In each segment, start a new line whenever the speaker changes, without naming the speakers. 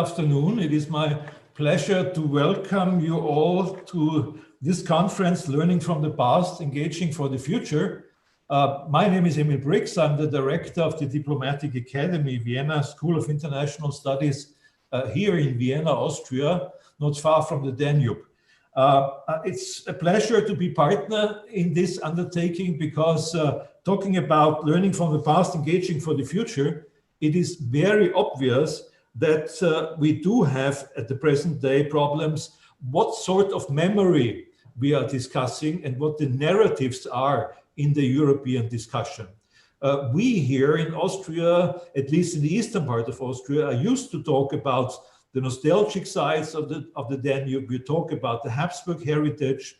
Afternoon. It is my pleasure to welcome you all to this conference, Learning from the Past, Engaging for the Future. My name is Emil Brix. I'm the director of the Diplomatic Academy, Vienna School of International Studies here in Vienna, Austria, not far from the Danube. It's a pleasure to be partner in this undertaking because talking about learning from the past, engaging for the future, it is very obvious that we do have at the present day problems, what sort of memory we are discussing and what the narratives are in the European discussion. We here in Austria, at least in the eastern part of Austria, are used to talk about the nostalgic sides of the Danube. We talk about the Habsburg heritage.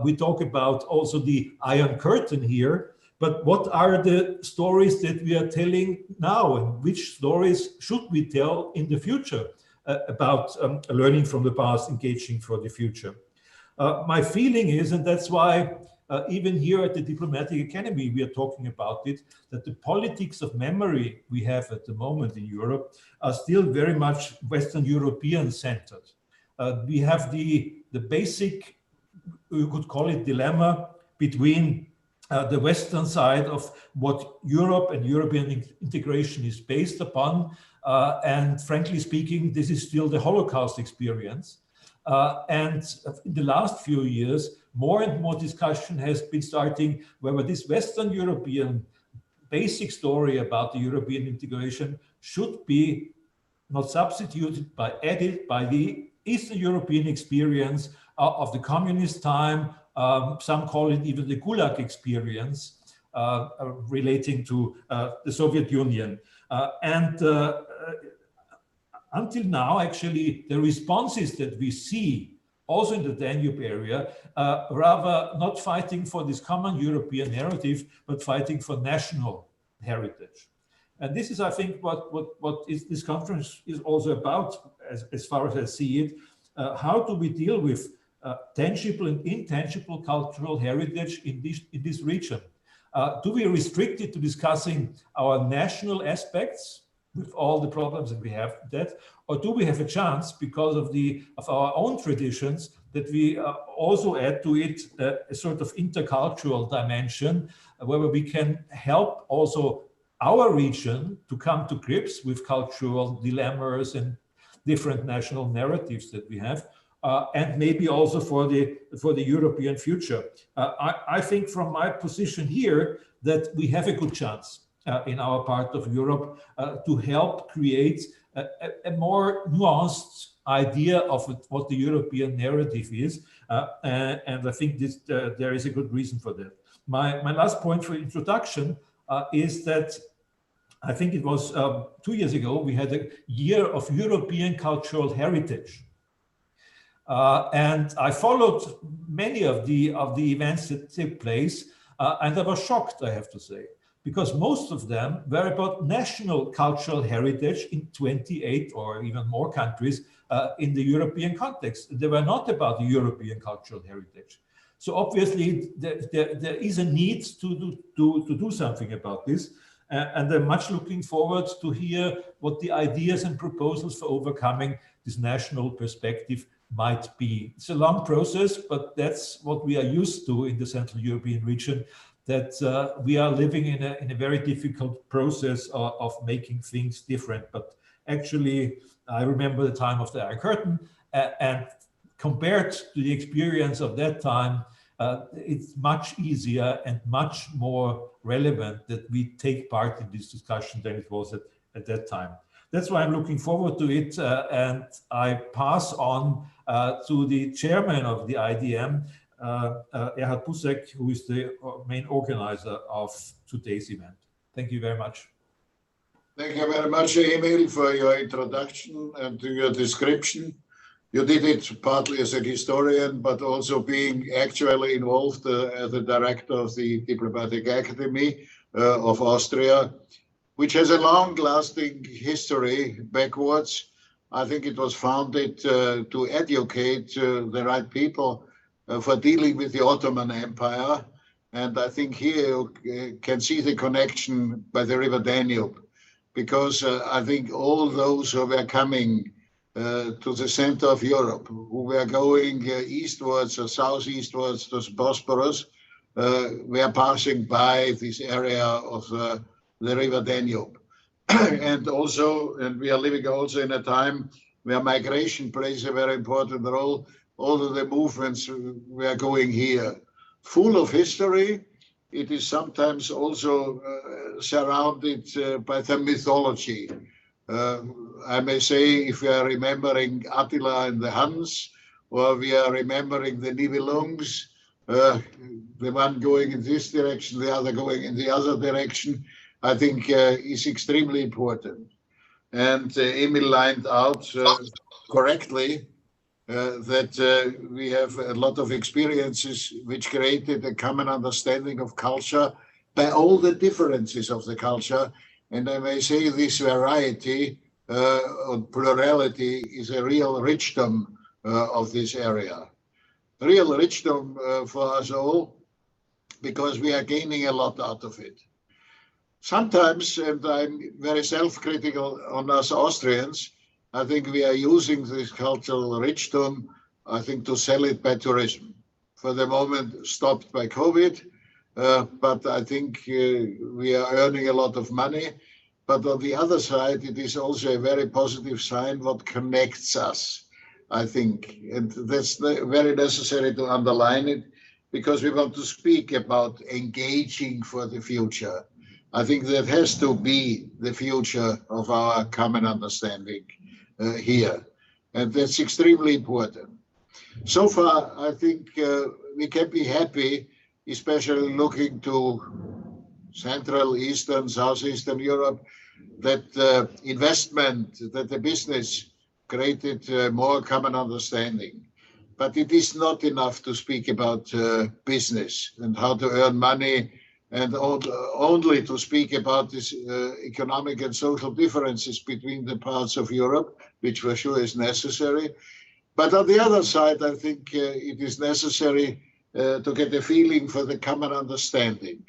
We talk about also the Iron Curtain here. But what are the stories that we are telling now, and which stories should we tell in the future about learning from the past, engaging for the future? My feeling is, and that's why even here at the Diplomatic Academy we are talking about it, that the politics of memory we have at the moment in Europe are still very much Western European centered. We have the basic, you could call it, dilemma between the Western side of what Europe and European integration is based upon. And frankly speaking, this is still the Holocaust experience. And in the last few years, more and more discussion has been starting whether this Western European basic story about the European integration should be not substituted, but added by the Eastern European experience of the communist time. Some call it even the Gulag experience relating to the Soviet Union. Until now, actually, the responses that we see also in the Danube area, rather not fighting for this common European narrative, but fighting for national heritage. And this is, I think, what this conference is also about, as far as I see it. How do we deal with tangible and intangible cultural heritage in this region? Do we restrict it to discussing our national aspects with all the problems that we have with that, or do we have a chance, because of our own traditions, that we also add to it a sort of intercultural dimension, where we can help also our region to come to grips with cultural dilemmas and different national narratives that we have? And maybe also for the European future. I think from my position here that we have a good chance in our part of Europe to help create a more nuanced idea of what the European narrative is. And I think there is a good reason for that. My last point for introduction is that I think it was 2 years ago, we had a year of European cultural heritage. And I followed many of the events that took place, and I was shocked, I have to say, because most of them were about national cultural heritage in 28 or even more countries in the European context. They were not about the European cultural heritage. So obviously there is a need to do something about this. And I'm much looking forward to hear what the ideas and proposals for overcoming this national perspective might be. It's a long process, but that's what we are used to in the Central European region, that we are living in a very difficult process of making things different. But actually, I remember the time of the Iron Curtain, and compared to the experience of that time, it's much easier and much more relevant that we take part in this discussion than it was at that time. That's why I'm looking forward to it, and I pass on to the chairman of the IDM, Erhard Busek, who is the main organizer of today's event. Thank you very much.
Thank you very much, Emil, for your introduction and to your description. You did it partly as a historian, but also being actually involved as the director of the Diplomatic Academy of Austria, which has a long-lasting history backwards. I think it was founded to educate the right people for dealing with the Ottoman Empire. And I think here you can see the connection by the River Danube, because I think all those who were coming to the center of Europe, who were going eastwards or southeastwards to the Bosporus, were passing by this area of the river Danube. And we are living also in a time where migration plays a very important role. All of the movements were going here. Full of history, it is sometimes also surrounded by the mythology. I may say, if we are remembering Attila and the Hanus, or we are remembering the Nibelungs, the one going in this direction, the other going in the other direction, I think is extremely important. And Emil lined out correctly that we have a lot of experiences which created a common understanding of culture by all the differences of the culture. And I may say this variety or plurality is a real richdom of this area. Real richdom for us all, because we are gaining a lot out of it. Sometimes, and I'm very self-critical on us Austrians, I think we are using this cultural richdom, I think, to sell it by tourism. For the moment, stopped by COVID, but I think we are earning a lot of money. But on the other side, it is also a very positive sign what connects us, I think. And that's very necessary to underline it, because we want to speak about engaging for the future. I think that has to be the future of our common understanding here. And that's extremely important. So far, I think we can be happy, especially looking to Central, Eastern, Southeastern Europe, that investment, that the business created more common understanding. But it is not enough to speak about business and how to earn money, and only to speak about this economic and social differences between the parts of Europe, which for sure is necessary. But on the other side, I think it is necessary to get a feeling for the common understanding.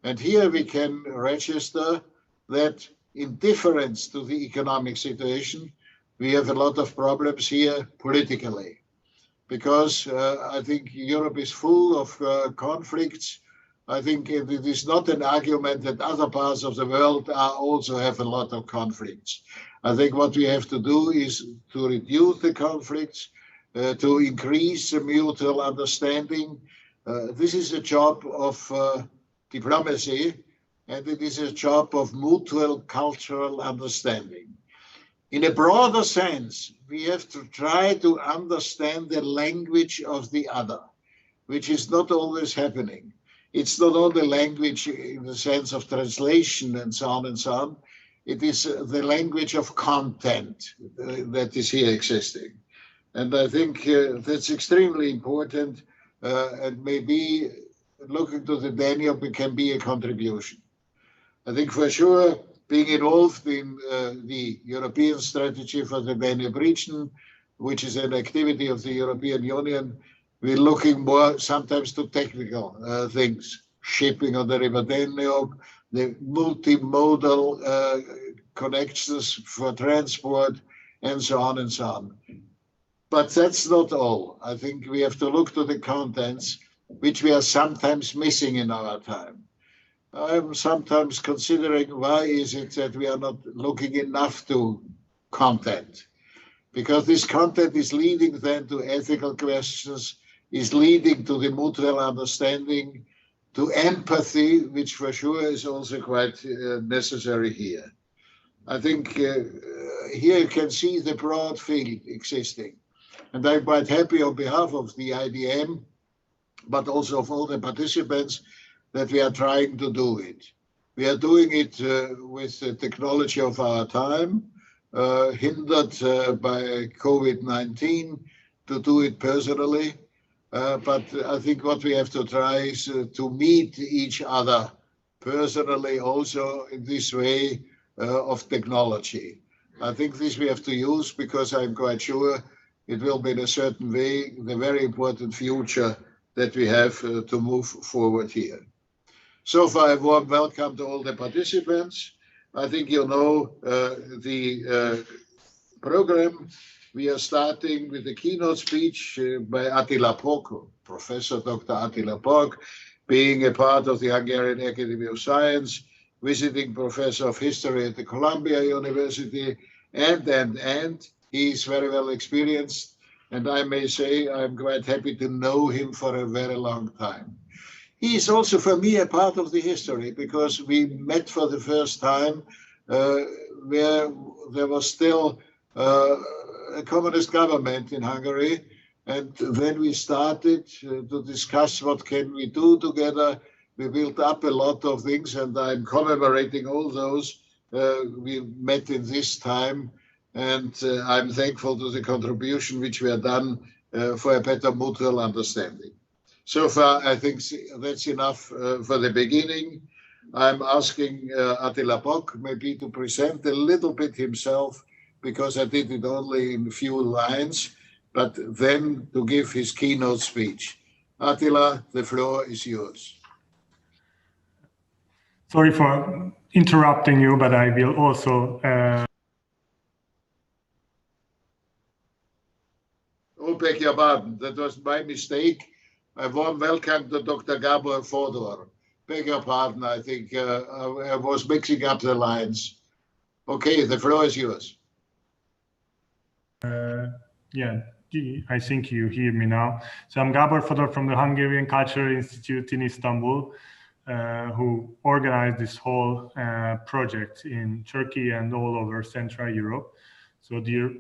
And here we can register that in difference to the economic situation, we have a lot of problems here politically, because I think Europe is full of conflicts. I think it is not an argument that other parts of the world also have a lot of conflicts. I think what we have to do is to reduce the conflicts, to increase the mutual understanding. This is a job of diplomacy, and it is a job of mutual cultural understanding. In a broader sense, we have to try to understand the language of the other, which is not always happening. It's not only language in the sense of translation and so on and so on. It is the language of content that is here existing. And I think that's extremely important, and maybe looking to the Danube can be a contribution. I think for sure being involved in the European strategy for the Danube region, which is an activity of the European Union, we're looking more sometimes to technical things, shipping on the river Danube, the multimodal connections for transport, and so on and so on. But that's not all. I think we have to look to the contents, which we are sometimes missing in our time. I'm sometimes considering why is it that we are not looking enough to content, because this content is leading then to ethical questions, is leading to the mutual understanding, to empathy, which for sure is also quite necessary here. I think here you can see the broad field existing. And I'm quite happy on behalf of the IDM, but also of all the participants, that we are trying to do it. We are doing it with the technology of our time, hindered by COVID-19, to do it personally. But I think what we have to try is to meet each other personally also in this way of technology. I think this we have to use, because I'm quite sure it will be in a certain way the very important future that we have to move forward here. So far, a warm welcome to all the participants. I think you know the program. We are starting with a keynote speech by Attila, Professor Dr. Attila, being a part of the Hungarian Academy of Science, visiting professor of history at the Columbia University, and he is very well experienced. And I may say I'm quite happy to know him for a very long time. He is also for me a part of the history because we met for the first time where there was still a communist government in Hungary. And when we started to discuss what can we do together, we built up a lot of things, and I'm commemorating all those we met in this time. And I'm thankful to the contribution which we have done for a better mutual understanding. So far, I think that's enough for the beginning. I'm asking Attila maybe to present a little bit himself, because I did it only in a few lines, but then to give his keynote speech. Attila, the floor is yours.
Sorry for interrupting you, but I will also...
Oh, beg your pardon. That was my mistake. A warm welcome to Dr. Gábor Fodor. Beg your pardon. I think I was mixing up the lines. Okay, the floor is yours.
Yeah, I think you hear me now. So I'm Gábor Fodor from the Hungarian Cultural Institute in Istanbul, who organized this whole project in Turkey and all over Central Europe. So dear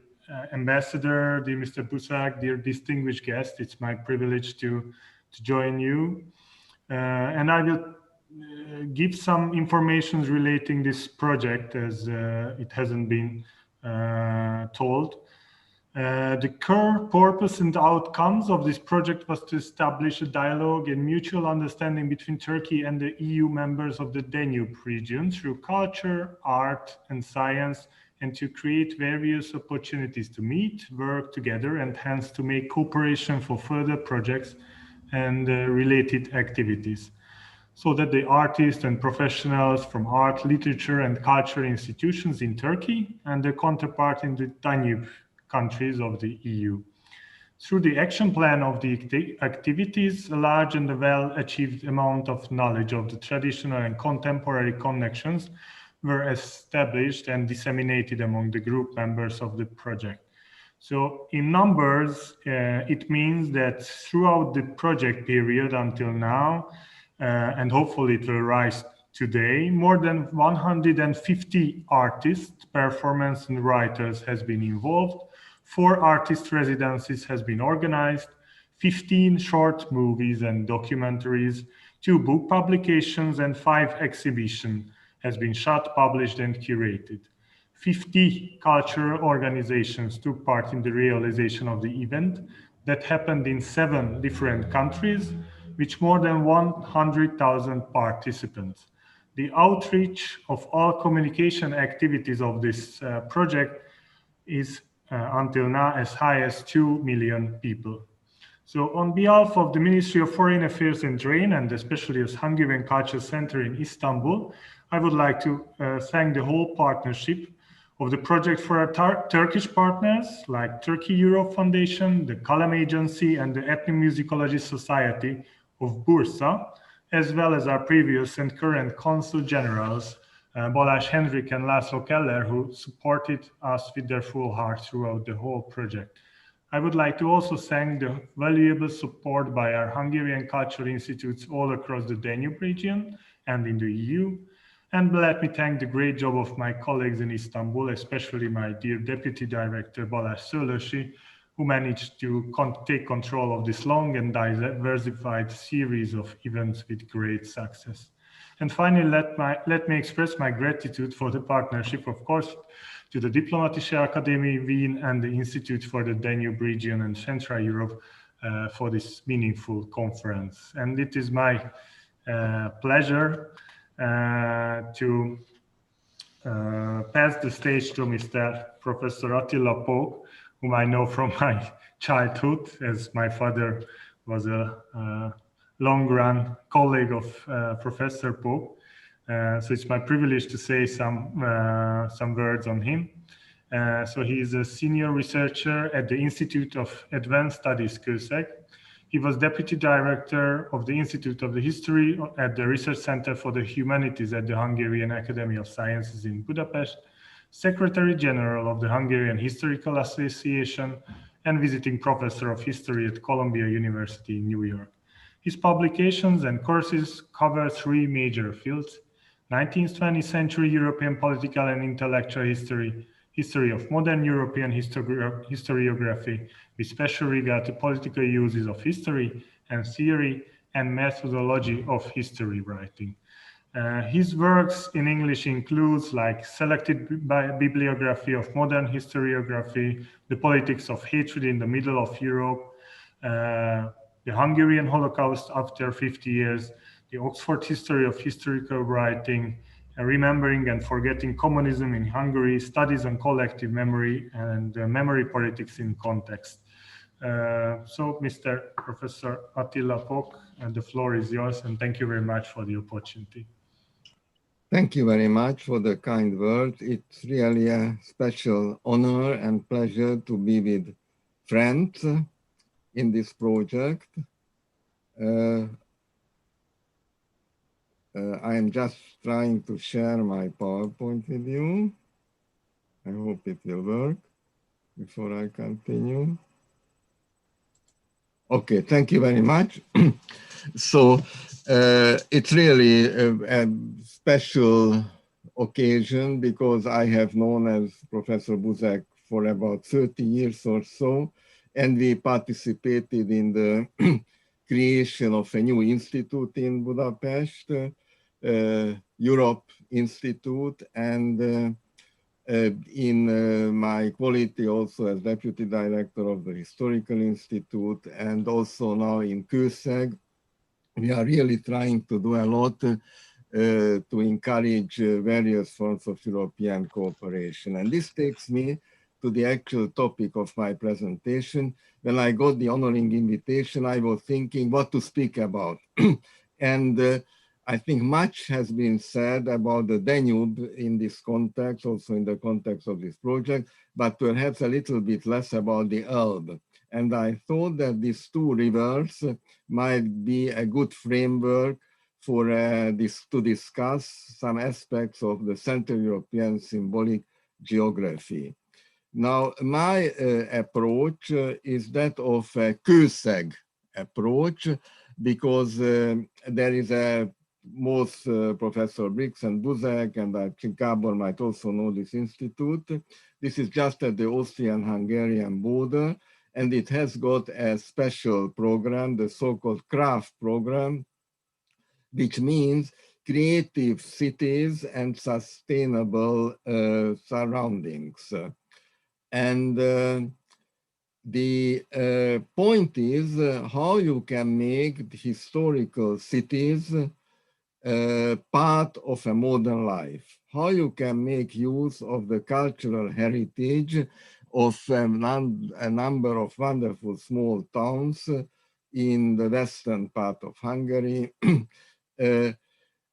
Ambassador, dear Mr. Busek, dear distinguished guest, it's my privilege to join you. And I will give some information relating this project as it hasn't been told. The core purpose and outcomes of this project was to establish a dialogue and mutual understanding between Turkey and the EU members of the Danube region through culture, art, and science, and to create various opportunities to meet, work together, and hence to make cooperation for further projects and related activities, so that the artists and professionals from art, literature, and culture institutions in Turkey and their counterpart in the Danube countries of the EU. Through the action plan of the activities, a large and well-achieved amount of knowledge of the traditional and contemporary connections were established and disseminated among the group members of the project. So in numbers, it means that throughout the project period until now, and hopefully it will rise today, more than 150 artists, performers, and writers has been involved. 4 artist residencies has been organized, 15 short movies and documentaries, 2 book publications, and 5 exhibitions has been shot, published, and curated. 50 cultural organizations took part in the realization of the event that happened in 7 different countries, with more than 100,000 participants. The outreach of all communication activities of this project is until now as high as 2 million people. So on behalf of the Ministry of Foreign Affairs and Trade, and especially as Hungarian Culture Center in Istanbul, I would like to thank the whole partnership of the project for our Turkish partners like Turkey Europe Foundation, the Kalem Agency, and the Ethnomusicology Society of Bursa, as well as our previous and current Consul Generals, Balázs Henrik and László Keller, who supported us with their full heart throughout the whole project. I would like to also thank the valuable support by our Hungarian cultural institutes all across the Danube region and in the EU. And let me thank the great job of my colleagues in Istanbul, especially my dear Deputy Director Balázs Szőlősi, who managed to take control of this long and diversified series of events with great success. And finally, let me express my gratitude for the partnership, of course, to the Diplomatische Akademie Wien and the Institute for the Danube Region and Central Europe for this meaningful conference. And it is my pleasure to pass the stage to Mr. Professor Attila Pók, whom I know from my childhood, as my father was a long-run colleague of Professor Pók. So it's my privilege to say some words on him. So he is a senior researcher at the Institute of Advanced Studies, Kőszeg. He was deputy director of the Institute of the History at the Research Center for the Humanities at the Hungarian Academy of Sciences in Budapest, Secretary General of the Hungarian Historical Association, and visiting professor of history at Columbia University in New York. His publications and courses cover three major fields: 19th-20th century European political and intellectual history, history of modern European historiography, with special regard to political uses of history and theory and methodology of history writing. His works in English includes like Selected Bibliography of Modern Historiography, The Politics of Hatred in the Middle of Europe, The Hungarian Holocaust After 50 Years, The Oxford History of Historical Writing, Remembering and Forgetting Communism in Hungary, Studies on Collective Memory, and Memory Politics in Context. So, Mr. Professor Attila Pok, the floor is yours, and thank you very much for the opportunity.
Thank you very much for the kind words. It's really a special honor and pleasure to be with friends in this project. I am just trying to share my PowerPoint with you. I hope it will work before I continue. Okay, thank you very much. So it's really a special occasion because I have known as Professor Busek for about 30 years or so, and we participated in the creation of a new institute in Budapest, Europe Institute, and in my quality also as Deputy Director of the Historical Institute, and also now in Kőszeg, we are really trying to do a lot to encourage various forms of European cooperation. And this takes me to the actual topic of my presentation. When I got the honoring invitation, I was thinking what to speak about. And I think much has been said about the Danube in this context, also in the context of this project, but perhaps a little bit less about the Elbe. And I thought that these two rivers might be a good framework for to discuss some aspects of the Central European symbolic geography. Now, my approach is that of a Kőszeg approach, because there is a both Professor Brix and Busek, and I think Gábor might also know this institute. This is just at the Austrian-Hungarian border, and it has got a special program, the so-called CRAFT program, which means creative cities and sustainable surroundings. And the point is how you can make historical cities part of a modern life, how you can make use of the cultural heritage of a number of wonderful small towns in the western part of Hungary,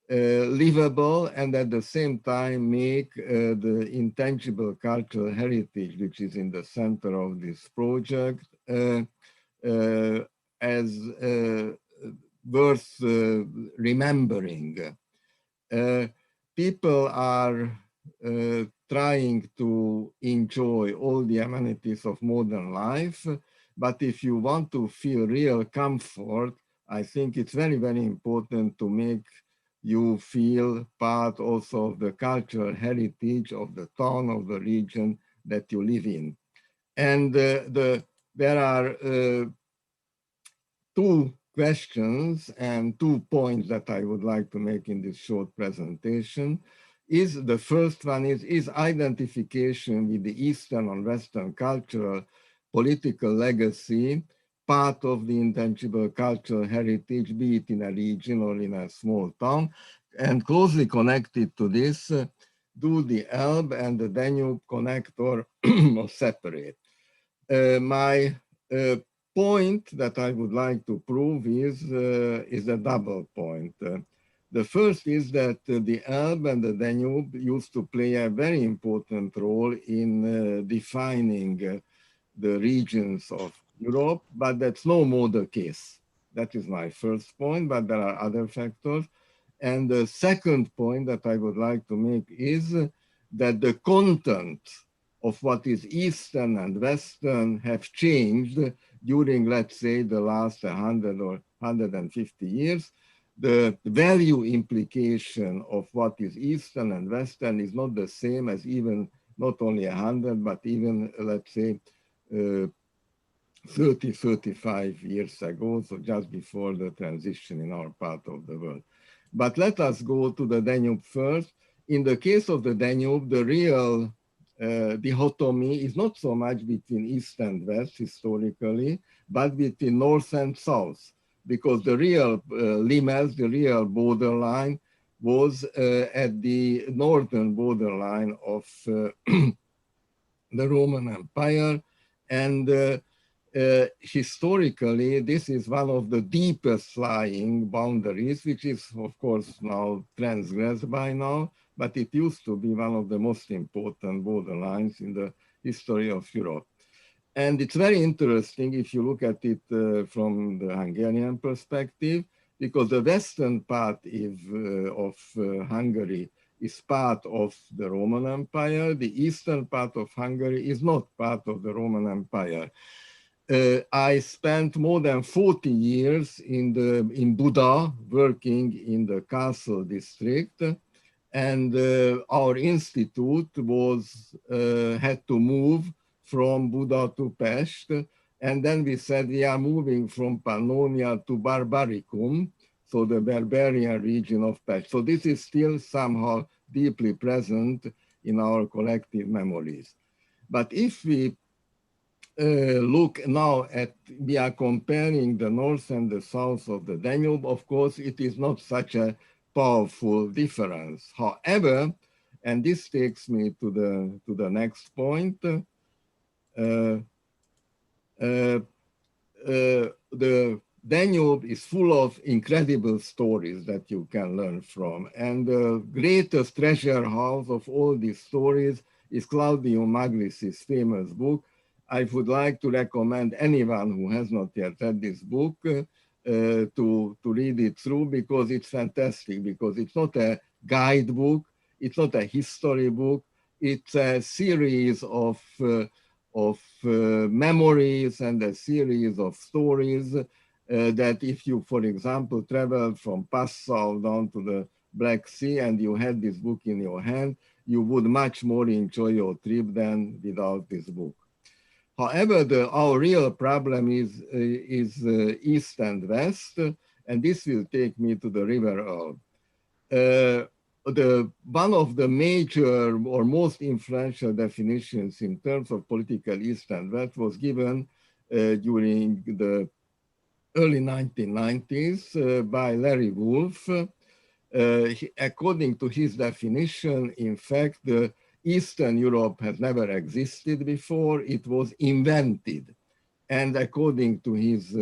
livable, and at the same time make the intangible cultural heritage, which is in the center of this project, as worth remembering. People are trying to enjoy all the amenities of modern life, but if you want to feel real comfort, I think it's very, very important to make you feel part also of the cultural heritage of the town, of the region that you live in. And there are two questions and 2 points that I would like to make in this short presentation. The first one is identification with the Eastern and Western cultural political legacy part of the intangible cultural heritage, be it in a region or in a small town? And closely connected to this, do the Elbe and the Danube connect or separate? My point that I would like to prove is a double point. The first is that the Elbe and the Danube used to play a very important role in defining the regions of Europe, but that's no more the case. That is my first point, but there are other factors. And the second point that I would like to make is that the content of what is Eastern and Western have changed during, let's say, the last 100 or 150 years. The value implication of what is Eastern and Western is not the same as even not only 100, but even, let's say, 30, 35 years ago, so just before the transition in our part of the world. But let us go to the Danube first. In the case of the Danube, the real dichotomy is not so much between East and West historically, but between North and South, because the real limes, the real borderline, was at the northern borderline of the Roman Empire. And historically, this is one of the deepest lying boundaries, which is, of course, now transgressed by now, but it used to be one of the most important borderlines in the history of Europe. And it's very interesting if you look at it from the Hungarian perspective, because the western part of Hungary is part of the Roman Empire. The eastern part of Hungary is not part of the Roman Empire. I spent more than 40 years in Buda, working in the castle district, and our institute had to move from Buda to Pest, and then we said we are moving from Pannonia to Barbaricum, so the barbarian region of Pest. So this is still somehow deeply present in our collective memories. But if we look now at, we are comparing the north and the south of the Danube, of course, it is not such a powerful difference. However, and this takes me to the next point, the Danube is full of incredible stories that you can learn from. And the greatest treasure house of all these stories is Claudio Magris's famous book. I would like to recommend anyone who has not yet read this book to read it through, because it's fantastic, because it's not a guidebook, it's not a history book, it's a series of memories and a series of stories that if you, for example, travel from Passau down to the Black Sea and you had this book in your hand, you would much more enjoy your trip than without this book. However, our real problem is East and West, and this will take me to the River Elbe. One of the major or most influential definitions in terms of political East and West was given during the early 1990s by Larry Wolff. According to his definition, in fact, Eastern Europe has never existed before, it was invented. And according to his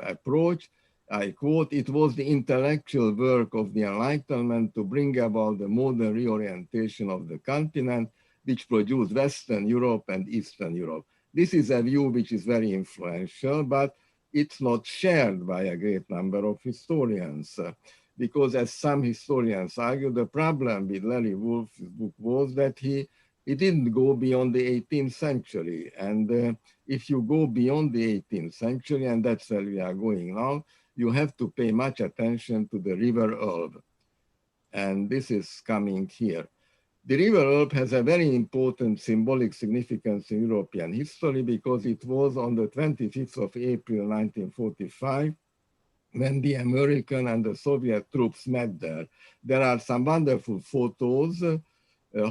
approach, I quote, it was the intellectual work of the Enlightenment to bring about the modern reorientation of the continent, which produced Western Europe and Eastern Europe. This is a view which is very influential, but it's not shared by a great number of historians. Because as some historians argue, the problem with Larry Wolff's book was that he didn't go beyond the 18th century. And if you go beyond the 18th century, and that's where we are going now, you have to pay much attention to the River Elbe. And this is coming here. The River Elbe has a very important symbolic significance in European history because it was on the 25th of April, 1945, when the American and the Soviet troops met there. There are some wonderful photos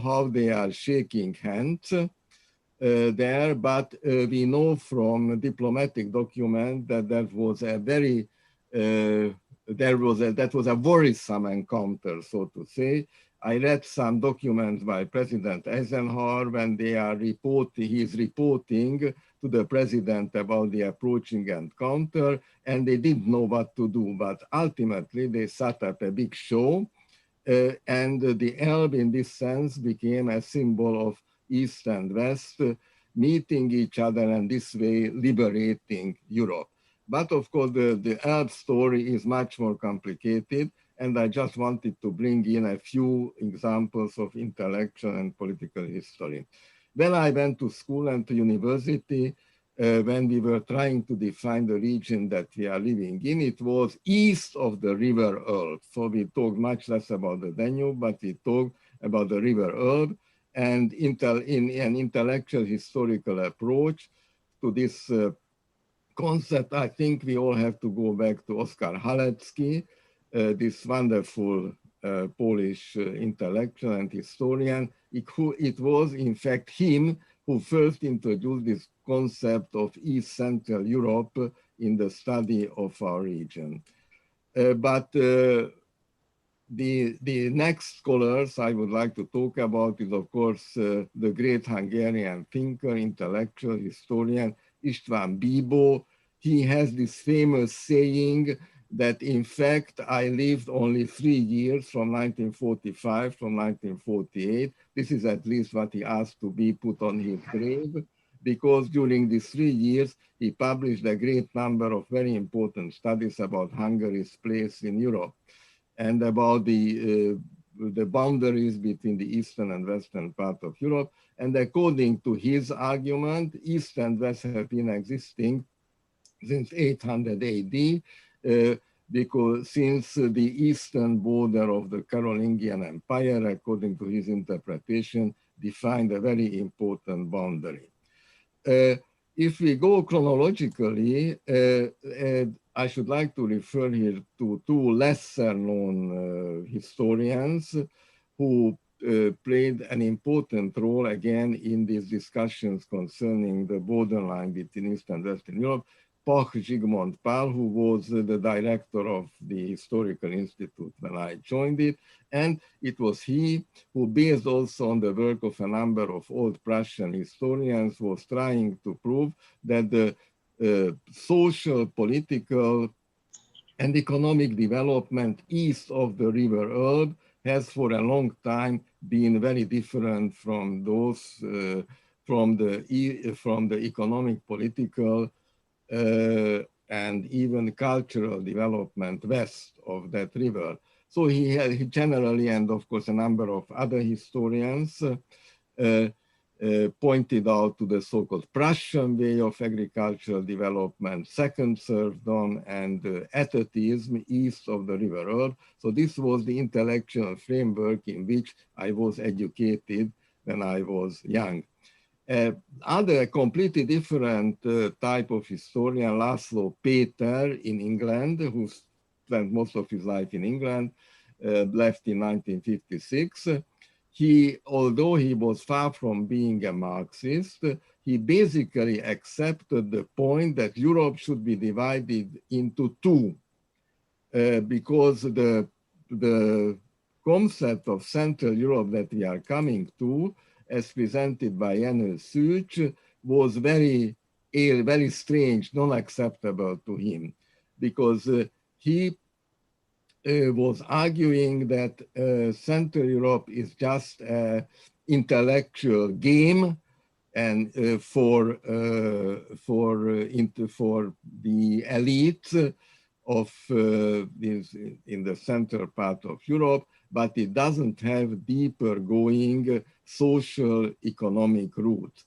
how they are shaking hands there, but we know from diplomatic document that that was a very, that was a worrisome encounter, so to say. I read some documents by President Eisenhower when they are he is reporting to the president about the approaching encounter, and they didn't know what to do. But ultimately, they set up a big show, and the Elbe, in this sense, became a symbol of East and West meeting each other, and this way liberating Europe. But of course, the Elbe story is much more complicated, and I just wanted to bring in a few examples of intellectual and political history. When I went to school and to university, when we were trying to define the region that we are living in, it was east of the river Elbe. So we talked much less about the Danube, but we talked about the river Elbe. And in an intellectual historical approach to this concept, I think we all have to go back to Oskar Halecki, this wonderful Polish intellectual and historian. It was, in fact, him who first introduced this concept of East Central Europe in the study of our region. But the next scholars I would like to talk about is, of course, the great Hungarian thinker, intellectual, historian, István Bibó. He has this famous saying that, in fact, I lived only 3 years from 1945 from 1948. This is at least what he asked to be put on his grave, because during these 3 years, he published a great number of very important studies about Hungary's place in Europe and about the boundaries between the eastern and western part of Europe. And according to his argument, East and West have been existing since 800 AD, because since the eastern border of the Carolingian Empire, according to his interpretation, defined a very important boundary. If we go chronologically, I should like to refer here to two lesser known historians who played an important role again in these discussions concerning the borderline between East and Western Europe. Pach Zsigmond Pál, who was the director of the Historical Institute when I joined it. And it was he who, based also on the work of a number of old Prussian historians, was trying to prove that the social, political, and economic development east of the river Elbe has for a long time been very different from those, from the economic, political, and even cultural development west of that river. So he generally, and of course a number of other historians, pointed out to the so-called Prussian way of agricultural development, second serfdom, and atatism east of the river Elbe. So this was the intellectual framework in which I was educated when I was young. Other completely different type of historian, László Péter in England, who spent most of his life in England, left in 1956. Although he was far from being a Marxist, he basically accepted the point that Europe should be divided into two, because the concept of Central Europe that we are coming to, as presented by Hanus was very strange, non-acceptable to him, because he was arguing that Central Europe is just an intellectual game, and for the elite of in the central part of Europe, but it doesn't have deeper going social economic roots.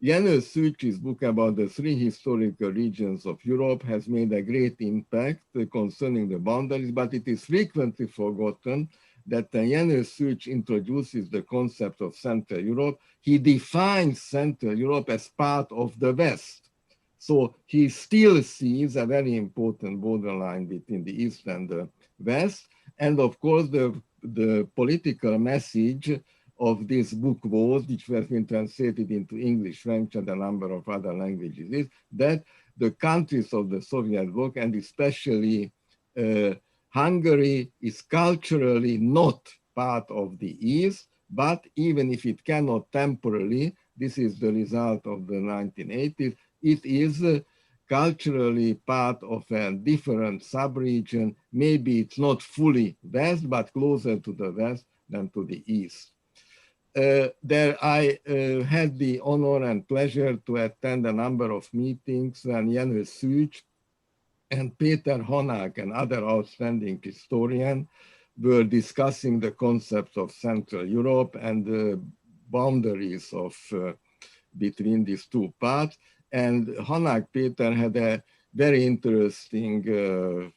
Hanus Szűcs's book about the 3 historical regions of Europe has made a great impact concerning the boundaries, but it is frequently forgotten that Hanus Szűcs introduces the concept of Central Europe. He defines Central Europe as part of the West. So he still sees a very important borderline between the East and the West. And of course, the political message of this book was, which has been translated into English, French, and a number of other languages, is that the countries of the Soviet bloc, and especially Hungary, is culturally not part of the East, but even if it cannot temporarily, this is the result of the 1980s, it is culturally part of a different sub-region. Maybe it's not fully west, but closer to the west than to the east. There I had the honor and pleasure to attend a number of meetings when Janus Szűcs and Peter Hanák and other outstanding historians were discussing the concepts of Central Europe and the boundaries of between these two parts. And Hanák Peter had a very interesting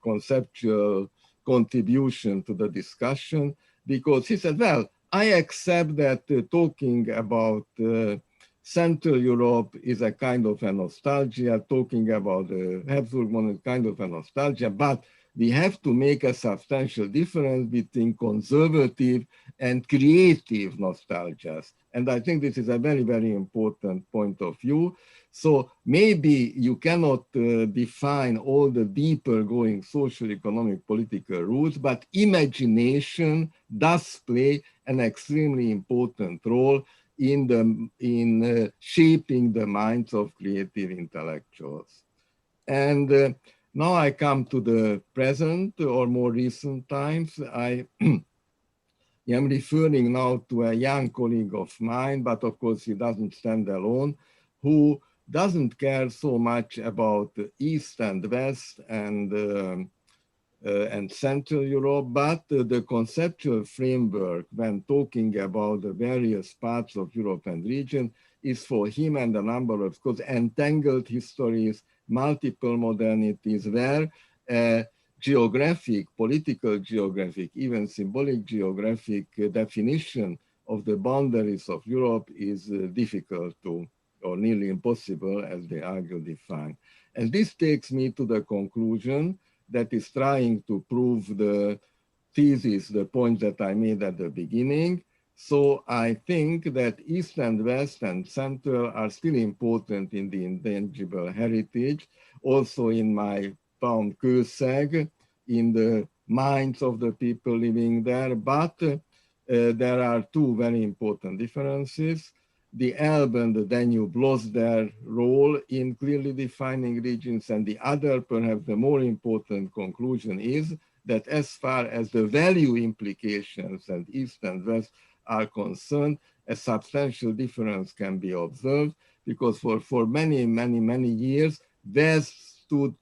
conceptual contribution to the discussion, because he said, well, I accept that talking about Central Europe is a kind of a nostalgia, talking about the Habsburg monarchy kind of a nostalgia, but we have to make a substantial difference between conservative and creative nostalgias. And I think this is a very, very important point of view. So maybe you cannot define all the deeper going social, economic, political rules, but imagination does play an extremely important role in shaping the minds of creative intellectuals. And now I come to the present or more recent times. I am referring now to a young colleague of mine, but of course he doesn't stand alone, who doesn't care so much about East and West and Central Europe, but the conceptual framework when talking about the various parts of Europe and region is for him and a number of entangled histories, multiple modernities, where geographic, political geographic, even symbolic geographic definition of the boundaries of Europe is difficult to, or nearly impossible, as they argue, define. And this takes me to the conclusion that is trying to prove the thesis, the point that I made at the beginning. So I think that East and West and Central are still important in the intangible heritage, also in my town Kőszeg, in the minds of the people living there, but there are two very important differences. The Elbe and the Danube lost their role in clearly defining regions, and the other, perhaps the more important conclusion is that as far as the value implications and East and West are concerned, a substantial difference can be observed, because for many, many, many years, West stood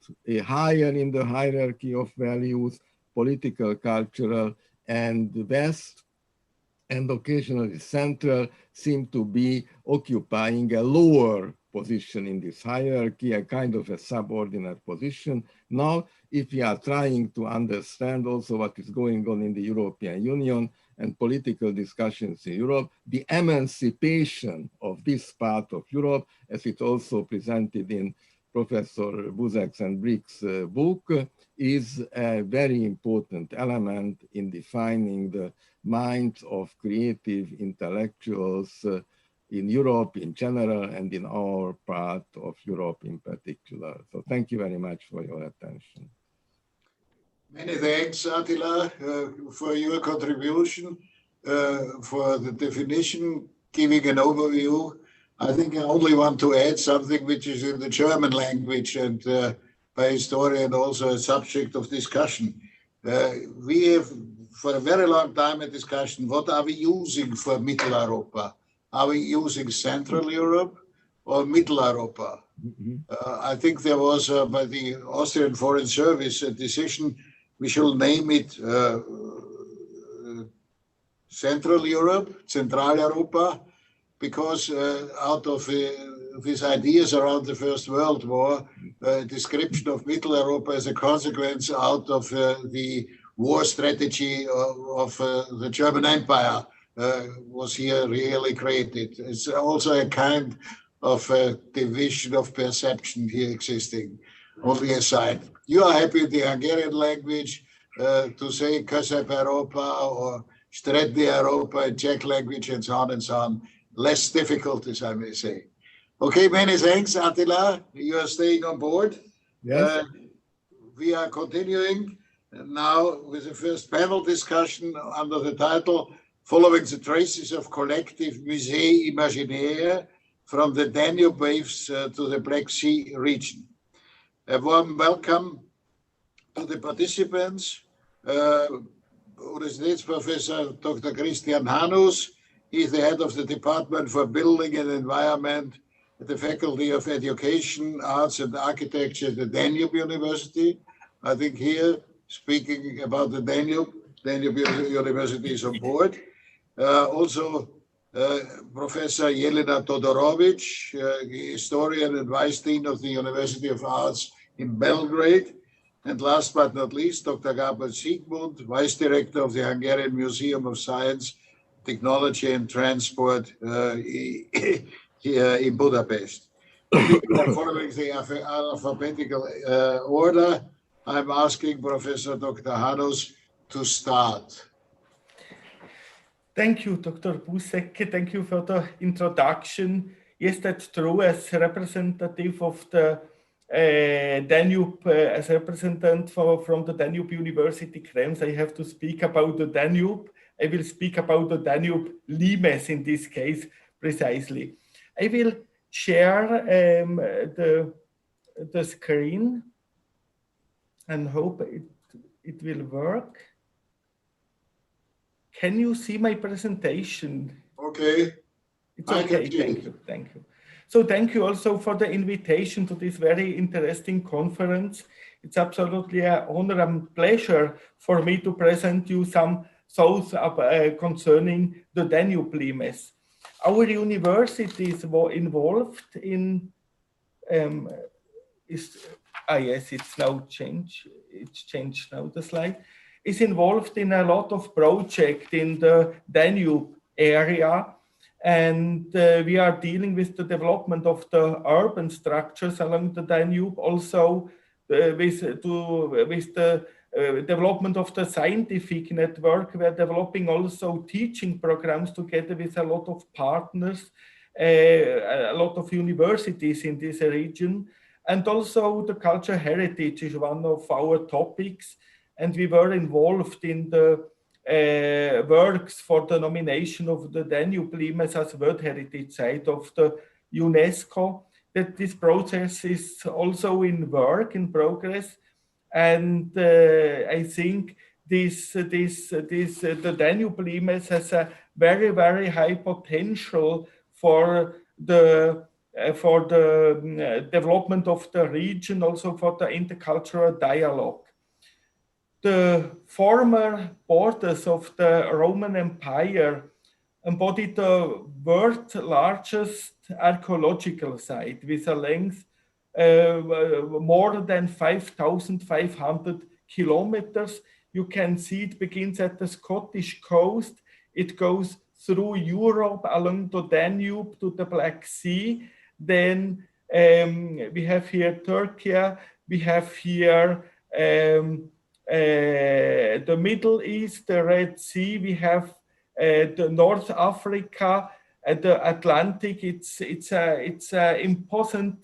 higher in the hierarchy of values, political, cultural, and West, and occasionally Central, seem to be occupying a lower position in this hierarchy, a kind of a subordinate position. Now, if we are trying to understand also what is going on in the European Union and political discussions in Europe, the emancipation of this part of Europe, as it's also presented in Professor Busek's and Brix' book, is a very important element in defining the minds of creative intellectuals in Europe in general and in our part of Europe in particular. So thank you very much for your attention.
Many thanks, Attila, for your contribution, for the definition, giving an overview. I think I only want to add something which is in the German language and by historian also a subject of discussion. We have for a very long time a discussion, what are we using for Mitteleuropa? Are we using Central Europe or Mitteleuropa? I think there was by the Austrian Foreign Service a decision we should name it Central Europe, Zentraleuropa, because out of these ideas around the First World War, description of Mitteleuropa as a consequence out of the war strategy of the German Empire was here really created. It's also a kind of a division of perception here existing. Only aside. You are happy with the Hungarian language to say Közép Európa or Střední Europa in Czech language and so on. Less difficulties, I may say. Okay, many thanks, Attila. You are staying on board.
Yes.
We are continuing now with the first panel discussion under the title Following the Traces of Collective Musée Imaginaire, from the Danube waves to the Black Sea region. A warm welcome to the participants. Universitätsprofessor Dr. Christian Hanus. He is the head of the Department for Building and Environment at the Faculty of Education, Arts and Architecture at the Danube University. I think here, speaking about the Danube University is on board. Also, Professor Jelena Todorovic, historian and vice dean of the University of Arts in Belgrade. And last but not least, Dr. Gábor Fodor, vice director of the Hungarian Museum of Science, Technology and Transport here in Budapest. Following the alphabetical order, I'm asking Professor Dr. Hanus to start.
Thank you, Dr. Busek. Thank you for the introduction. Yes, that's true. As representative of the Danube, as representative from the Danube University Krems, I have to speak about the Danube. I will speak about the Danube Limes in this case, precisely. I will share the screen and hope it will work. Can you see my presentation?
Okay.
It's okay, thank you, thank you. So thank you also for the invitation to this very interesting conference. It's absolutely an honor and pleasure for me to present you some thoughts concerning the Danube Limes. Our university is involved in, yes, it's now changed. It's changed now, the slide. Is involved in a lot of projects in the Danube area. And we are dealing with the development of the urban structures along the Danube, also with the development of the scientific network. We are developing also teaching programs together with a lot of partners, a lot of universities in this region. And also the cultural heritage is one of our topics. And we were involved in the works for the nomination of the Danube Limes as World Heritage Site of the UNESCO. That this process is also in progress. And I think the Danube Limes has a very, very high potential for the development of the region, also for the intercultural dialogue. The former borders of the Roman Empire embodied the world's largest archaeological site with a length more than 5,500 kilometers. You can see it begins at the Scottish coast. It goes through Europe along the Danube to the Black Sea. Then we have here Turkey. We have here the Middle East, the Red Sea. We have the North Africa, the Atlantic. It's a important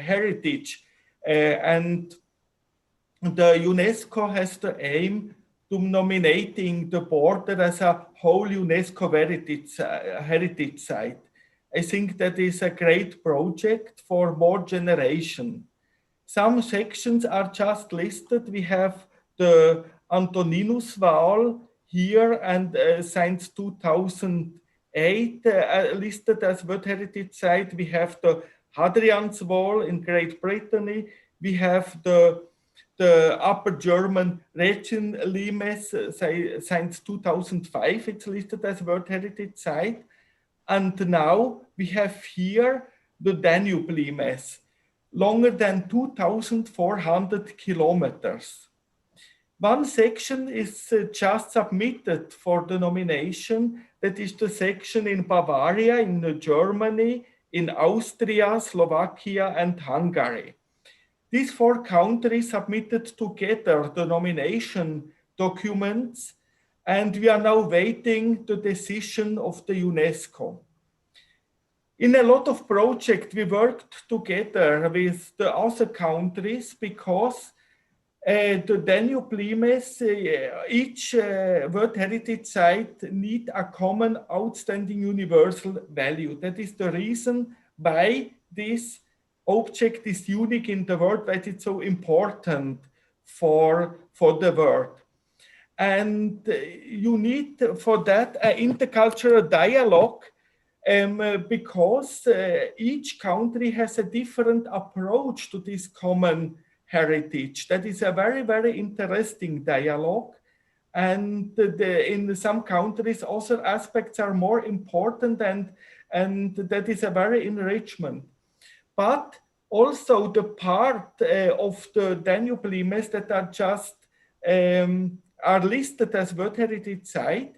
heritage, and the UNESCO has the aim to nominating the border as a whole UNESCO heritage site. I think that is a great project for more generation. Some sections are just listed. We have the Antoninus Wall here, and since 2008 listed as World Heritage Site. We have the Hadrian's Wall in Great Britain. We have the Upper German region Limes since 2005. It's listed as World Heritage Site. And now we have here the Danube Limes, longer than 2,400 kilometers. One section is just submitted for the nomination. That is the section in Bavaria, in Germany, in Austria, Slovakia, and Hungary. These four countries submitted together the nomination documents, and we are now waiting the decision of the UNESCO. In a lot of projects, we worked together with the other countries because the Danube Limes, each World Heritage Site need a common outstanding universal value. That is the reason why this object is unique in the world, that it's so important for the world. And you need for that an intercultural dialogue, because each country has a different approach to this common heritage. That is a very, very interesting dialogue. And in some countries, other aspects are more important, and that is a very enrichment. But also the part of the Danube Limes that are just are listed as World Heritage Site,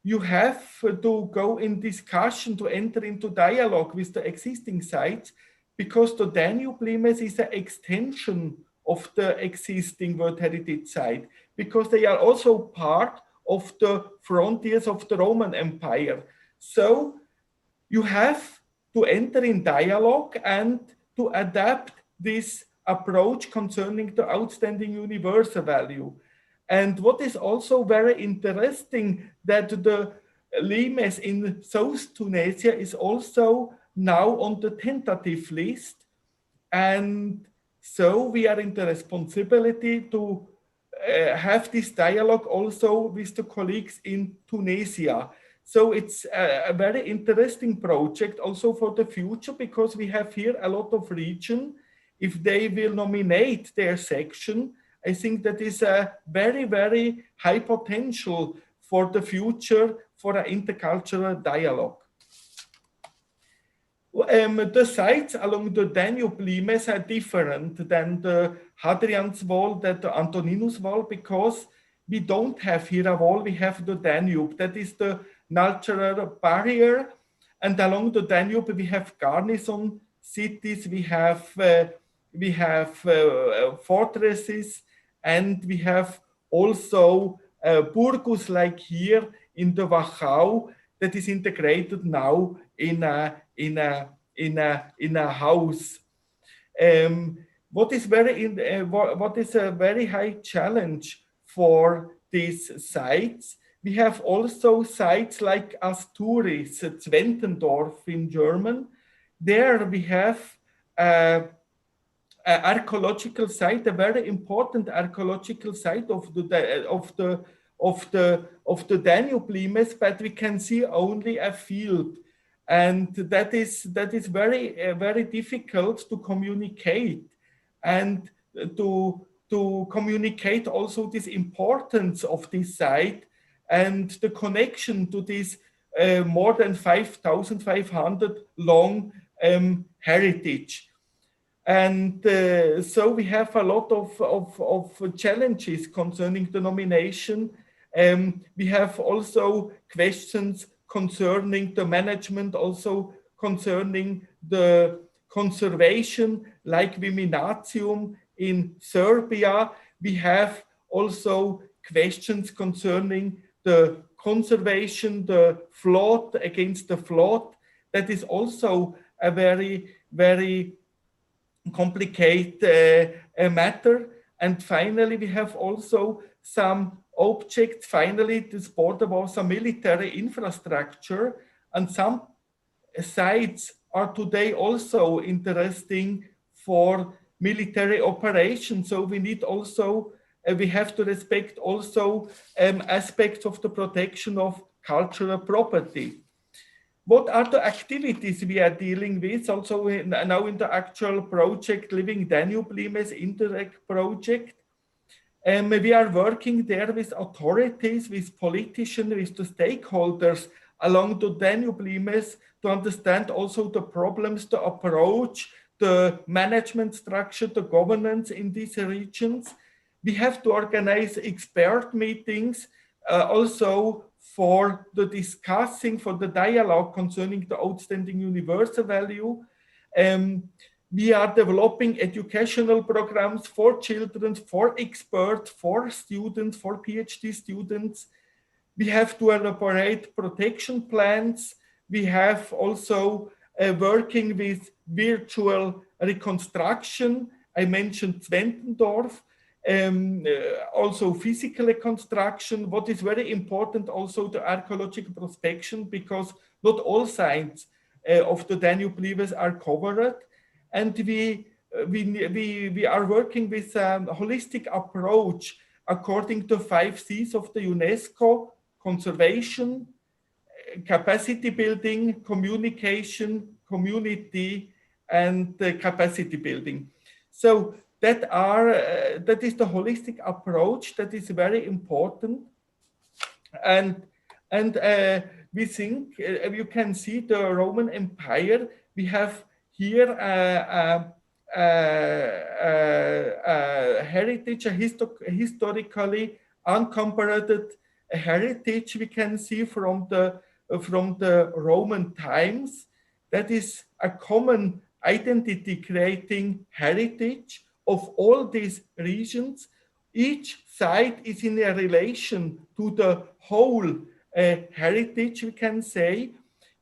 you have to go in discussion to enter into dialogue with the existing sites, because the Danube Limes is an extension of the existing World Heritage Site, because they are also part of the frontiers of the Roman Empire. So you have to enter in dialogue and to adapt this approach concerning the outstanding universal value. And what is also very interesting, that the Limes in South Tunisia is also now on the tentative list. And so we are in the responsibility to have this dialogue also with the colleagues in Tunisia. So it's a very interesting project also for the future, because we have here a lot of region. If they will nominate their section, I think that is a very, very high potential for the future for an intercultural dialogue. The sites along the Danube Limes are different than the Hadrian's Wall, than the Antoninus Wall, because we don't have here a wall, we have the Danube. That is the natural barrier. And along the Danube, we have garrison cities, we have fortresses, and we have also burgus, like here in the Wachau, that is integrated now in a house. What is a very high challenge for these sites? We have also sites like Asturias, Zwentendorf in German. There we have an archaeological site, a very important archaeological site of the Danube Limes, but we can see only a field, and that is very very difficult to communicate, and to communicate also this importance of this site and the connection to this more than 5,500 long heritage. And so we have a lot of challenges concerning the nomination. We have also questions concerning the management, also concerning the conservation, like Viminatium in Serbia. We have also questions concerning the conservation, the flood, against the flood. That is also a very, very complicated matter. And finally, we have also some objects. Finally, this border was a military infrastructure, and some sites are today also interesting for military operations. So we need also, we have to respect also aspects of the protection of cultural property. What are the activities we are dealing with also now in the actual project, Living Danube Limes Interreg project? We are working there with authorities, with politicians, with the stakeholders along the Danube Limes to understand also the problems, the approach, the management structure, the governance in these regions. We have to organize expert meetings also for the discussing, for the dialogue concerning the outstanding universal value. We are developing educational programs for children, for experts, for students, for PhD students. We have to elaborate protection plans. We have also working with virtual reconstruction. I mentioned Zwentendorf. also physical reconstruction. What is very important also the archaeological prospection, because not all sites of the Danube Limes are covered, and we are working with a holistic approach according to 5 C's of the UNESCO: conservation, capacity building, communication, community, and capacity building. So that is the holistic approach that is very important. And we think you can see the Roman Empire. We have here a heritage, a historically uncomparated heritage we can see from the Roman times. That is a common identity creating heritage of all these regions. Each site is in a relation to the whole heritage, we can say.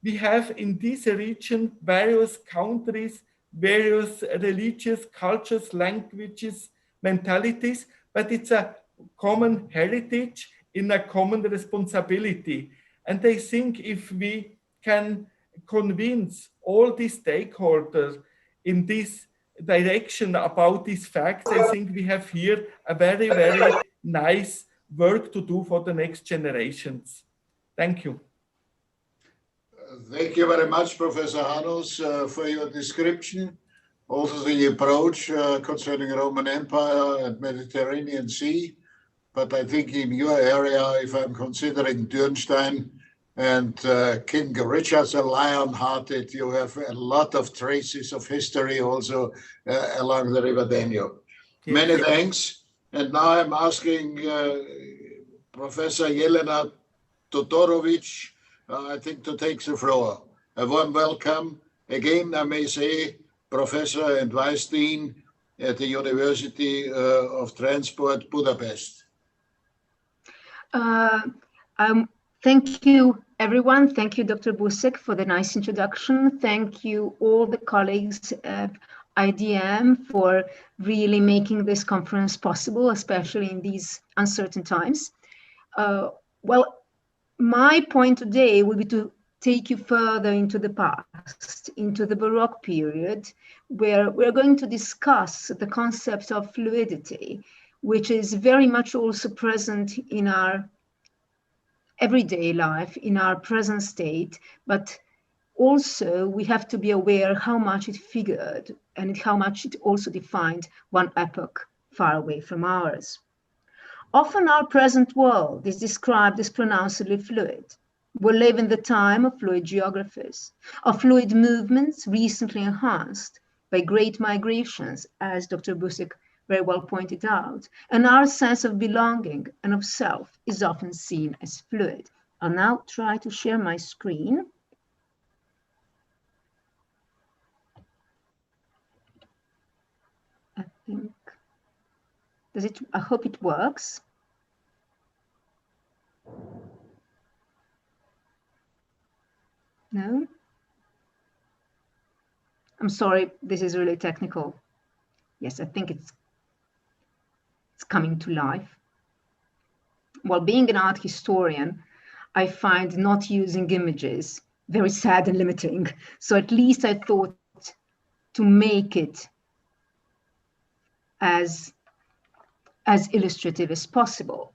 We have in this region various countries, various religious cultures, languages, mentalities, but it's a common heritage in a common responsibility. And I think if we can convince all these stakeholders in this direction about these facts, I think we have here a very, very nice work to do for the next generations. Thank you.
Thank you very much, Professor Hanus, for your description. Also the approach concerning Roman Empire and Mediterranean Sea. But I think in your area, if I'm considering Dürnstein and King Richard the Lion-Hearted, you have a lot of traces of history also along the River Danube. Yes. Many thanks. And now I'm asking Professor Jelena Todorovic, I think, to take the floor. A warm welcome. Again, I may say, Professor and Vice Dean at the University of Transport, Budapest.
Thank you, everyone. Thank you, Dr. Busek, for the nice introduction. Thank you, all the colleagues at IDM, for really making this conference possible, especially in these uncertain times. Well, my point today will be to take you further into the past, into the Baroque period, where we're going to discuss the concept of fluidity, which is very much also present in our everyday life, in our present state, but also we have to be aware how much it figured and how much it also defined one epoch far away from ours. Often our present world is described as pronouncedly fluid. We live in the time of fluid geographies, of fluid movements recently enhanced by great migrations, as Dr. Busek very well pointed out, and our sense of belonging and of self is often seen as fluid. I'll now try to share my screen. I think, I hope it works. No? I'm sorry, this is really technical. Yes, I think it's coming to life. While being an art historian, I find not using images very sad and limiting. So at least I thought to make it as illustrative as possible.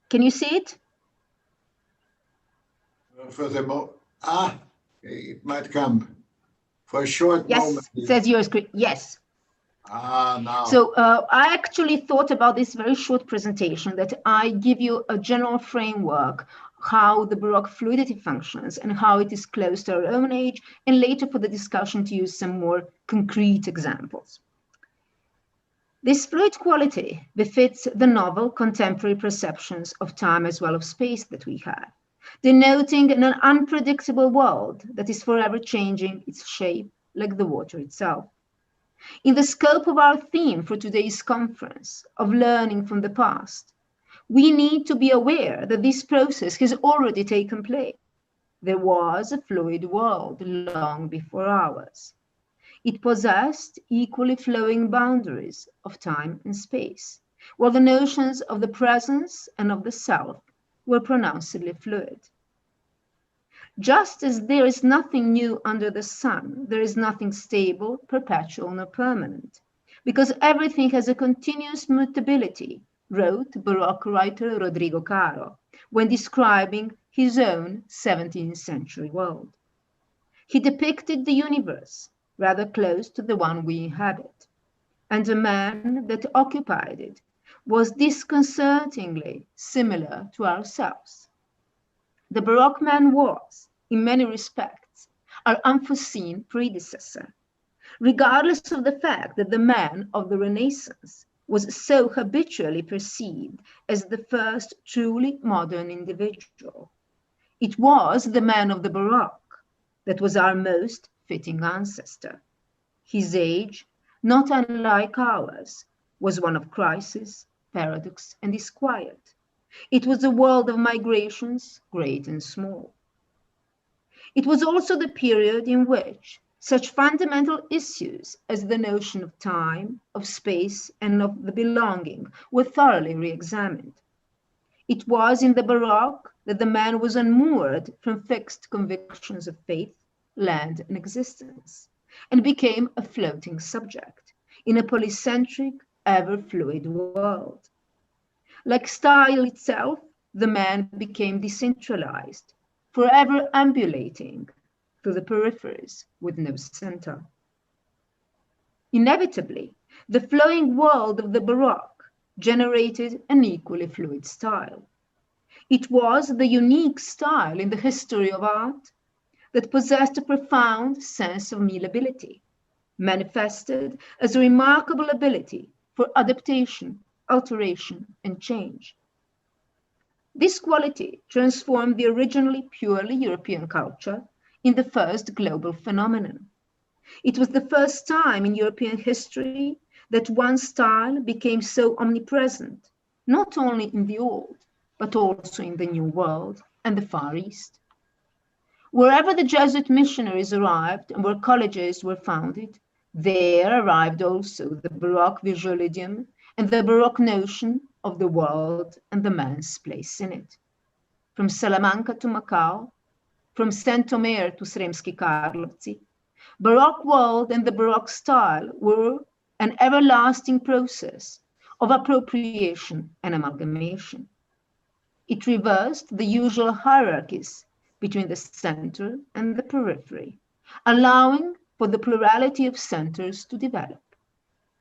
Can you see it?
Furthermore, it might come for a short moment.
Yes, it says your screen. Yes.
Now.
So I actually thought about this very short presentation that I give you a general framework, how the Baroque fluidity functions and how it is close to our own age, and later for the discussion to use some more concrete examples. This fluid quality befits the novel contemporary perceptions of time as well as space that we have, denoting an unpredictable world that is forever changing its shape like the water itself. In the scope of our theme for today's conference of learning from the past, we need to be aware that this process has already taken place. There was a fluid world long before ours. It possessed equally flowing boundaries of time and space, while the notions of the presence and of the self were pronouncedly fluid. Just as there is nothing new under the sun, there is nothing stable, perpetual, nor permanent, because everything has a continuous mutability, wrote Baroque writer Rodrigo Caro when describing his own 17th century world. He depicted the universe rather close to the one we inhabit, and the man that occupied it was disconcertingly similar to ourselves. The Baroque man was, in many respects, our unforeseen predecessor, regardless of the fact that the man of the Renaissance was so habitually perceived as the first truly modern individual. It was the man of the Baroque that was our most fitting ancestor. His age, not unlike ours, was one of crisis, paradox, and disquiet. It was a world of migrations, great and small. It was also the period in which such fundamental issues as the notion of time, of space, and of the belonging were thoroughly re-examined. It was in the Baroque that the man was unmoored from fixed convictions of faith, land, and existence, and became a floating subject in a polycentric, ever-fluid world. Like style itself, the man became decentralized, forever ambulating through the peripheries with no center. Inevitably, the flowing world of the Baroque generated an equally fluid style. It was the unique style in the history of art that possessed a profound sense of malleability, manifested as a remarkable ability for adaptation, alteration, and change. This quality transformed the originally purely European culture in the first global phenomenon. It was the first time in European history that one style became so omnipresent, not only in the Old, but also in the New World and the Far East. Wherever the Jesuit missionaries arrived and where colleges were founded, there arrived also the Baroque visual idiom and the Baroque notion of the world and the man's place in it. From Salamanca to Macau, from Saint-Omer to Sremski Baroque world and the Baroque style were an everlasting process of appropriation and amalgamation. It reversed the usual hierarchies between the center and the periphery, allowing for the plurality of centers to develop,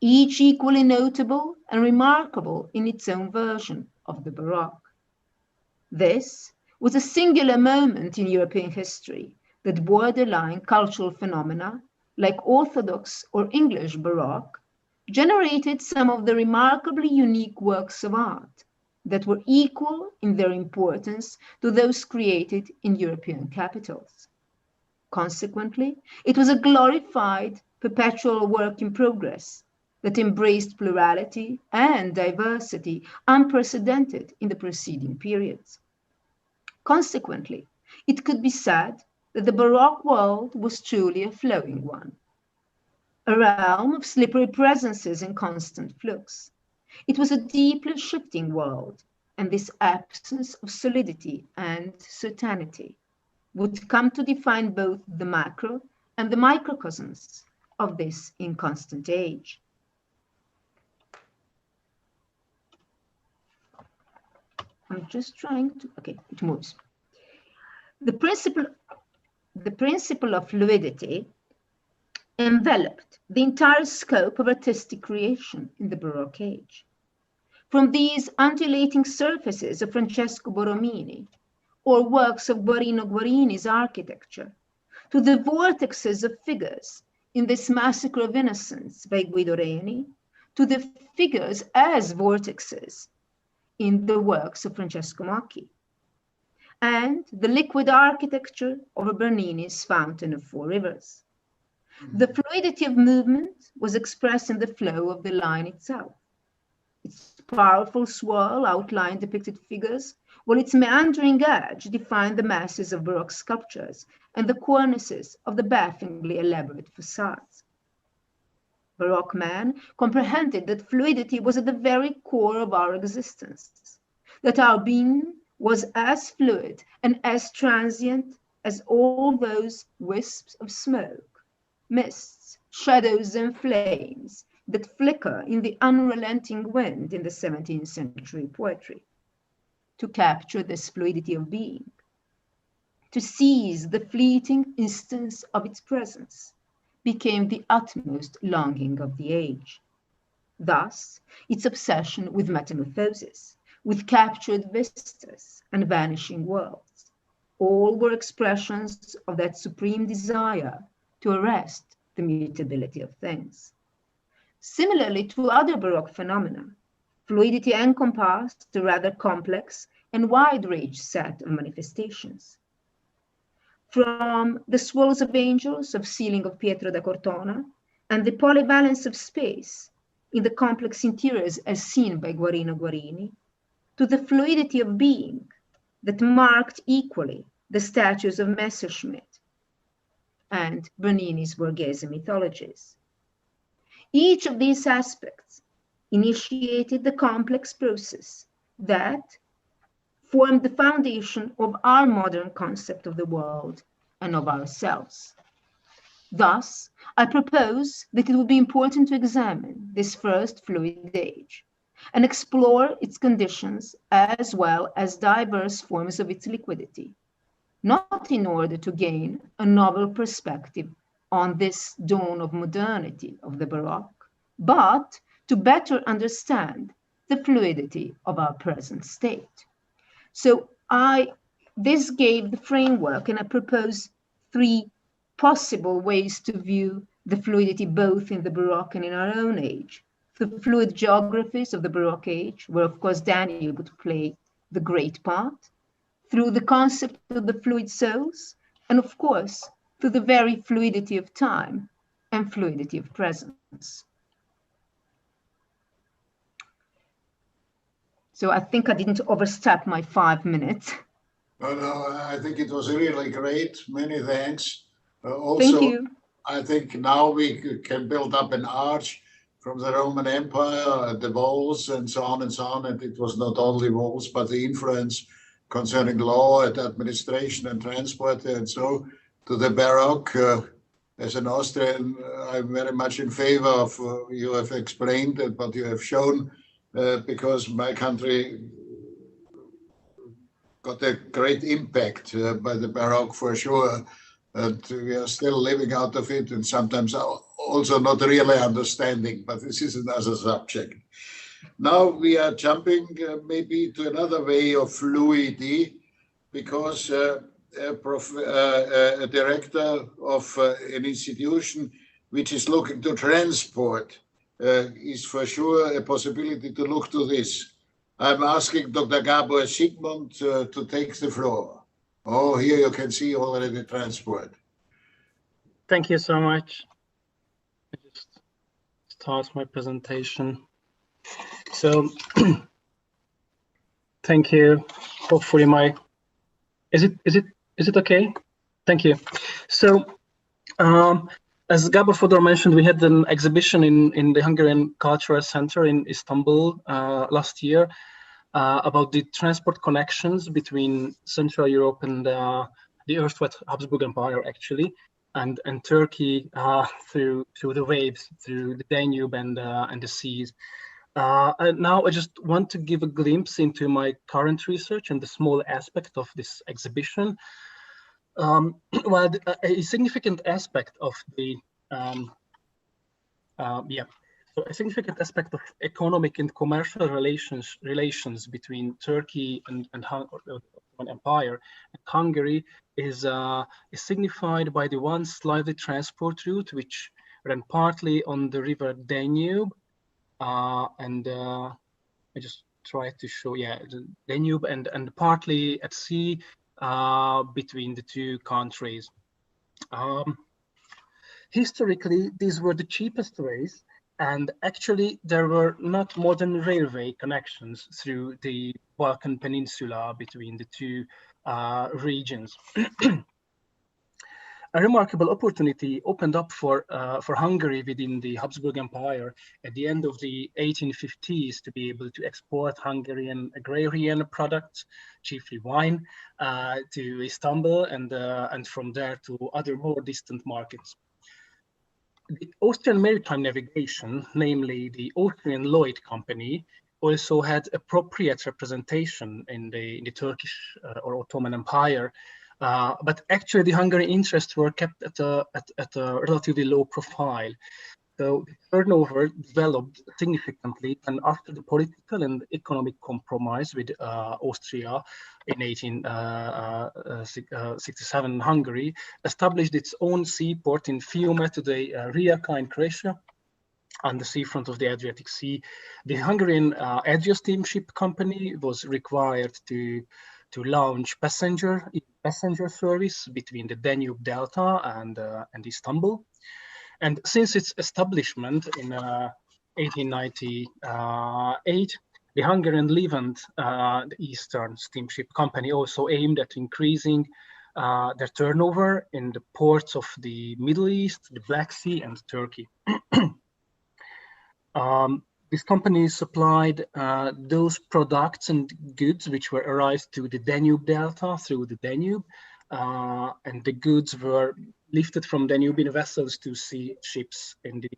each equally notable and remarkable in its own version of the Baroque. This was a singular moment in European history that borderline cultural phenomena like Orthodox or English Baroque generated some of the remarkably unique works of art that were equal in their importance to those created in European capitals. Consequently, it was a glorified, perpetual work in progress that embraced plurality and diversity unprecedented in the preceding periods. Consequently, it could be said that the Baroque world was truly a flowing one, a realm of slippery presences in constant flux. It was a deeply shifting world, and this absence of solidity and certainty would come to define both the macro and the microcosms of this inconstant age. I'm just trying to, okay, it moves. The principle of fluidity enveloped the entire scope of artistic creation in the Baroque age. From these undulating surfaces of Francesco Borromini or works of Guarino Guarini's architecture, to the vortexes of figures in this Massacre of Innocence by Guido Reni, to the figures as vortexes in the works of Francesco Mocchi, and the liquid architecture of Bernini's Fountain of Four Rivers. The fluidity of movement was expressed in the flow of the line itself. Its powerful swirl outlined depicted figures, while its meandering edge defined the masses of Baroque sculptures and the cornices of the bafflingly elaborate facades. Baroque man comprehended that fluidity was at the very core of our existence, that our being was as fluid and as transient as all those wisps of smoke, mists, shadows, and flames that flicker in the unrelenting wind in the 17th century poetry. To capture this fluidity of being, to seize the fleeting instance of its presence, became the utmost longing of the age. Thus, its obsession with metamorphosis, with captured vistas and vanishing worlds, all were expressions of that supreme desire to arrest the mutability of things. Similarly to other Baroque phenomena, fluidity encompassed a rather complex and wide-ranged set of manifestations. From the swirls of angels of ceiling of Pietro da Cortona and the polyvalence of space in the complex interiors as seen by Guarino Guarini, to the fluidity of being that marked equally the statues of Messerschmitt and Bernini's Borghese mythologies. Each of these aspects initiated the complex process that formed the foundation of our modern concept of the world and of ourselves. Thus, I propose that it would be important to examine this first fluid age and explore its conditions as well as diverse forms of its liquidity, not in order to gain a novel perspective on this dawn of modernity of the Baroque, but to better understand the fluidity of our present state. So this gave the framework, and I propose three possible ways to view the fluidity both in the Baroque and in our own age. The fluid geographies of the Baroque age, where of course Danube would play the great part, through the concept of the fluid souls, and of course through the very fluidity of time and fluidity of presence. So I think I didn't overstep my 5 minutes.
No, I think it was really great. Many thanks.
Thank you.
I think now we can build up an arch from the Roman Empire, the walls and so on and so on. And it was not only walls, but the influence concerning law and administration and transport and so to the Baroque. As an Austrian, I'm very much in favor of you have explained and what you have shown, because my country got a great impact by the Baroque for sure. And we are still living out of it and sometimes also not really understanding, but this is another subject. Now we are jumping maybe to another way of fluidity, because a director of an institution which is looking to transport is for sure a possibility to look to this. I'm asking Dr. Gábor Sigmund to take the floor. Oh, here you can see already the transport.
Thank you so much. I just start my presentation. So, thank you. Hopefully is it okay? Thank you. So, as Gábor Fodor mentioned, we had an exhibition in the Hungarian Cultural Center in Istanbul last year about the transport connections between Central Europe and the erstwhile Habsburg Empire, actually, and Turkey through the waves, through the Danube and the seas. And now I just want to give a glimpse into my current research and the small aspect of this exhibition. Well, a significant aspect of the so a significant aspect of economic and commercial relations between Turkey and Ottoman Empire and Hungary is signified by the one slightly transport route which ran partly on the river Danube, and I just try to show, the Danube and partly at sea between the two countries. Historically, these were the cheapest ways, and actually there were not modern railway connections through the Balkan Peninsula between the two regions. a remarkable opportunity opened up for Hungary within the Habsburg Empire at the end of the 1850s to be able to export Hungarian agrarian products, chiefly wine, to Istanbul and from there to other more distant markets. The Austrian maritime navigation, namely the Austrian Lloyd Company, also had appropriate representation in the Turkish or Ottoman Empire. But actually, the Hungarian interests were kept at a relatively low profile. So the turnover developed significantly, and after the political and economic compromise with Austria in 1867, Hungary established its own seaport in Fiume, today Rijeka in Croatia, on the seafront of the Adriatic Sea. The Hungarian Adria Steamship Company was required to launch passenger service between the Danube Delta and Istanbul. And since its establishment in 1898, the Hungarian Levant, the Eastern Steamship Company, also aimed at increasing their turnover in the ports of the Middle East, the Black Sea, and Turkey. This company supplied those products and goods which were arrived to the Danube Delta through the Danube, and the goods were lifted from Danubian vessels to sea ships in the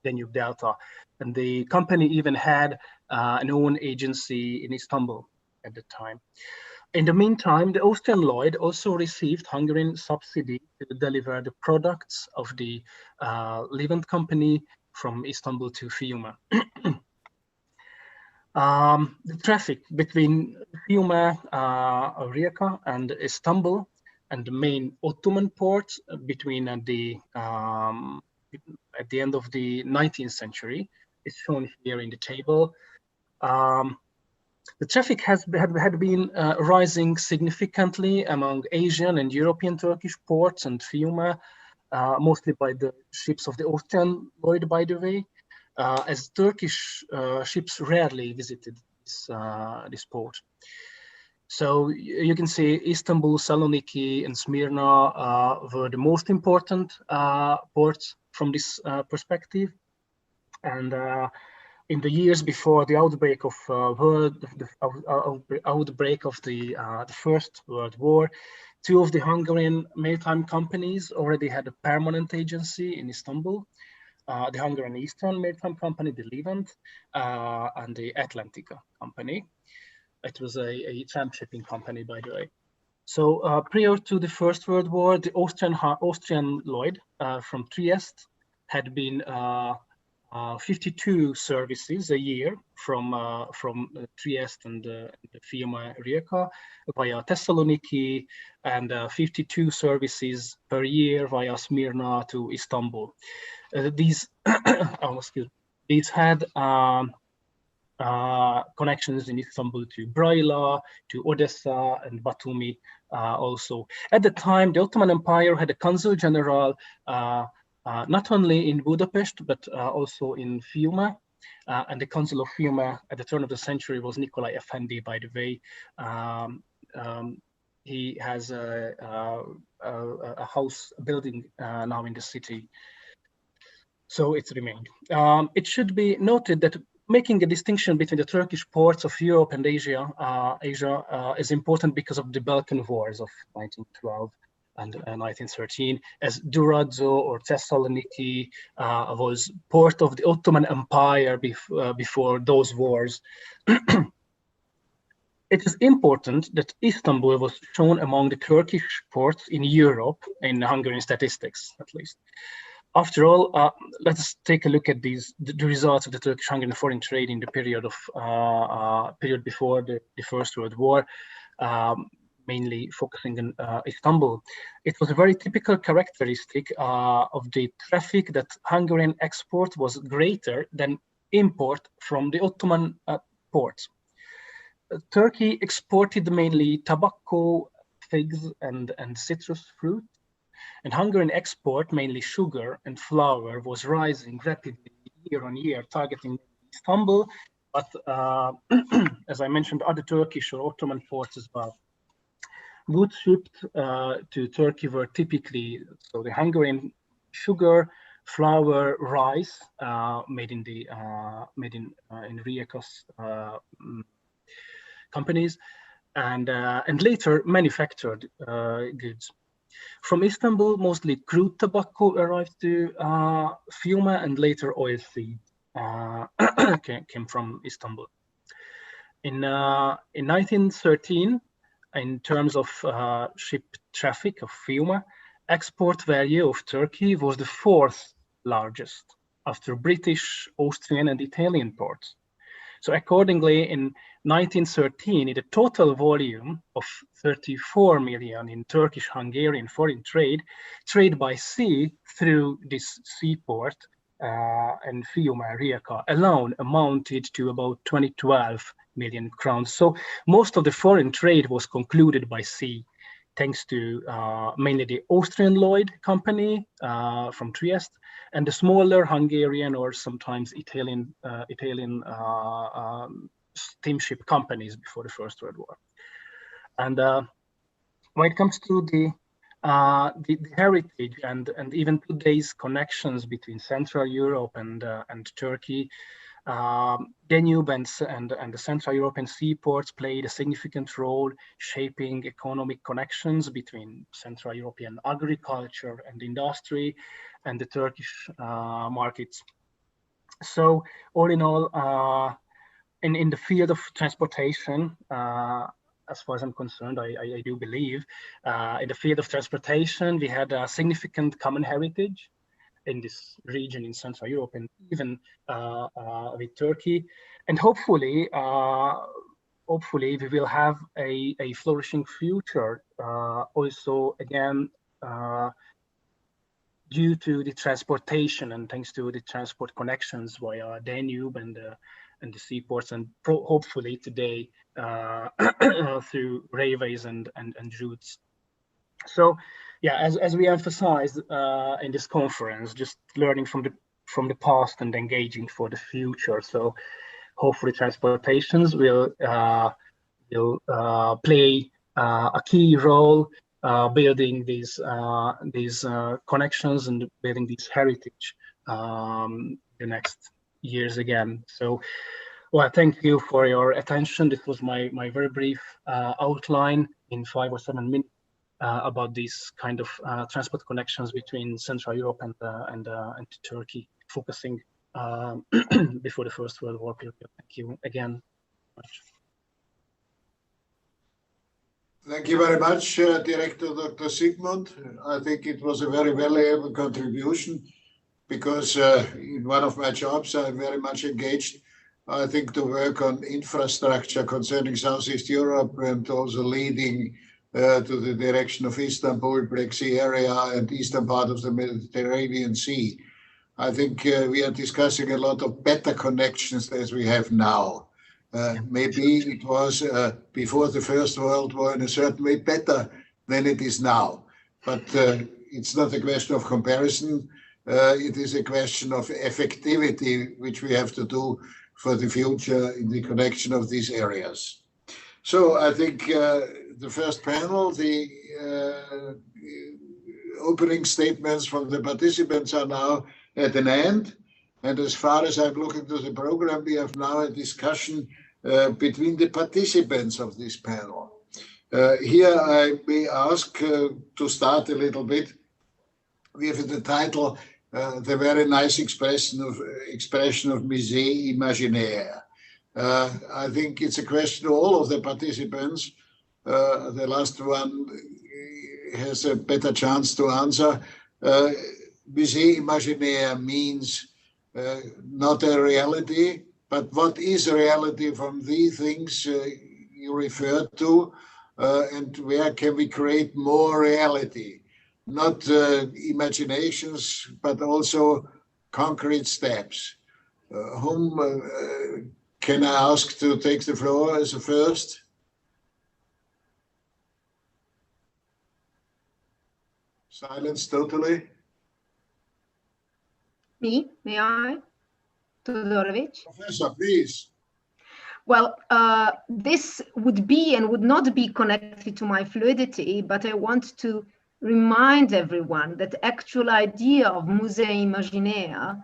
Danube Delta. And the company even had an own agency in Istanbul at the time. In the meantime, the Austrian Lloyd also received Hungarian subsidy to deliver the products of the Levant Company from Istanbul to Fiume. The traffic between Fiume, Rijeka, and Istanbul, and the main Ottoman port between at the end of the 19th century is shown here in the table. The traffic had been rising significantly among Asian and European Turkish ports and Fiume, mostly by the ships of the Austrian Lloyd, by the way, as Turkish ships rarely visited this port. So you can see Istanbul, Saloniki, and Smyrna were the most important ports from this perspective. And in the years before the outbreak of the First World War, two of the Hungarian maritime companies already had a permanent agency in Istanbul. The Hungarian Eastern Maritime Company, the Levant, and the Atlantica Company. It was a tramp shipping company, by the way. So prior to the First World War, the Austrian Lloyd from Trieste had been 52 services a year from Trieste and the Fiume Rijeka via Thessaloniki, and 52 services per year via Smyrna to Istanbul. These had connections in Istanbul to Braila, to Odessa, and Batumi also. At the time, the Ottoman Empire had a consul general not only in Budapest, but also in Fiume. And the consul of Fiume at the turn of the century was Nikolai Effendi, by the way. He has a house building now in the city. So it's remained. It should be noted that making a distinction between the Turkish ports of Europe and Asia is important because of the Balkan Wars of 1912 and 1913, as Durazzo or Thessaloniki was port of the Ottoman Empire before those wars. It is important that Istanbul was shown among the Turkish ports in Europe, in Hungarian statistics at least. After all, let's take a look at the results of the Turkish-Hungarian foreign trade in the period before the First World War, mainly focusing on Istanbul. It was a very typical characteristic of the traffic that Hungarian export was greater than import from the Ottoman ports. Turkey exported mainly tobacco, figs, and citrus fruit. And Hungarian export, mainly sugar and flour, was rising rapidly year on year, targeting Istanbul, but as I mentioned, other Turkish or Ottoman ports as well. goods shipped to Turkey were typically, so the Hungarian sugar, flour, rice, made in Rijeka's companies, and later manufactured goods. From Istanbul, mostly crude tobacco arrived to Fiume, and later oilseed came from Istanbul. In 1913, in terms of ship traffic of Fiume, export value of Turkey was the fourth largest after British, Austrian, and Italian ports. So accordingly, in 1913, the total volume of 34 million in Turkish-Hungarian foreign trade by sea through this seaport and Fiume, Rijeka alone amounted to about 2012 million crowns. So most of the foreign trade was concluded by sea, thanks to mainly the Austrian Lloyd company from Trieste and the smaller Hungarian or sometimes Italian steamship companies before the First World War. And when it comes to the heritage and even today's connections between Central Europe and Turkey, Danube and the Central European seaports played a significant role shaping economic connections between Central European agriculture and industry and the Turkish markets. So all in all, in the field of transportation, as far as I'm concerned, I do believe, in the field of transportation, we had a significant common heritage in this region in Central Europe and even with Turkey. And hopefully we will have a flourishing future also again due to the transportation and thanks to the transport connections via Danube and the seaports, and hopefully today through railways and routes. So yeah, as we emphasized in this conference, just learning from the past and engaging for the future. So hopefully transportations will play a key role building these connections and building this heritage the next years again. So well, thank you for your attention. This was my very brief outline in 5 or 7 minutes about these kind of transport connections between Central Europe and Turkey, focusing before the First World War period. Thank you again.
Thank you very much, Director Dr. Sigmund. I think it was a very valuable contribution because in one of my jobs I'm very much engaged, I think, to work on infrastructure concerning Southeast Europe and also leading to the direction of Istanbul, Black Sea area and eastern part of the Mediterranean Sea. I think we are discussing a lot of better connections as we have now. Maybe it was before the First World War in a certain way better than it is now. But it's not a question of comparison. It is a question of effectivity, which we have to do for the future in the connection of these areas. So I think the first panel, the opening statements from the participants are now at an end. And as far as I'm looking to the program, we have now a discussion between the participants of this panel. Here I may ask to start a little bit. We have in the title the very nice expression of Musée Imaginaire. I think it's a question to all of the participants. The last one has a better chance to answer. Musée Imaginaire means not a reality, but what is reality from the things you refer to, and where can we create more reality? Not imaginations, but also concrete steps. Whom can I ask to take the floor as a first? Silence totally.
Me? May I? Todorovic?
Professor, please.
Well, this would be and would not be connected to my fluidity, but I want to remind everyone that the actual idea of Musée Imaginaire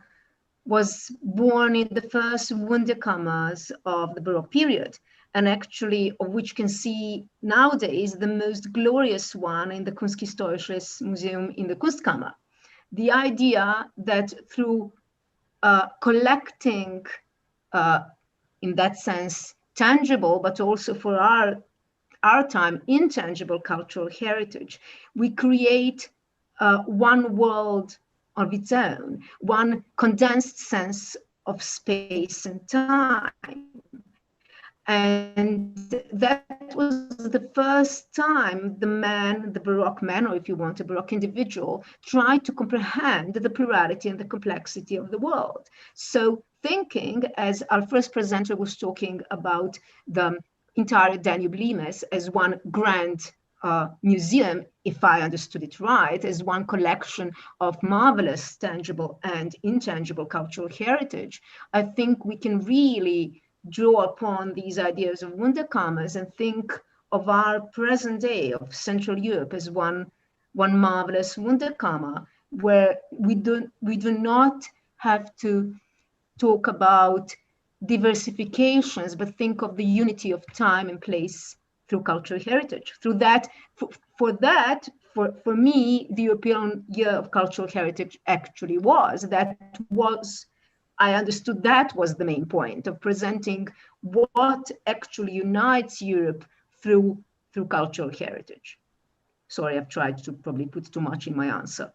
was born in the first Wunderkammers of the Baroque period, and actually of which you can see nowadays the most glorious one in the Kunsthistorisches Museum in the Kunstkammer. The idea that through collecting, in that sense, tangible, but also for our time, intangible cultural heritage, we create one world of its own, one condensed sense of space and time. And that was the first time the Baroque man, or if you want, a Baroque individual, tried to comprehend the plurality and the complexity of the world. So thinking, as our first presenter was talking about the entire Danube Limes as one grand museum, if I understood it right, as one collection of marvelous tangible and intangible cultural heritage, I think we can really draw upon these ideas of Wunderkammers and think of our present day of Central Europe as one marvelous Wunderkammer, where we do not have to talk about diversifications, but think of the unity of time and place through cultural heritage. Through that, for me, the European Year of Cultural Heritage actually I understood that was the main point of presenting what actually unites Europe through cultural heritage. Sorry, I've tried to probably put too much in my answer.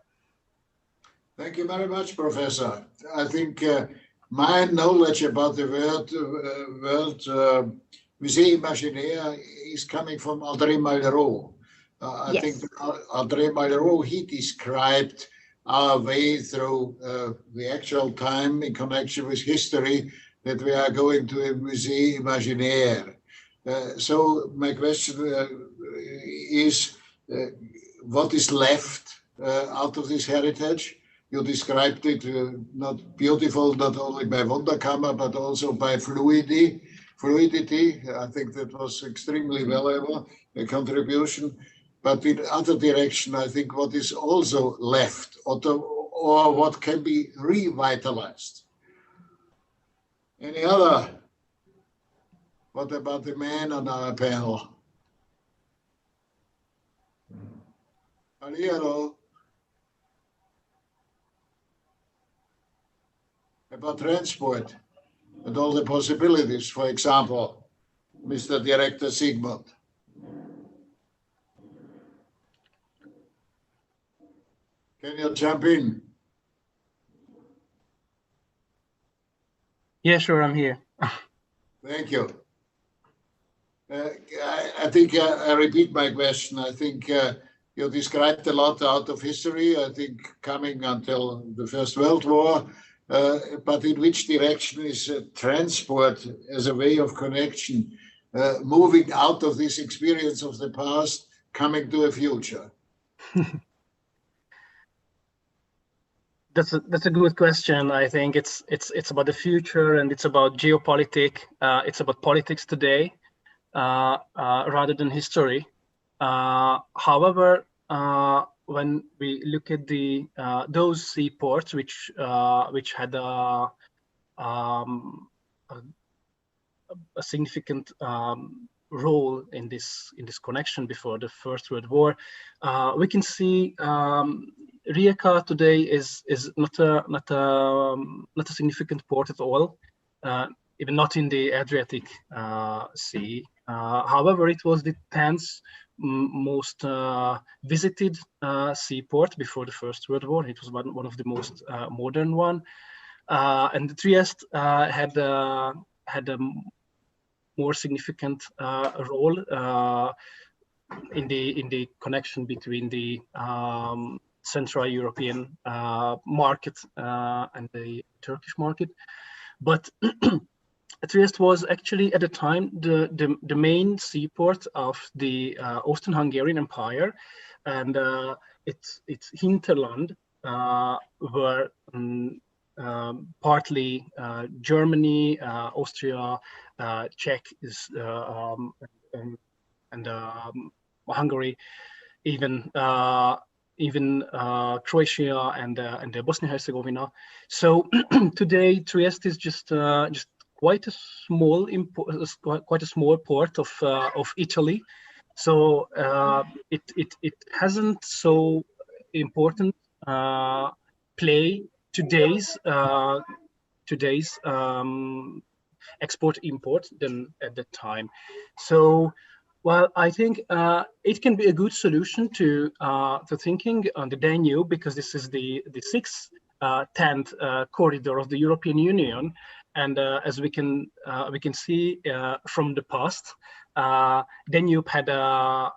Thank you very much, Professor. I think my knowledge about the word Musée Imaginaire is coming from André Malraux. I think André Malraux, he described our way through the actual time in connection with history, that we are going to a Musée Imaginaire. So my question is, what is left out of this heritage? You described it not beautiful, not only by Wunderkammer, but also by fluidity. I think that was extremely valuable, a contribution. But in other direction, I think what is also left, or what can be revitalized. Any other? What about the man on our panel? Hello. About transport and all the possibilities, for example, Mr. Director Sigmund. Can you jump in?
Yeah, sure, I'm here.
Thank you. I think I repeat my question. I think you described a lot out of history, I think coming until the First World War, but in which direction is transport as a way of connection, moving out of this experience of the past, coming to a future?
That's a good question. I think it's about the future, and it's about geopolitics. It's about politics today, rather than history. However, when we look at those seaports which had a significant role in this connection before the First World War, we can see Rijeka today is not a significant port at all, even not in the Adriatic Sea. However, it was the 10th most visited seaport before the First World War. It was one of the most modern one, and Trieste had a more significant role in the connection between the Central European market and the Turkish market. But Trieste was actually at the time the main seaport of the Austrian-Hungarian Empire, and its hinterland were partly Germany, Austria, Czech is and Hungary, even Croatia and Bosnia-Herzegovina. So today Trieste is just quite a small part of Italy. So it hasn't so important play today's export import than at that time. So well, I think it can be a good solution to thinking on the Danube, because this is the sixth 10th corridor of the European Union, and as we can see from the past, Danube had a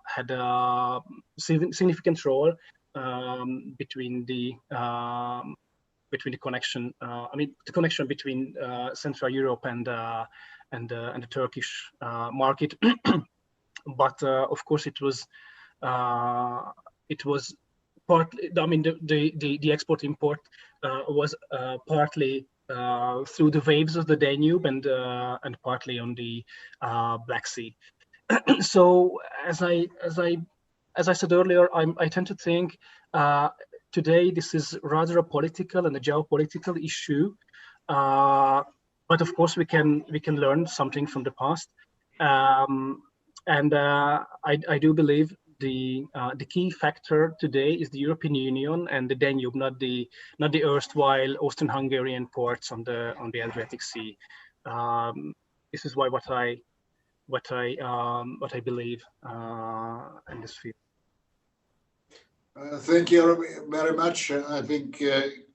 significant role between the connection. The connection between Central Europe and the Turkish market. But of course, it was partly. The export import was partly through the waves of the Danube and partly on the Black Sea. So as I said earlier, I tend to think today this is rather a political and a geopolitical issue, but of course we can learn something from the past. And I do believe the key factor today is the European Union and the Danube, not the erstwhile Austrian-Hungarian ports on the Adriatic Sea. This is what I believe in this field.
Thank you very much. I think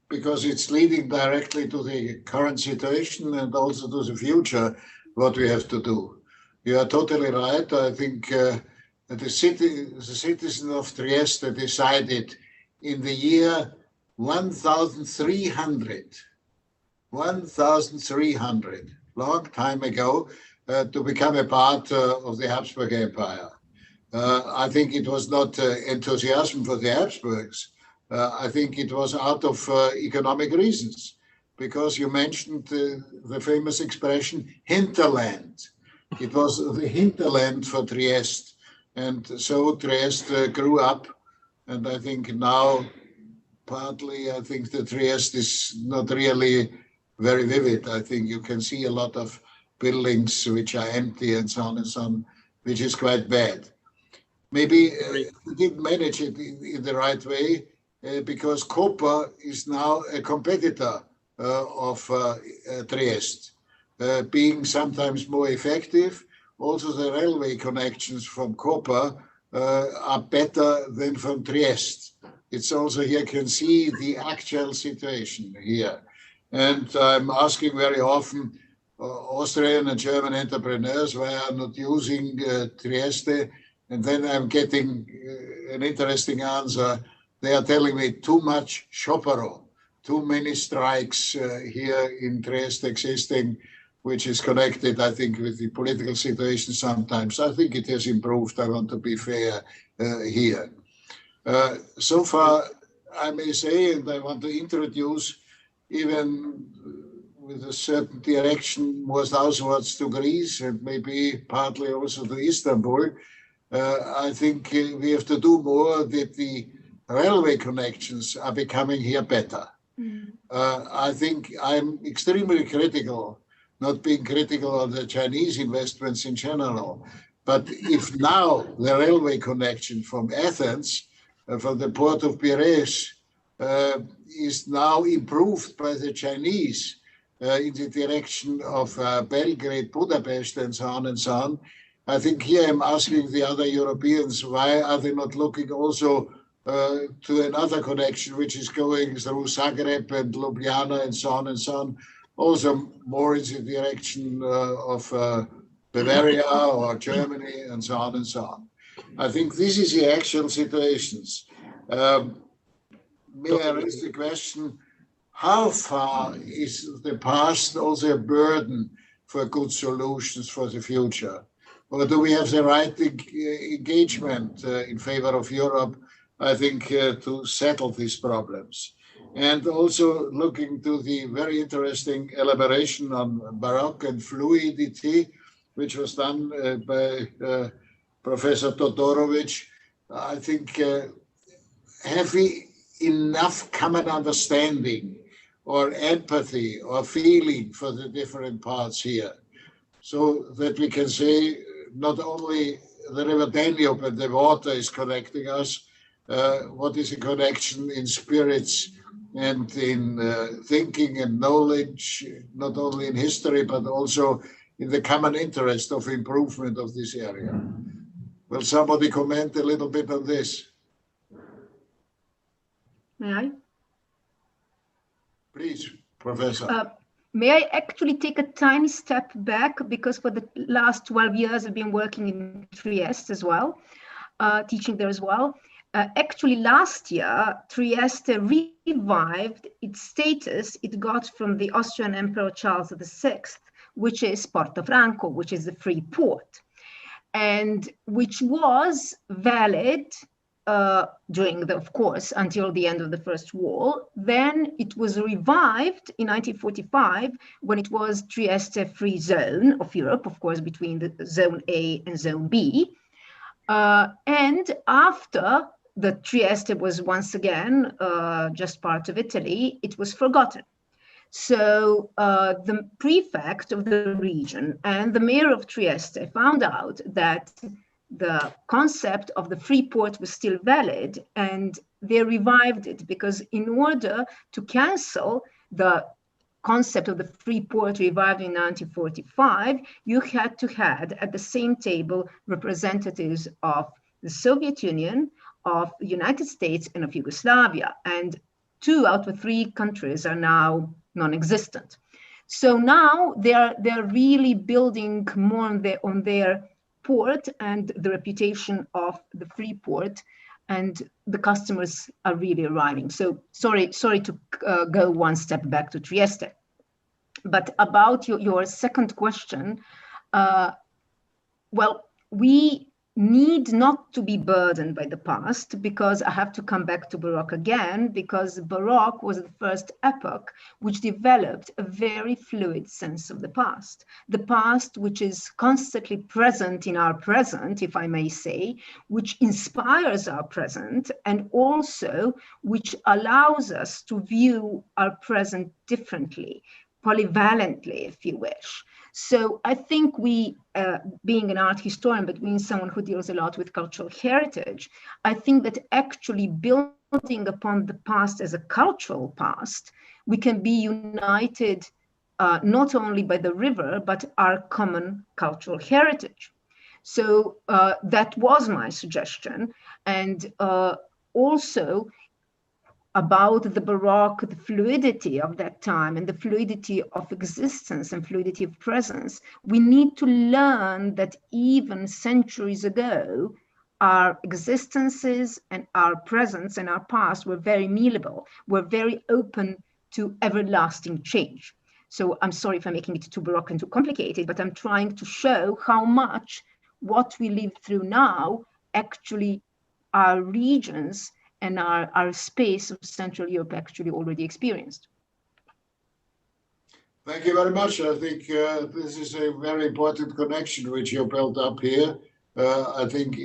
because it's leading directly to the current situation and also to the future, what we have to do. You are totally right. I think the citizen of Trieste decided in the year 1300, long time ago, to become a part of the Habsburg Empire. I think it was not enthusiasm for the Habsburgs. I think it was out of economic reasons, because you mentioned the famous expression hinterland. It was the hinterland for Trieste, and so Trieste grew up. And I think now, partly, I think the Trieste is not really very vivid. I think you can see a lot of buildings which are empty and so on, which is quite bad. Maybe we didn't manage it in the right way, because copper is now a competitor of Trieste. Being sometimes more effective. Also, the railway connections from copper are better than from Trieste. It's also here, you can see the actual situation here. And I'm asking very often Austrian and German entrepreneurs why are not using Trieste, and then I'm getting an interesting answer. They are telling me too much chopero, too many strikes here in Trieste existing, which is connected, I think, with the political situation sometimes. I think it has improved. I want to be fair here. So far, I may say, and I want to introduce, even with a certain direction more southwards to Greece and maybe partly also to Istanbul, I think we have to do more that the railway connections are becoming here better. I think I'm extremely critical, not being critical of the Chinese investments in general, but if now the railway connection from Athens, from the port of Piraeus, is now improved by the Chinese in the direction of Belgrade, Budapest, and so on, I think here I'm asking the other Europeans, why are they not looking also to another connection which is going through Zagreb and Ljubljana and so on, also more in the direction of Bavaria or Germany and so on. I think this is the actual situations. May I raise the question, how far is the past also a burden for good solutions for the future? Or do we have the right engagement in favor of Europe, I think, to settle these problems? and also looking to the very interesting elaboration on Baroque and fluidity, which was done by Professor Todorovic. I think, have we enough common understanding or empathy or feeling for the different parts here, so that we can say not only the river Danube and the water is connecting us, what is a connection in spirits and in thinking and knowledge, not only in history, but also in the common interest of improvement of this area. Will somebody comment a little bit on this?
May I?
Please, Professor.
May I actually take a tiny step back, because for the last 12 years I've been working in Trieste as well, teaching there as well. Actually, last year, Trieste revived its status it got from the Austrian Emperor Charles VI, which is Porto Franco, which is the free port, and which was valid during of course, until the end of the First War. Then it was revived in 1945 when it was Trieste free zone of Europe, of course, between the Zone A and Zone B. And after the Trieste was once again just part of Italy, it was forgotten. So the prefect of the region and the mayor of Trieste found out that the concept of the free port was still valid, and they revived it, because in order to cancel the concept of the free port revived in 1945, you had to have at the same table representatives of the Soviet Union, of the United States, and of Yugoslavia. And 2 out of 3 countries are now non-existent. So now they're really building more on their port and the reputation of the free port, and the customers are really arriving. So sorry to go one step back to Trieste. But about your second question, well, we need not to be burdened by the past, because I have to come back to Baroque again, because Baroque was the first epoch which developed a very fluid sense of the past which is constantly present in our present, if I may say, which inspires our present, and also which allows us to view our present differently, polyvalently, if you wish. So I think we, being an art historian, but being someone who deals a lot with cultural heritage, I think that actually building upon the past as a cultural past, we can be united not only by the river, but our common cultural heritage. So that was my suggestion. And also, about the Baroque, the fluidity of that time and the fluidity of existence and fluidity of presence, we need to learn that even centuries ago, our existences and our presence and our past were very malleable, were very open to everlasting change. So I'm sorry if I'm making it too Baroque and too complicated, but I'm trying to show how much what we live through now actually our regions and our space of Central Europe actually already experienced.
Thank you very much. I think this is a very important connection which you built up here. I think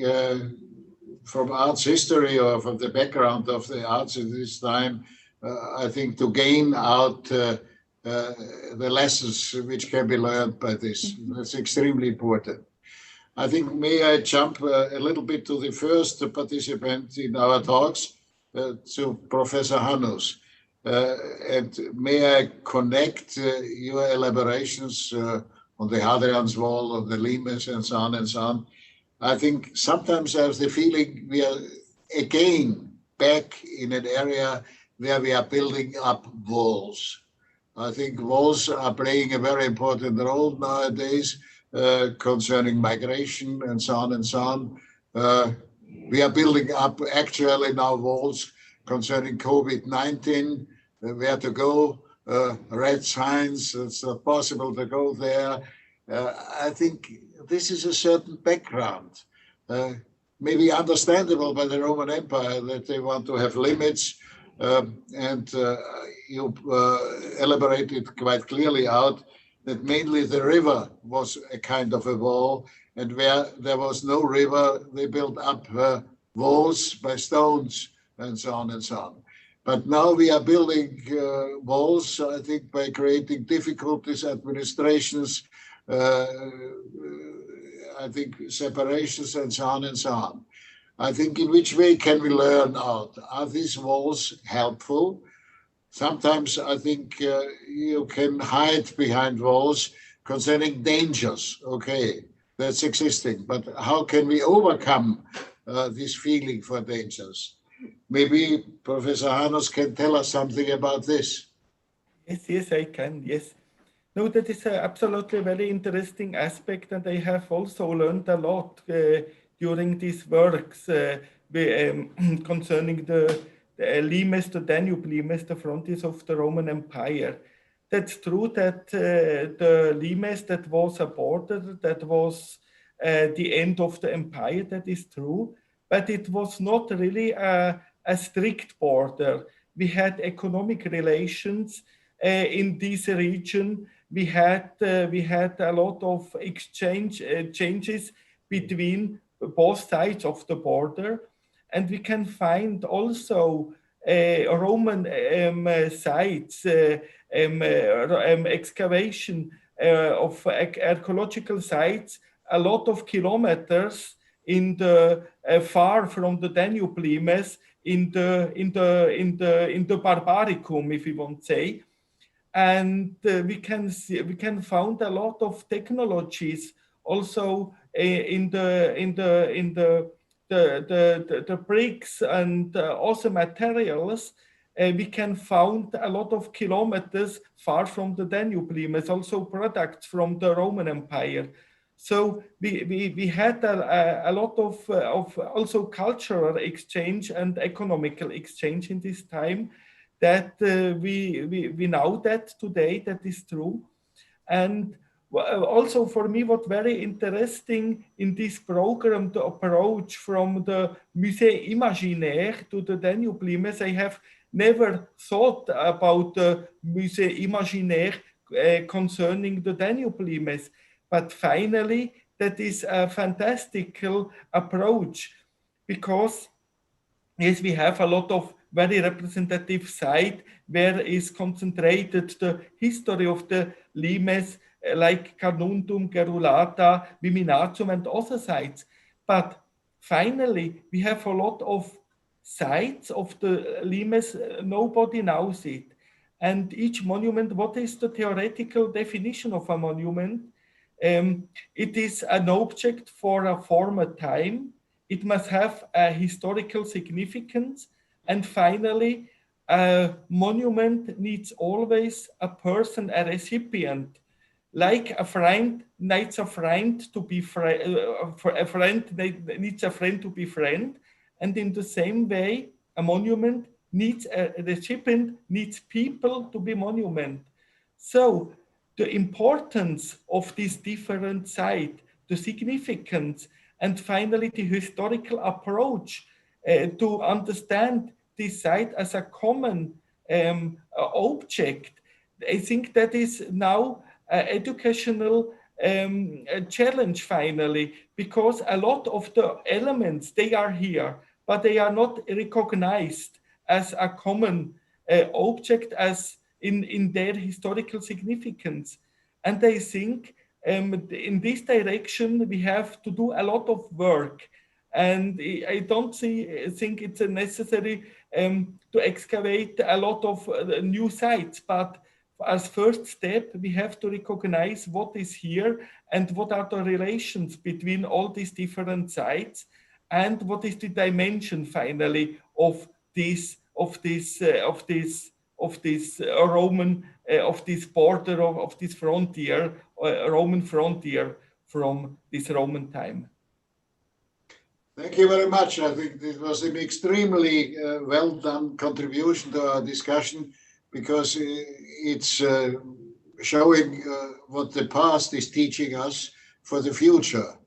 from arts history, or from the background of the arts at this time, I think to gain out the lessons which can be learned by this, that's extremely important. I think, may I jump a little bit to the first participant in our talks, to Professor Hanus. And may I connect your elaborations on the Hadrian's Wall, on the Limes, and so on and so on. I think sometimes I have the feeling we are again back in an area where we are building up walls. I think walls are playing a very important role nowadays, concerning migration and so on and so on. We are building up actually now walls concerning COVID-19, where to go, red signs, it's not possible to go there. I think this is a certain background, maybe understandable by the Roman Empire, that they want to have limits, You elaborated quite clearly out that mainly the river was a kind of a wall, and where there was no river, they built up walls by stones and so on and so on. But now we are building walls, I think, by creating difficulties, administrations, I think separations and so on and so on. I think in which way can we learn out? Are these walls helpful? Sometimes I think you can hide behind walls concerning dangers. Okay, that's existing. But how can we overcome this feeling for dangers? Maybe Professor Hanus can tell us something about this.
Yes, I can, yes. No, that is absolutely very interesting aspect, and I have also learned a lot during these works concerning the Limes, the Danube Limes, the frontiers of the Roman Empire. That's true that the Limes, that was a border, that was the end of the empire, that is true, but it was not really a strict border. We had economic relations in this region. We had a lot of changes between both sides of the border, and we can find also Roman sites, excavation of archaeological sites, a lot of kilometers in the far from the Danube Limes, in the Barbaricum, if you want to say. And we can find a lot of technologies also in the bricks and also materials. We can find a lot of kilometers far from the Danube Limes, also products from the Roman Empire. So we had a lot of also cultural exchange and economical exchange in this time, that we know that today, that is true. And also for me, what very interesting in this program, the approach from the Musée Imaginaire to the Danube Limes. I have never thought about the Musée Imaginaire concerning the Danube Limes, but finally that is a fantastical approach, because yes, we have a lot of very representative site where is concentrated the history of the Limes, like Carnuntum, Gerulata, Viminatum, and other sites. But finally, we have a lot of sites of the Limes, nobody knows it. And each monument, what is the theoretical definition of a monument? It is an object for a former time. It must have a historical significance. And finally, a monument needs always a person, a recipient. Like a friend needs a friend to be a friend needs a friend to be friend. And in the same way, a monument needs a recipient, needs people to be monument. So the importance of this different site, the significance, and finally the historical approach to understand this site as a common object. I think that is now an educational challenge finally, because a lot of the elements, they are here, but they are not recognized as a common object, as in their historical significance. And I think in this direction, we have to do a lot of work. And I don't think it's necessary to excavate a lot of new sites, but as first step, we have to recognize what is here and what are the relations between all these different sites, and what is the dimension finally of this Roman, of this border, of this frontier, Roman frontier from this Roman time.
Thank you very much. I think this was an extremely well done contribution to our discussion, because it's showing what the past is teaching us for the future.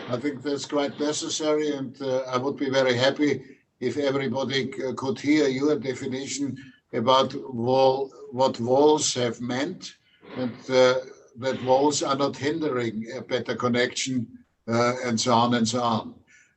I think that's quite necessary, and I would be very happy if everybody could hear your definition about what walls have meant, and that walls are not hindering a better connection, and so on and so on.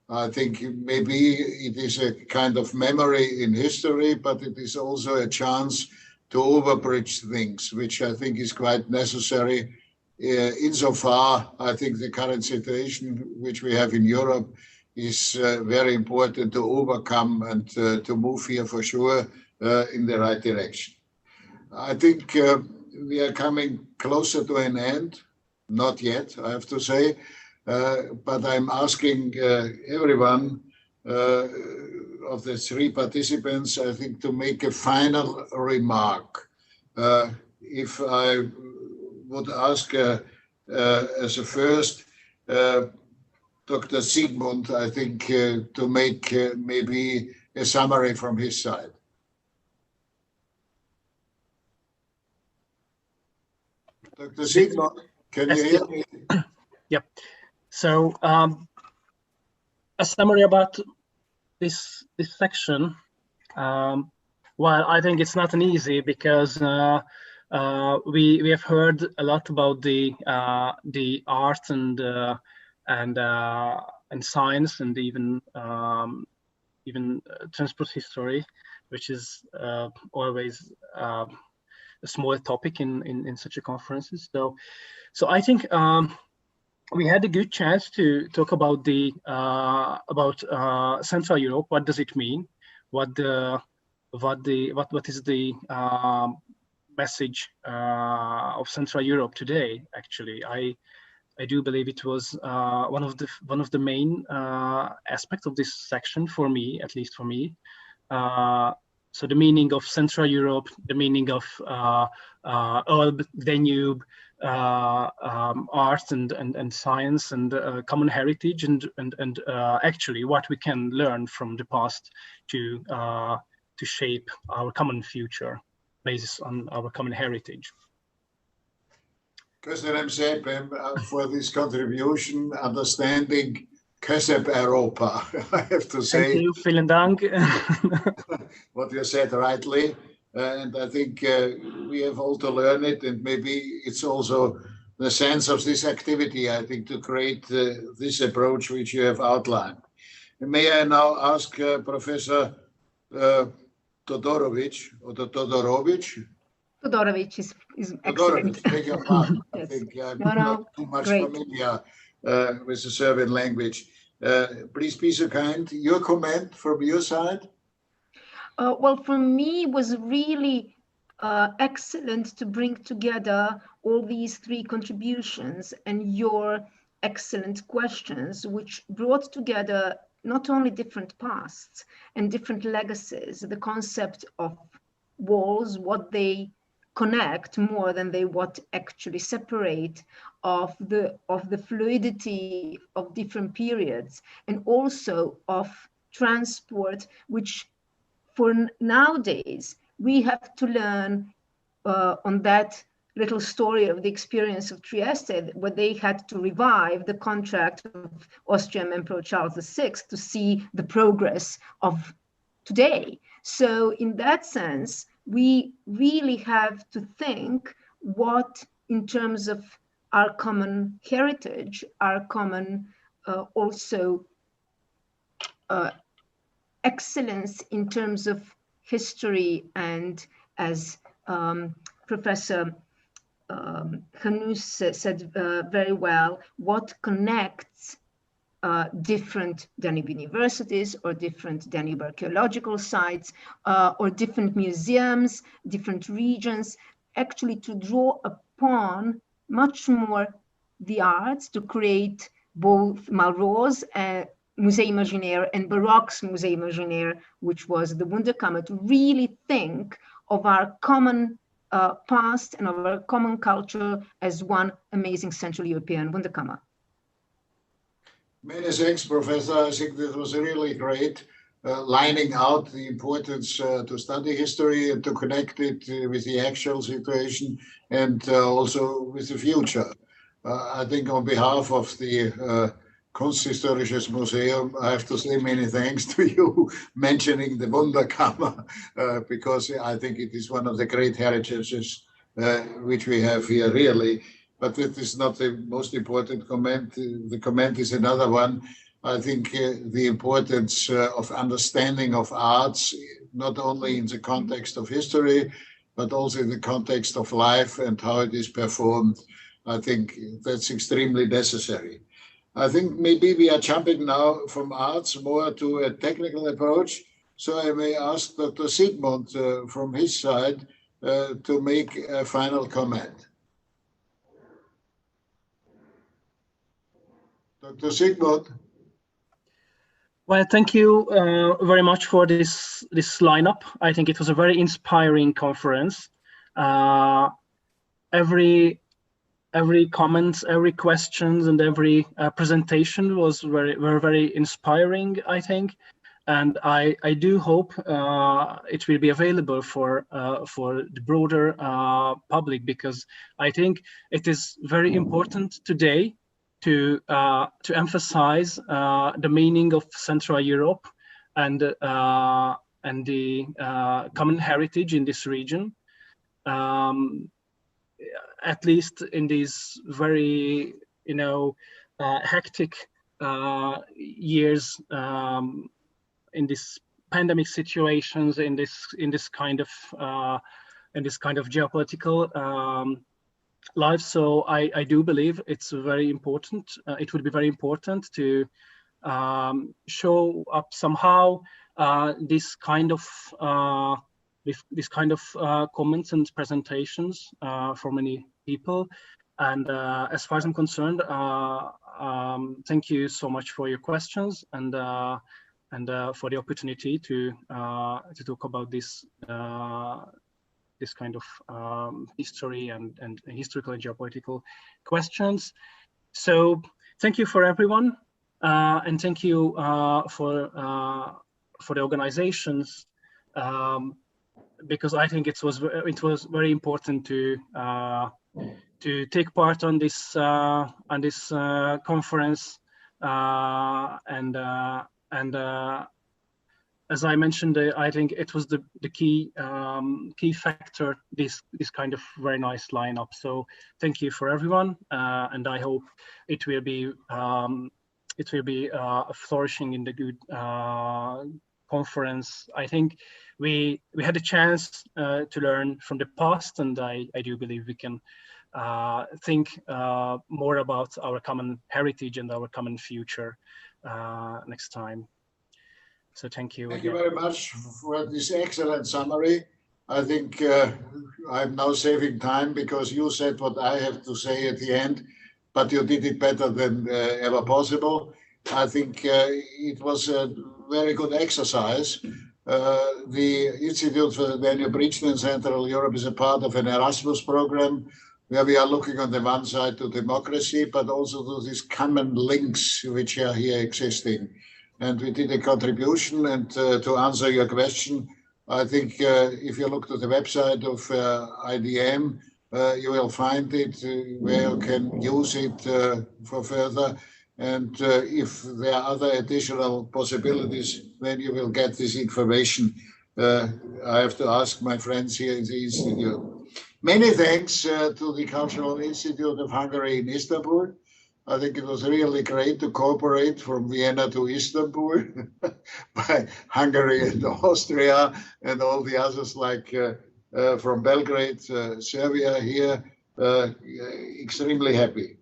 I think maybe it is a kind of memory in history, but it is also a chance to overbridge things, which I think is quite necessary. Insofar, I think the current situation which we have in Europe is very important to overcome and to move here for sure in the right direction. I think we are coming closer to an end. Not yet, I have to say, but I'm asking everyone of the three participants, I think, to make a final remark. If I would ask as a first, Dr. Sigmund, I think, to make maybe a summary from his side. Dr. Sigmund, can you hear me?
Yep. So a summary about this section. Well, I think it's not an easy, because we have heard a lot about the art and science, and even transport history, which is always a small topic in such a conferences. So I think we had a good chance to talk about Central Europe. What does it mean? What is the message of Central Europe today? Actually, I do believe it was one of the main aspects of this section for me, at least for me. So the meaning of Central Europe, the meaning of Elbe, Danube, art and science, and common heritage, and actually what we can learn from the past to shape our common future based on our common heritage.
Köszönöm szépen for this contribution, understanding Közép-Európa, I have to say.
Thank you, vielen Dank.
What you said rightly, and I think we have all to learn it, and maybe it's also the sense of this activity, I think, to create this approach which you have outlined. And may I now ask Professor Todorovic, or Todorovic?
Todorovic is excellent.
Beg your pardon. I
Yes.
think I'm
No,
not too much
great.
familiar with the Serbian language. Please be so kind. Your comment from your side?
Well, for me, it was really excellent to bring together all these three contributions and your excellent questions, which brought together not only different pasts and different legacies, the concept of walls, what they connect more than they what actually separate, of the fluidity of different periods, and also of transport, which for nowadays we have to learn on that little story of the experience of Trieste, where they had to revive the contract of Austrian Emperor Charles VI to see the progress of today. So in that sense, we really have to think what, in terms of our common heritage, our common also excellence in terms of history, and as Professor Hanus said very well, what connects different Danube universities, or different Danube archaeological sites, or different museums, different regions, actually to draw upon much more the arts, to create both Malraux's Musée Imaginaire and Baroque's Musée Imaginaire, which was the Wunderkammer, to really think of our common past and of our common culture as one amazing Central European Wunderkammer.
Many thanks, Professor. I think this was really great, lining out the importance to study history and to connect it with the actual situation, and also with the future. I think on behalf of the Kunsthistorisches Museum, I have to say many thanks to you mentioning the Wunderkammer, because I think it is one of the great heritages which we have here, really. But that is not the most important comment. The comment is another one. I think the importance of understanding of arts, not only in the context of history, but also in the context of life and how it is performed. I think that's extremely necessary. I think maybe we are jumping now from arts more to a technical approach. So I may ask Dr. Sigmund from his side to make a final comment. Dr. Sigmund.
Well, thank you very much for this lineup. I think it was a very inspiring conference. Every comment, every questions, and every presentation was very inspiring, I think, and I do hope it will be available for the broader public, because I think it is very important today to emphasize the meaning of Central Europe and the common heritage in this region. At least in these very, hectic years, in this pandemic situations, in this kind of geopolitical life. So I do believe it's very important. It would be very important to show up somehow this kind of comments and presentations for many people. And as far as I'm concerned, thank you so much for your questions and for the opportunity to talk about this kind of history and historical and geopolitical questions. So thank you for everyone, and thank you for the organizations, because I think it was very important to take part on this conference, and as I mentioned, I think it was the key factor, this kind of very nice lineup. So thank you for everyone, and I hope it will be flourishing in the good conference. I think we had a chance to learn from the past, and I do believe we can think more about our common heritage and our common future next time. So thank you.
Thank you very much for this excellent summary. I think I'm now saving time because you said what I have to say at the end, but you did it better than ever possible. I think it was a very good exercise. The Institute for the Danube Limes in Central Europe is a part of an Erasmus program where we are looking on the one side to democracy, but also to these common links which are here existing. And we did a contribution. And to answer your question, I think if you look to the website of IDM, you will find it where you can use it for further. And if there are other additional possibilities, then you will get this information. I have to ask my friends here in the Institute. Many thanks to the Cultural Institute of Hungary in Istanbul. I think it was really great to cooperate from Vienna to Istanbul by Hungary and Austria and all the others, like from Belgrade, Serbia here. Extremely happy.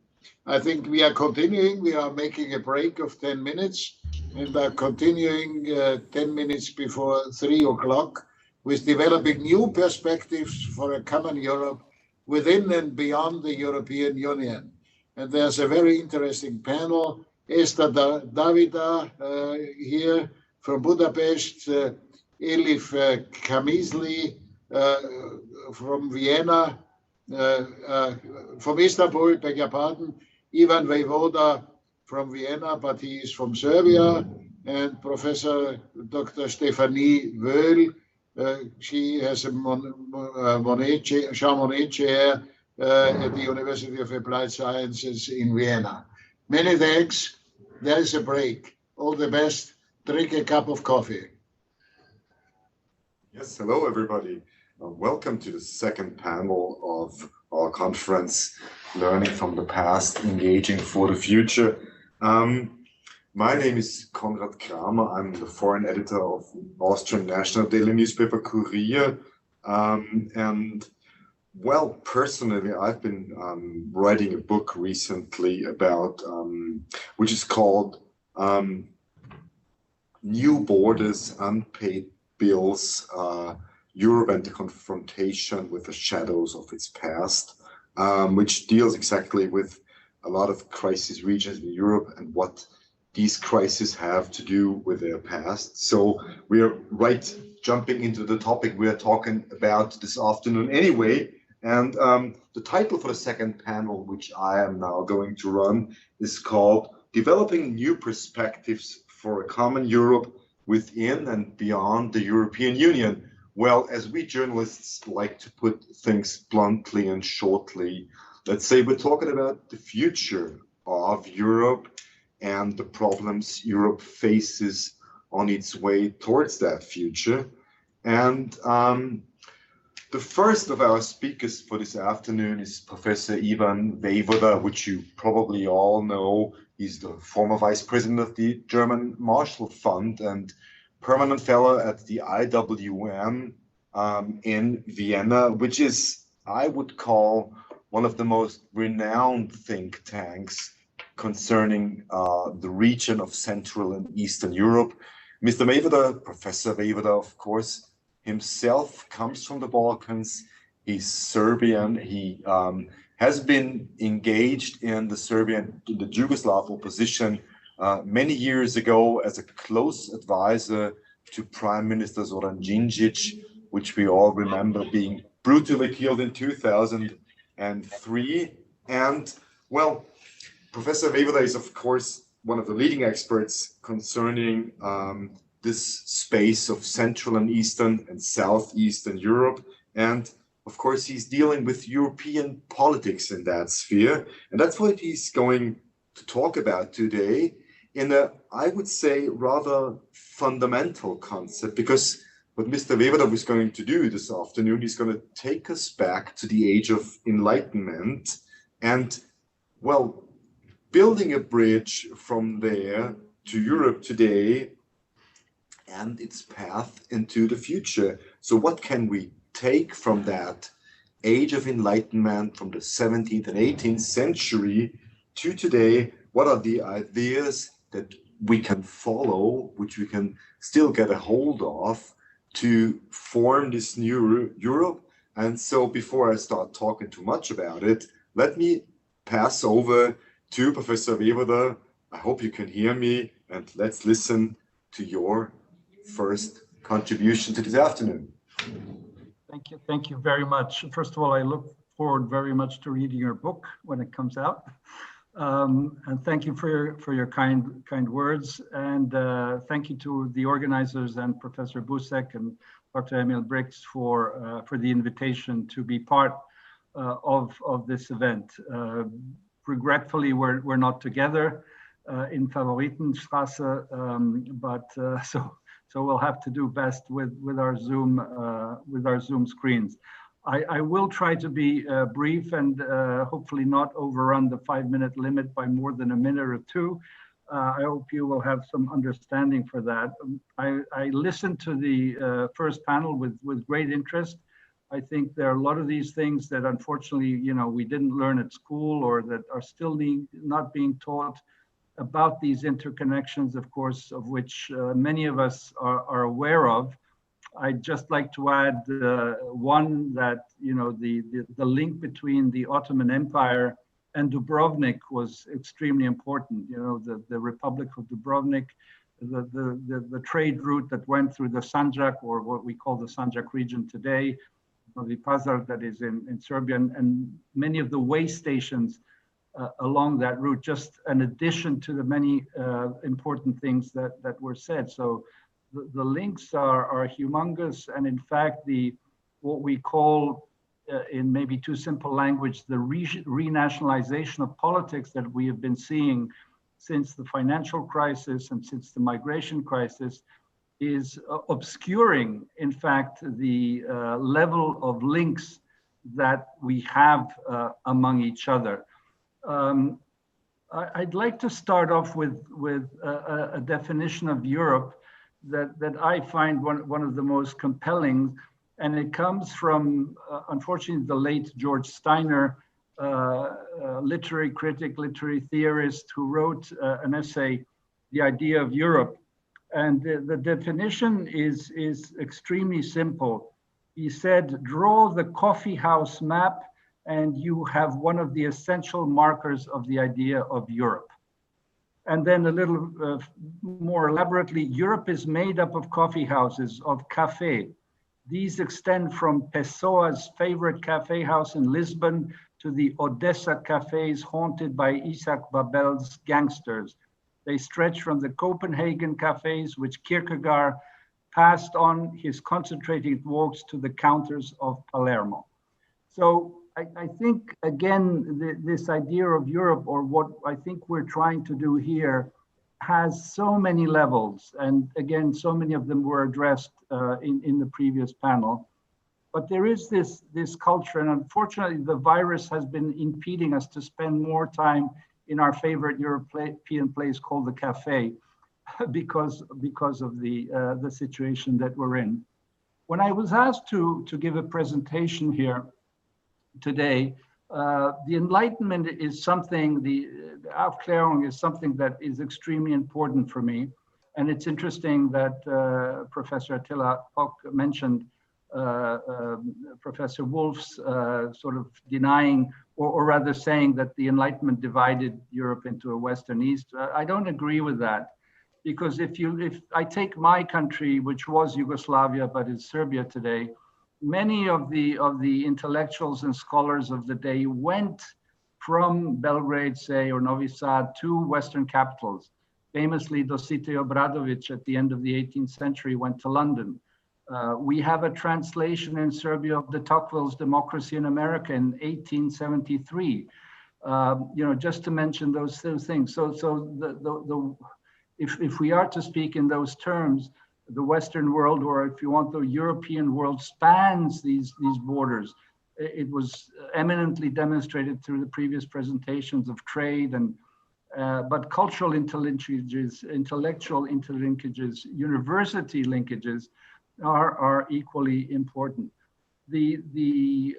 I think we are continuing. We are making a break of 10 minutes and are continuing 10 minutes before 3 o'clock with developing new perspectives for a common Europe within and beyond the European Union. And there's a very interesting panel. Esther Davida here from Budapest, Elif Kamizli from Vienna, from Istanbul, beg your pardon, Ivan Vejvoda from Vienna, but he is from Serbia, and Professor Dr. Stefanie Wöhl. She has a Jean Monnet chair at the University of Applied Sciences in Vienna. Many thanks. there is a break. All the best. Drink a cup of coffee.
Yes, hello everybody. Welcome to the second panel of our conference, Learning from the Past, Engaging for the Future. My name is Konrad Kramer. I'm the foreign editor of Austrian national daily newspaper Kurier. And well, personally, I've been writing a book recently about, which is called New Borders, Unpaid Bills, Europe and the Confrontation with the Shadows of its Past, which deals exactly with a lot of crisis regions in Europe and what these crises have to do with their past. So we are jumping into the topic we are talking about this afternoon anyway. And the title for the second panel, which I am now going to run, is called Developing New Perspectives for a Common Europe Within and Beyond the European Union. Well, as we journalists like to put things bluntly and shortly, let's say we're talking about the future of Europe and the problems Europe faces on its way towards that future. And the first of our speakers for this afternoon is Professor Ivan Vejvoda, which you probably all know. He's the former vice president of the German Marshall Fund and permanent fellow at the IWM in Vienna, which is, I would call, one of the most renowned think tanks concerning the region of Central and Eastern Europe. Mr. Vejvoda, Professor Vejvoda, of course, himself comes from the Balkans. He's Serbian. He has been engaged in the Yugoslav opposition many years ago as a close advisor to Prime Minister Zoran Đinđić, which we all remember being brutally killed in 2003. And well, Professor Vejvoda is, of course, one of the leading experts concerning this space of Central and Eastern and Southeastern Europe. And of course, he's dealing with European politics in that sphere. And that's what he's going to talk about today in a, I would say, rather fundamental concept, because what Mr. Vejvoda was going to do this afternoon, he's going to take us back to the age of enlightenment and, well, building a bridge from there to Europe today and its path into the future. So what can we take from that age of enlightenment from the 17th and 18th century to today? What are the ideas that we can follow, which we can still get a hold of to form this new Europe? And so before I start talking too much about it, let me pass over to Professor Vejvoda. I hope you can hear me, and let's listen to your first contribution to this afternoon.
Thank you very much. First of all, I look forward very much to reading your book when it comes out. And thank you for your kind words. And thank you to the organizers and Professor Busek and Dr. Emil Brix for the invitation to be part of this event. Regretfully, we're not together in Favoritenstrasse, but so we'll have to do best with our Zoom screens. I will try to be brief and hopefully not overrun the 5-minute limit by more than a minute or two. I hope you will have some understanding for that. I listened to the first panel with great interest. I think there are a lot of these things that unfortunately, we didn't learn at school or that are still not being taught about these interconnections, of course, of which many of us are aware of. I'd just like to add one that, the link between the Ottoman Empire and Dubrovnik was extremely important. The Republic of Dubrovnik, the trade route that went through the Sanjak, or what we call the Sanjak region today, the Pazar that is in Serbia, and many of the way stations along that route, just an addition to the many important things that were said. So the links are humongous, and in fact, what we call in maybe too simple language, the renationalization of politics that we have been seeing since the financial crisis and since the migration crisis, is obscuring, in fact, the level of links that we have among each other. I'd like to start off with a definition of Europe that I find one of the most compelling, and it comes from, unfortunately, the late George Steiner, literary critic, literary theorist, who wrote an essay, The Idea of Europe. And the definition is extremely simple. He said, draw the coffee house map and you have one of the essential markers of the idea of Europe. And then a little more elaborately, Europe is made up of coffee houses, of café. These extend from Pessoa's favorite cafe house in Lisbon to the Odessa cafes haunted by Isaac Babel's gangsters. They stretch from the Copenhagen cafes, which Kierkegaard passed on his concentrated walks, to the counters of Palermo. So I think, again, this idea of Europe, or what I think we're trying to do here, has so many levels. And again, so many of them were addressed in the previous panel. But there is this culture, and unfortunately, the virus has been impeding us to spend more time in our favorite European place called the cafe, because of the situation that we're in. When I was asked to give a presentation here today, the Enlightenment is something, the Aufklärung is something that is extremely important for me. And it's interesting that Professor Attila mentioned Professor Wolff's sort of denying, or rather saying that the Enlightenment divided Europe into a West and East. I don't agree with that, because if I take my country, which was Yugoslavia but is Serbia today, many of the intellectuals and scholars of the day went from Belgrade, say, or Novi Sad to Western capitals. Famously, Dositej Obradović at the end of the 18th century went to London. We have a translation in Serbia of de Tocqueville's Democracy in America in 1873. Just to mention those things. So if we are to speak in those terms, the Western world, or if you want, the European world, spans these borders. It was eminently demonstrated through the previous presentations of trade but cultural interlinkages, intellectual interlinkages, university linkages are equally important. The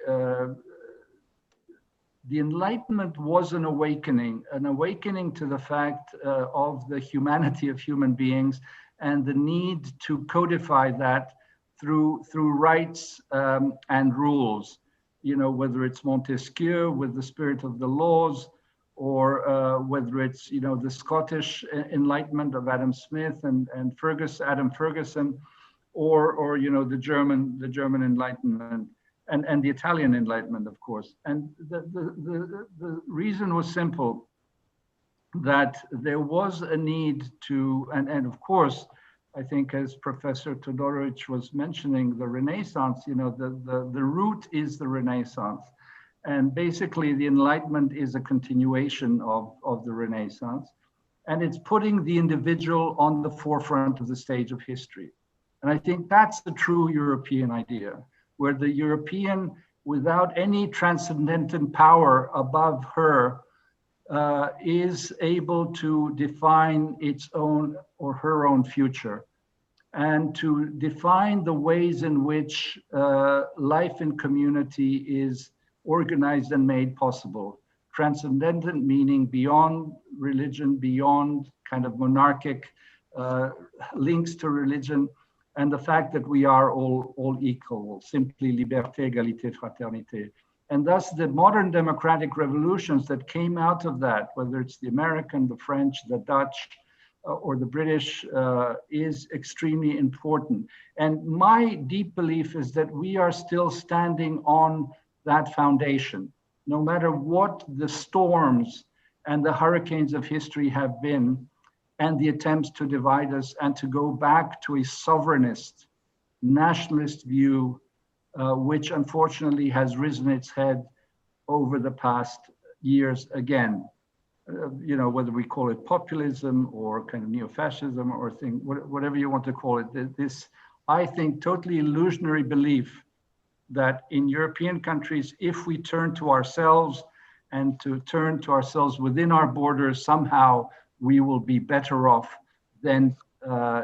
Enlightenment was an awakening to the fact of the humanity of human beings and the need to codify that through rights and rules. Whether it's Montesquieu with the spirit of the laws, or whether it's the Scottish Enlightenment of Adam Smith and Adam Ferguson, or the German Enlightenment and the Italian Enlightenment, of course. And the reason was simple, that there was a need to, and of course, I think as Professor Todorovic was mentioning, the Renaissance, the root is the Renaissance. And basically the Enlightenment is a continuation of the Renaissance. And it's putting the individual on the forefront of the stage of history. And I think that's the true European idea, where the European, without any transcendent power above her, is able to define its own or her own future, and to define the ways in which life in community is organized and made possible. Transcendent meaning beyond religion, beyond kind of monarchic links to religion, and the fact that we are all equal, simply liberté, égalité, fraternité. And thus the modern democratic revolutions that came out of that, whether it's the American, the French, the Dutch, or the British, is extremely important. And my deep belief is that we are still standing on that foundation. No matter what the storms and the hurricanes of history have been, and the attempts to divide us and to go back to a sovereignist, nationalist view, which unfortunately has risen its head over the past years again. you know, whether we call it populism or kind of neo-fascism or whatever you want to call it, this, I think, totally illusionary belief that in European countries, if we turn to ourselves and to turn to ourselves within our borders, somehow we will be better off than,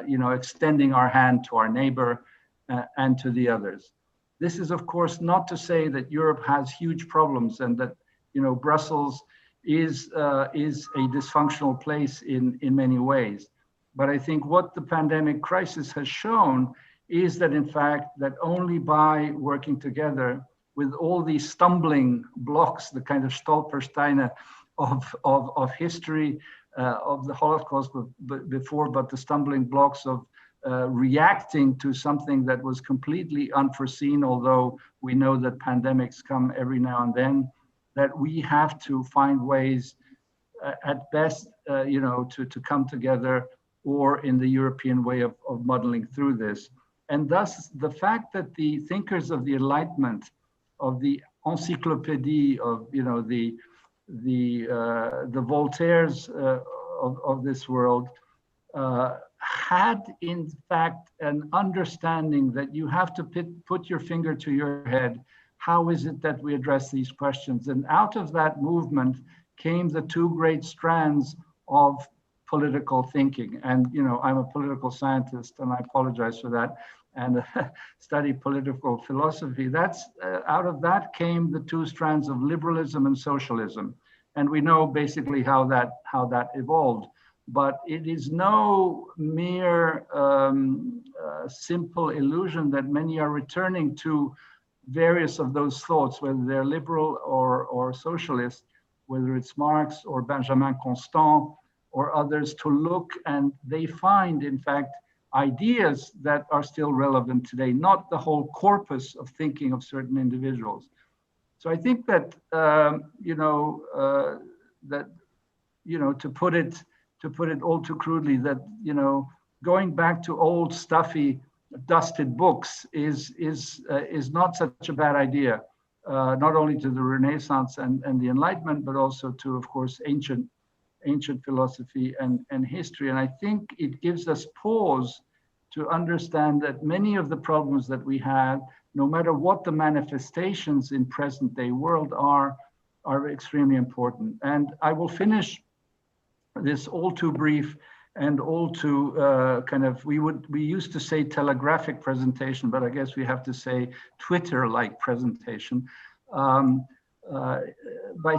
you know, extending our hand to our neighbor and to the others. This is, of course, not to say that Europe has huge problems and that, you know, Brussels is a dysfunctional place in many ways. But I think what the pandemic crisis has shown is that, in fact, that only by working together with all these stumbling blocks, the kind of Stolpersteine of history, of the Holocaust before, but the stumbling blocks of reacting to something that was completely unforeseen, although we know that pandemics come every now and then, that we have to find ways at best, you know, to come together, or in the European way of muddling through this. And thus the fact that the thinkers of the Enlightenment, of the encyclopédie, of, you know, the Voltaires of this world, had in fact an understanding that you have to put your finger to your head. How is it that we address these questions? And out of that movement came the two great strands of political thinking. And, you know, I'm a political scientist, and I apologize for that, and study political philosophy. That's out of that came the two strands of liberalism and socialism. And we know basically how that evolved. But it is no mere simple illusion that many are returning to various of those thoughts, whether they're liberal or socialist, whether it's Marx or Benjamin Constant or others, to look, and they find, in fact, ideas that are still relevant today, not the whole corpus of thinking of certain individuals. So I think that, to put it all too crudely, that, you know, going back to old stuffy dusted books is not such a bad idea, not only to the Renaissance and the Enlightenment, but also to, of course, ancient philosophy and history. And I think it gives us pause to understand that many of the problems that we have, no matter what the manifestations in present day world are extremely important. And I will finish this all too brief and all too we used to say telegraphic presentation, but I guess we have to say Twitter-like presentation, by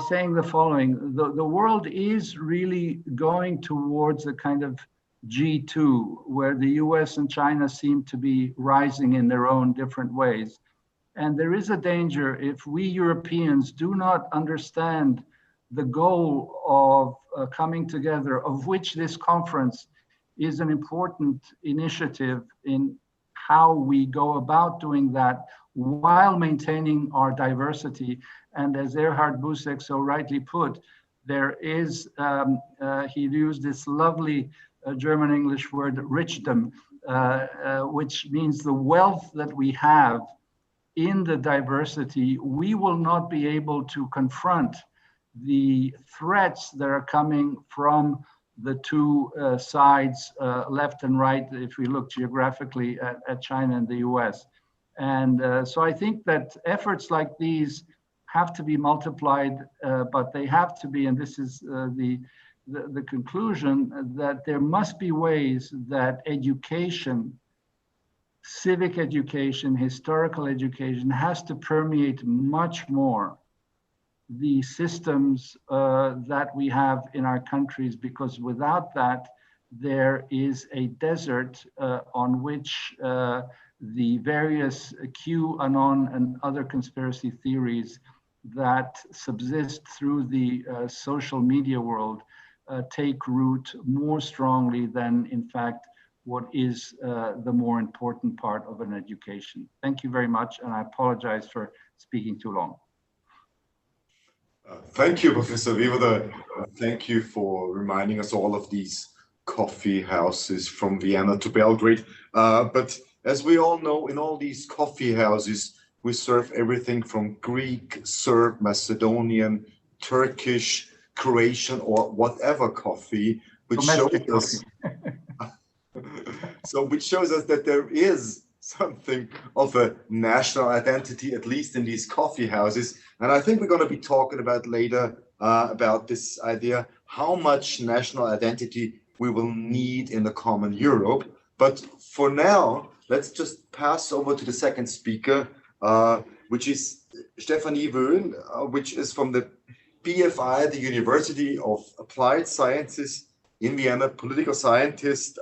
saying the following: the world is really going towards a kind of G2, where the US and China seem to be rising in their own different ways. And there is a danger if we Europeans do not understand the goal of coming together, of which this conference is an important initiative in how we go about doing that while maintaining our diversity. And as Erhard Busek so rightly put, there is, he used this lovely German-English word, richdom, which means the wealth that we have in the diversity. We will not be able to confront the threats that are coming from the two sides, left and right, if we look geographically at China and the US. And so I think that efforts like these have to be multiplied, but they have to be, and this is the conclusion, that there must be ways that education, civic education, historical education has to permeate much more the systems that we have in our countries, because without that, there is a desert on which the various QAnon and other conspiracy theories that subsist through the social media world take root more strongly than, in fact, what is the more important part of an education. Thank you very much, and I apologize for speaking too long.
Thank you, Professor Weber. Thank you for reminding us all of these coffee houses from Vienna to Belgrade. But as we all know, in all these coffee houses, we serve everything from Greek, Serb, Macedonian, Turkish, Croatian or whatever coffee, which
Domestic
shows us which shows us that there is something of a national identity, at least in these coffee houses. And I think we're going to be talking about later about this idea, how much national identity we will need in the common Europe. But for now, let's just pass over to the second speaker, which is Stefanie Wöhl, which is from the BFI, the University of Applied Sciences in Vienna, political scientist,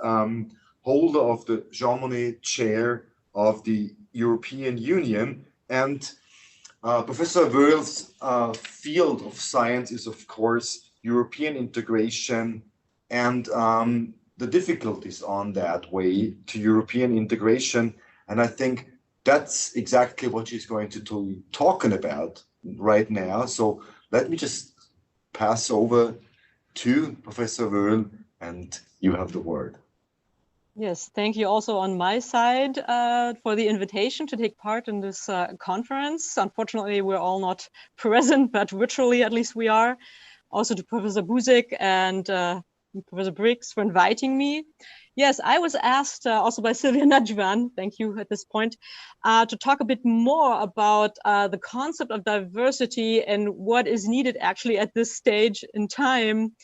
holder of the Jean Monnet Chair of the European Union. And Professor Wöhl's field of science is, of course, European integration and the difficulties on that way to European integration. And I think that's exactly what she's going to be talking about right now. So let me just pass over to Professor Wöhl, and you have the word.
Yes, thank you also on my side for the invitation to take part in this conference. Unfortunately, we're all not present, but virtually at least we are. Also to Professor Busek and Professor Brix for inviting me. Yes, I was asked also by Sylvia Najwan, thank you at this point, to talk a bit more about the concept of diversity and what is needed actually at this stage in time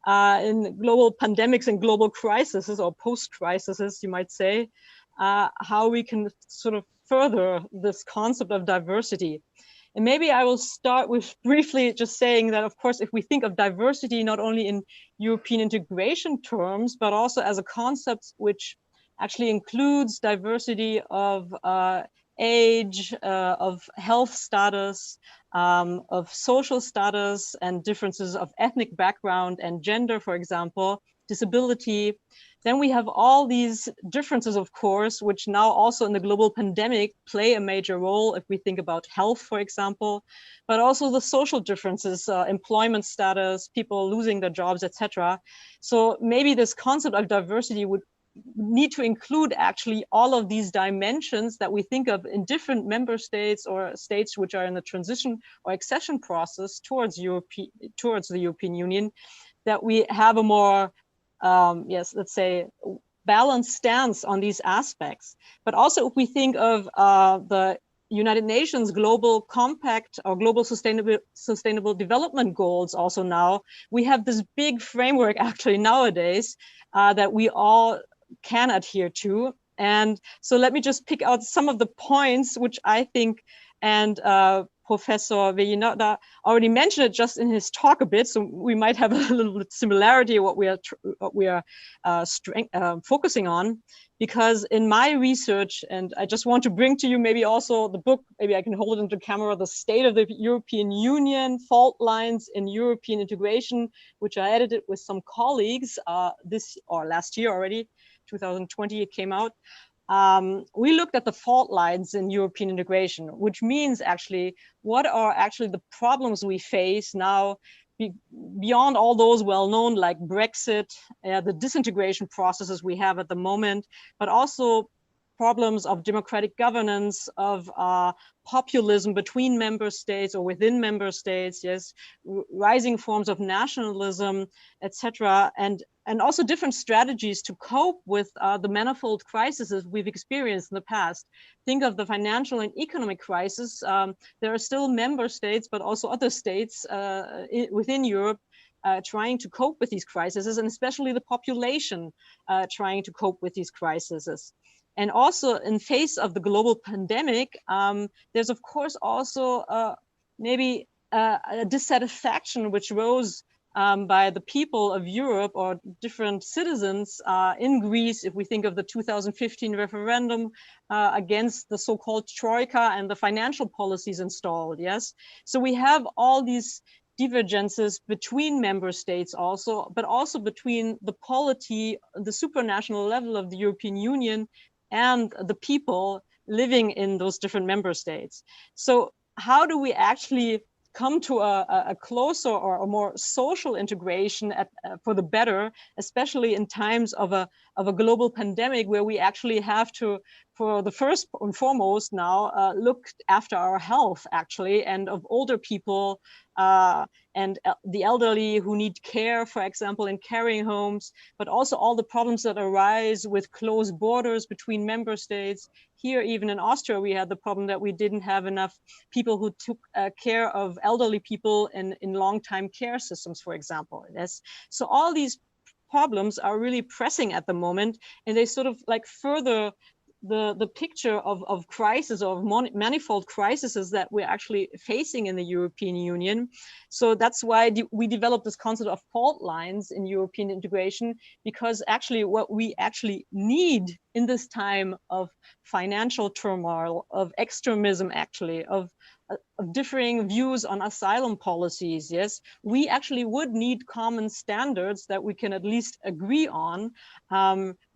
in global pandemics and global crises, or post-crises, you might say, how we can sort of further this concept of diversity. And maybe I will start with briefly just saying that, of course, if we think of diversity not only in European integration terms, but also as a concept which actually includes diversity of age, of health status, of social status, and differences of ethnic background and gender, for example, disability, then we have all these differences, of course, which now also in the global pandemic play a major role if we think about health, for example, but also the social differences, employment status, people losing their jobs, etc. So maybe this concept of diversity would need to include actually all of these dimensions that we think of in different member states or states which are in the transition or accession process towards the European Union, that we have a more let's say, balanced stance on these aspects. But also if we think of the United Nations Global Compact or Global Sustainable Development Goals also now, we have this big framework actually nowadays that we all can adhere to. And so let me just pick out some of the points which I think, and Professor Jelena already mentioned it just in his talk a bit, so we might have a little bit similarity what we are focusing on, because in my research, and I just want to bring to you maybe also the book, maybe I can hold it into camera, The State of the European Union, Fault Lines in European Integration, which I edited with some colleagues last year already, 2020 it came out. We looked at the fault lines in European integration, which means actually what are actually the problems we face now beyond all those well-known like Brexit, the disintegration processes we have at the moment, but also problems of democratic governance, of populism between member states or within member states, yes, rising forms of nationalism, etc., and also different strategies to cope with the manifold crises we've experienced in the past. Think of the financial and economic crisis. There are still member states, but also other states within Europe trying to cope with these crises, and especially the population trying to cope with these crises. And also in face of the global pandemic, there's of course also maybe a dissatisfaction which rose by the people of Europe or different citizens in Greece, if we think of the 2015 referendum against the so-called Troika and the financial policies installed, yes? So we have all these divergences between member states also, but also between the polity, the supranational level of the European Union and the people living in those different member states. So how do we actually come to a closer or a more social integration for the better, especially in times of a global pandemic, where we actually have to, for the first and foremost now, look after our health actually, and of older people and the elderly who need care, for example, in caring homes, but also all the problems that arise with closed borders between member states. Here, even in Austria, we had the problem that we didn't have enough people who took care of elderly people in long-time care systems, for example. Yes. So all these problems are really pressing at the moment, and they sort of like further the picture of crisis, of manifold crises that we're actually facing in the European Union. So that's why we developed this concept of fault lines in European integration, because actually what we actually need in this time of financial turmoil, of extremism actually, of differing views on asylum policies, yes, we actually would need common standards that we can at least agree on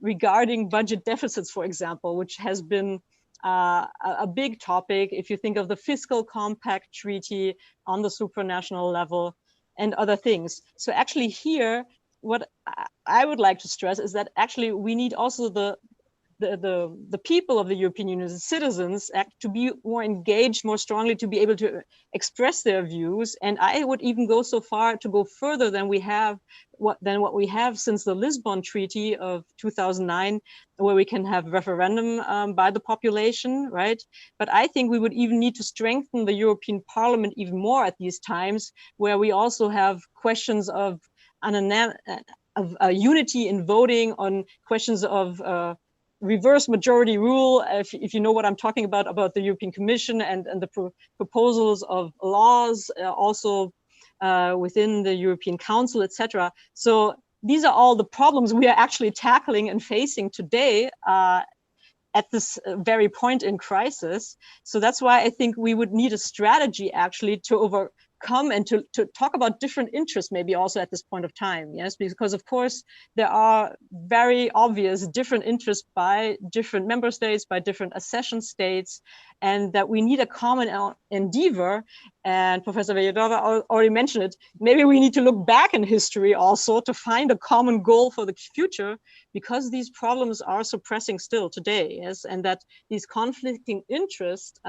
regarding budget deficits, for example, which has been a big topic if you think of the fiscal compact treaty on the supranational level and other things. So actually here, what I would like to stress is that actually we need also the people of the European Union, the citizens, to be more engaged, more strongly, to be able to express their views. And I would even go so far to go further than what we have since the Lisbon Treaty of 2009, where we can have referendum by the population, right? But I think we would even need to strengthen the European Parliament even more at these times, where we also have questions of unity in voting on questions of reverse majority rule, if you know what I'm talking about the European Commission and the proposals of laws also within the European Council, etc. So these are all the problems we are actually tackling and facing today at this very point in crisis. So that's why I think we would need a strategy actually to overcome and to talk about different interests maybe also at this point of time, yes, because of course there are very obvious different interests by different member states, by different accession states, and that we need a common endeavor. And Professor Wöhl already mentioned it, maybe we need to look back in history also to find a common goal for the future, because these problems are so pressing still today, yes, and that these conflicting interests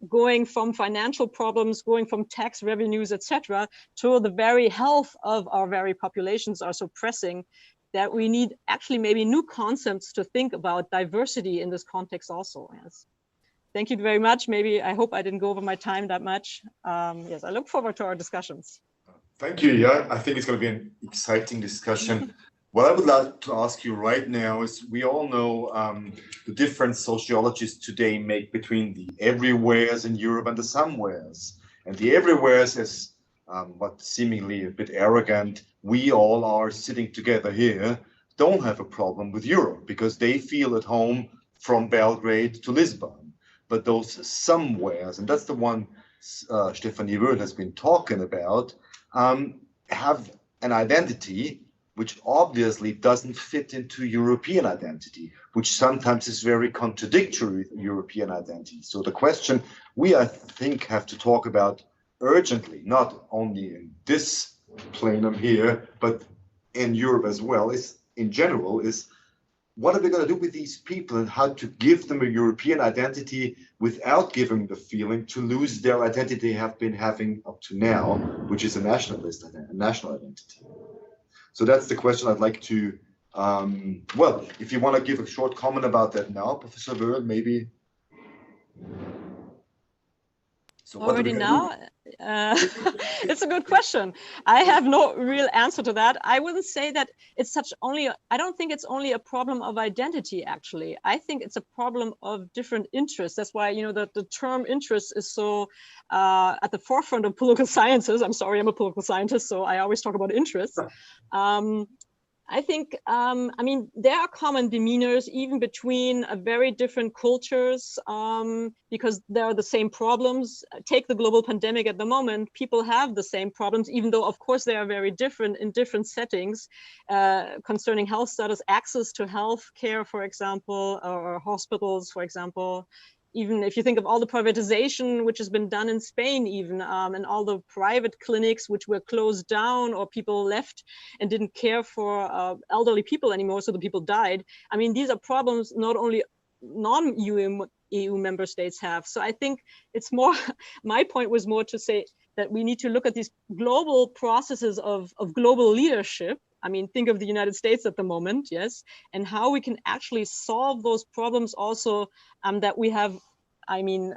going from financial problems, going from tax revenues, etc., to the very health of our very populations are so pressing that we need actually maybe new concepts to think about diversity in this context also. Yes. Thank you very much. Maybe, I hope I didn't go over my time that much. Yes, I look forward to our discussions.
Thank you. Yeah, I think it's going to be an exciting discussion. What I would like to ask you right now is, we all know the difference sociologists today make between the everywheres in Europe and the somewheres. And the everywheres is what seemingly a bit arrogant, we all are sitting together here, don't have a problem with Europe because they feel at home from Belgrade to Lisbon. But those somewheres, and that's the one Stefanie Wöhl has been talking about, have an identity which obviously doesn't fit into European identity, which sometimes is very contradictory with European identity. So the question we, I think, have to talk about urgently, not only in this plenum here, but in Europe as well, is in general, is what are we going to do with these people and how to give them a European identity without giving the feeling to lose their identity they have been having up to now, which is a nationalist, a national identity. So that's the question I'd like to, well, if you want to give a short comment about that now, Professor Wöhl, maybe. So
already now? It's a good question. I have no real answer to that. I wouldn't say that it's I don't think it's only a problem of identity, actually. I think it's a problem of different interests. That's why, the term interest is so at the forefront of political sciences. I'm sorry, I'm a political scientist, so I always talk about interests. I think, there are common demeanors even between very different cultures because there are the same problems. Take the global pandemic at the moment, people have the same problems, even though, of course, they are very different in different settings concerning health status, access to health care, for example, or hospitals, for example. even if you think of all the privatization which has been done in Spain even, and all the private clinics which were closed down or people left and didn't care for elderly people anymore, so the people died. I mean, these are problems not only non-EU member states have. So I think it's more, my point was more to say that we need to look at these global processes of global leadership. I mean, think of the United States at the moment, yes, and how we can actually solve those problems also, that we have, I mean,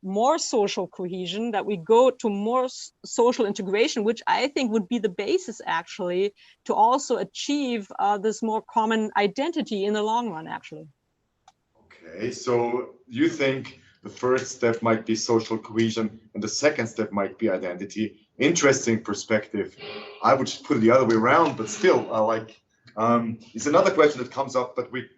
more social cohesion, that we go to more social integration, which I think would be the basis actually to also achieve this more common identity in the long run, actually.
Okay, so you think the first step might be social cohesion and the second step might be identity. Interesting perspective. I would just put it the other way around, but still, it's another question that comes up, but we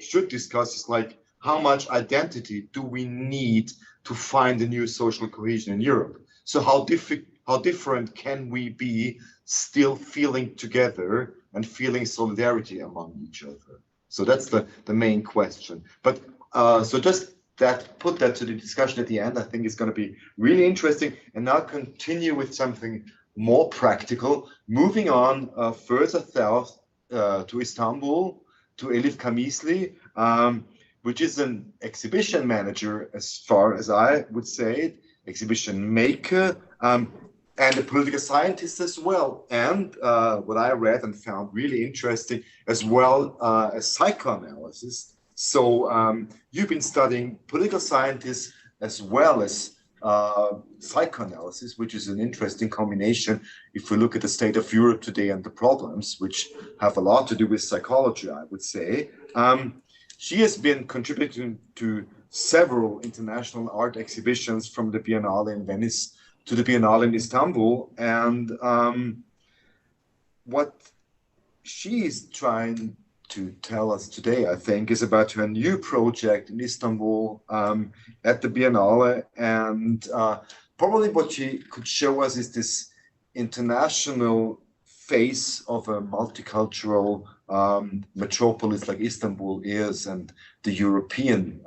should discuss is like, how much identity do we need to find a new social cohesion in Europe? So how different can we be still feeling together and feeling solidarity among each other? So that's the main question. But so just put that to the discussion at the end. I think it's going to be really interesting. And now continue with something more practical. Moving on further south to Istanbul, to Elif Kamisli, which is an exhibition manager, as far as I would say it, exhibition maker, and a political scientist as well. And what I read and found really interesting as well as psychoanalysis. So you've been studying political science as well as psychoanalysis, which is an interesting combination if we look at the state of Europe today and the problems, which have a lot to do with psychology, I would say. She has been contributing to several international art exhibitions, from the Biennale in Venice to the Biennale in Istanbul. And what she is trying to tell us today, I think, is about her new project in Istanbul at the Biennale. And probably what she could show us is this international face of a multicultural metropolis like Istanbul is, and the European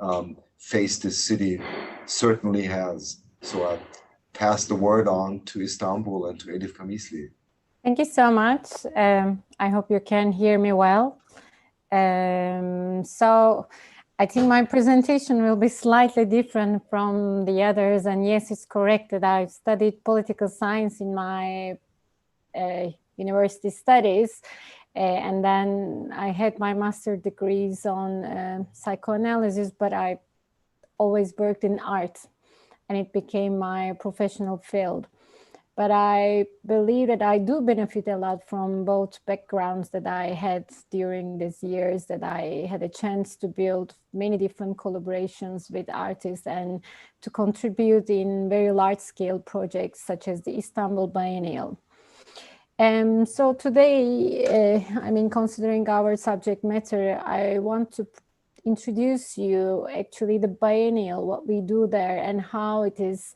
face this city certainly has. So I pass the word on to Istanbul and to Elif Kamisli.
Thank you so much. I hope you can hear me well. So I think my presentation will be slightly different from the others. And yes, it's correct that I've studied political science in my university studies. And then I had my master's degrees on psychoanalysis, but I always worked in art, and it became my professional field. But I believe that I do benefit a lot from both backgrounds that I had during these years, that I had a chance to build many different collaborations with artists and to contribute in very large-scale projects such as the Istanbul Biennial. So today, I mean, considering our subject matter, I want to introduce you actually the biennial, what we do there and how it is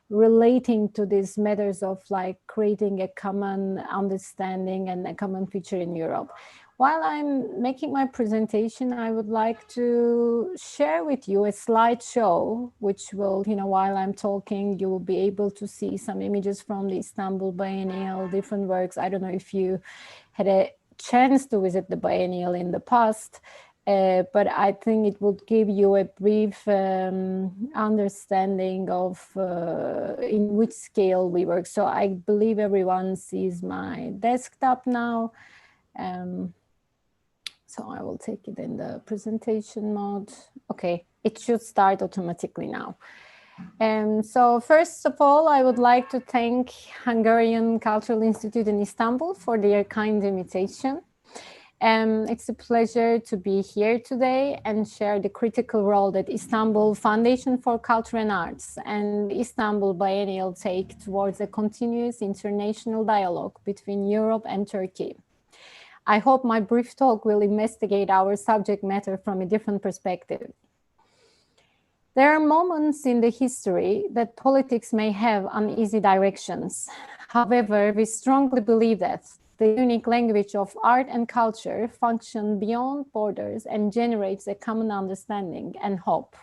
relating to these matters of like creating a common understanding and a common future in Europe. While I'm making my presentation, I would like to share with you a slideshow, which will, while I'm talking, you will be able to see some images from the Istanbul Biennial, different works. I don't know if you had a chance to visit the Biennial in the past, but I think it would give you a brief understanding of in which scale we work. So I believe everyone sees my desktop now. So I will take it in the presentation mode. Okay, it should start automatically now. So first of all, I would like to thank Hungarian Cultural Institute in Istanbul for their kind invitation. It's a pleasure to be here today and share the critical role that Istanbul Foundation for Culture and Arts and Istanbul Biennial take towards a continuous international dialogue between Europe and Turkey. I hope my brief talk will investigate our subject matter from a different perspective. There are moments in the history that politics may have uneasy directions. However, we strongly believe that the unique language of art and culture functions beyond borders and generates a common understanding and hope.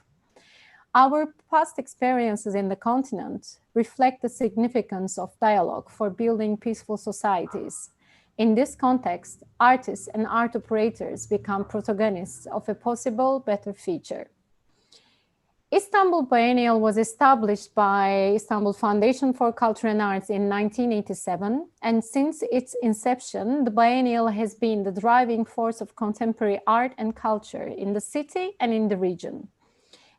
Our past experiences in the continent reflect the significance of dialogue for building peaceful societies. In this context, artists and art operators become protagonists of a possible better future. Istanbul Biennial was established by Istanbul Foundation for Culture and Arts in 1987, and since its inception, the biennial has been the driving force of contemporary art and culture in the city and in the region.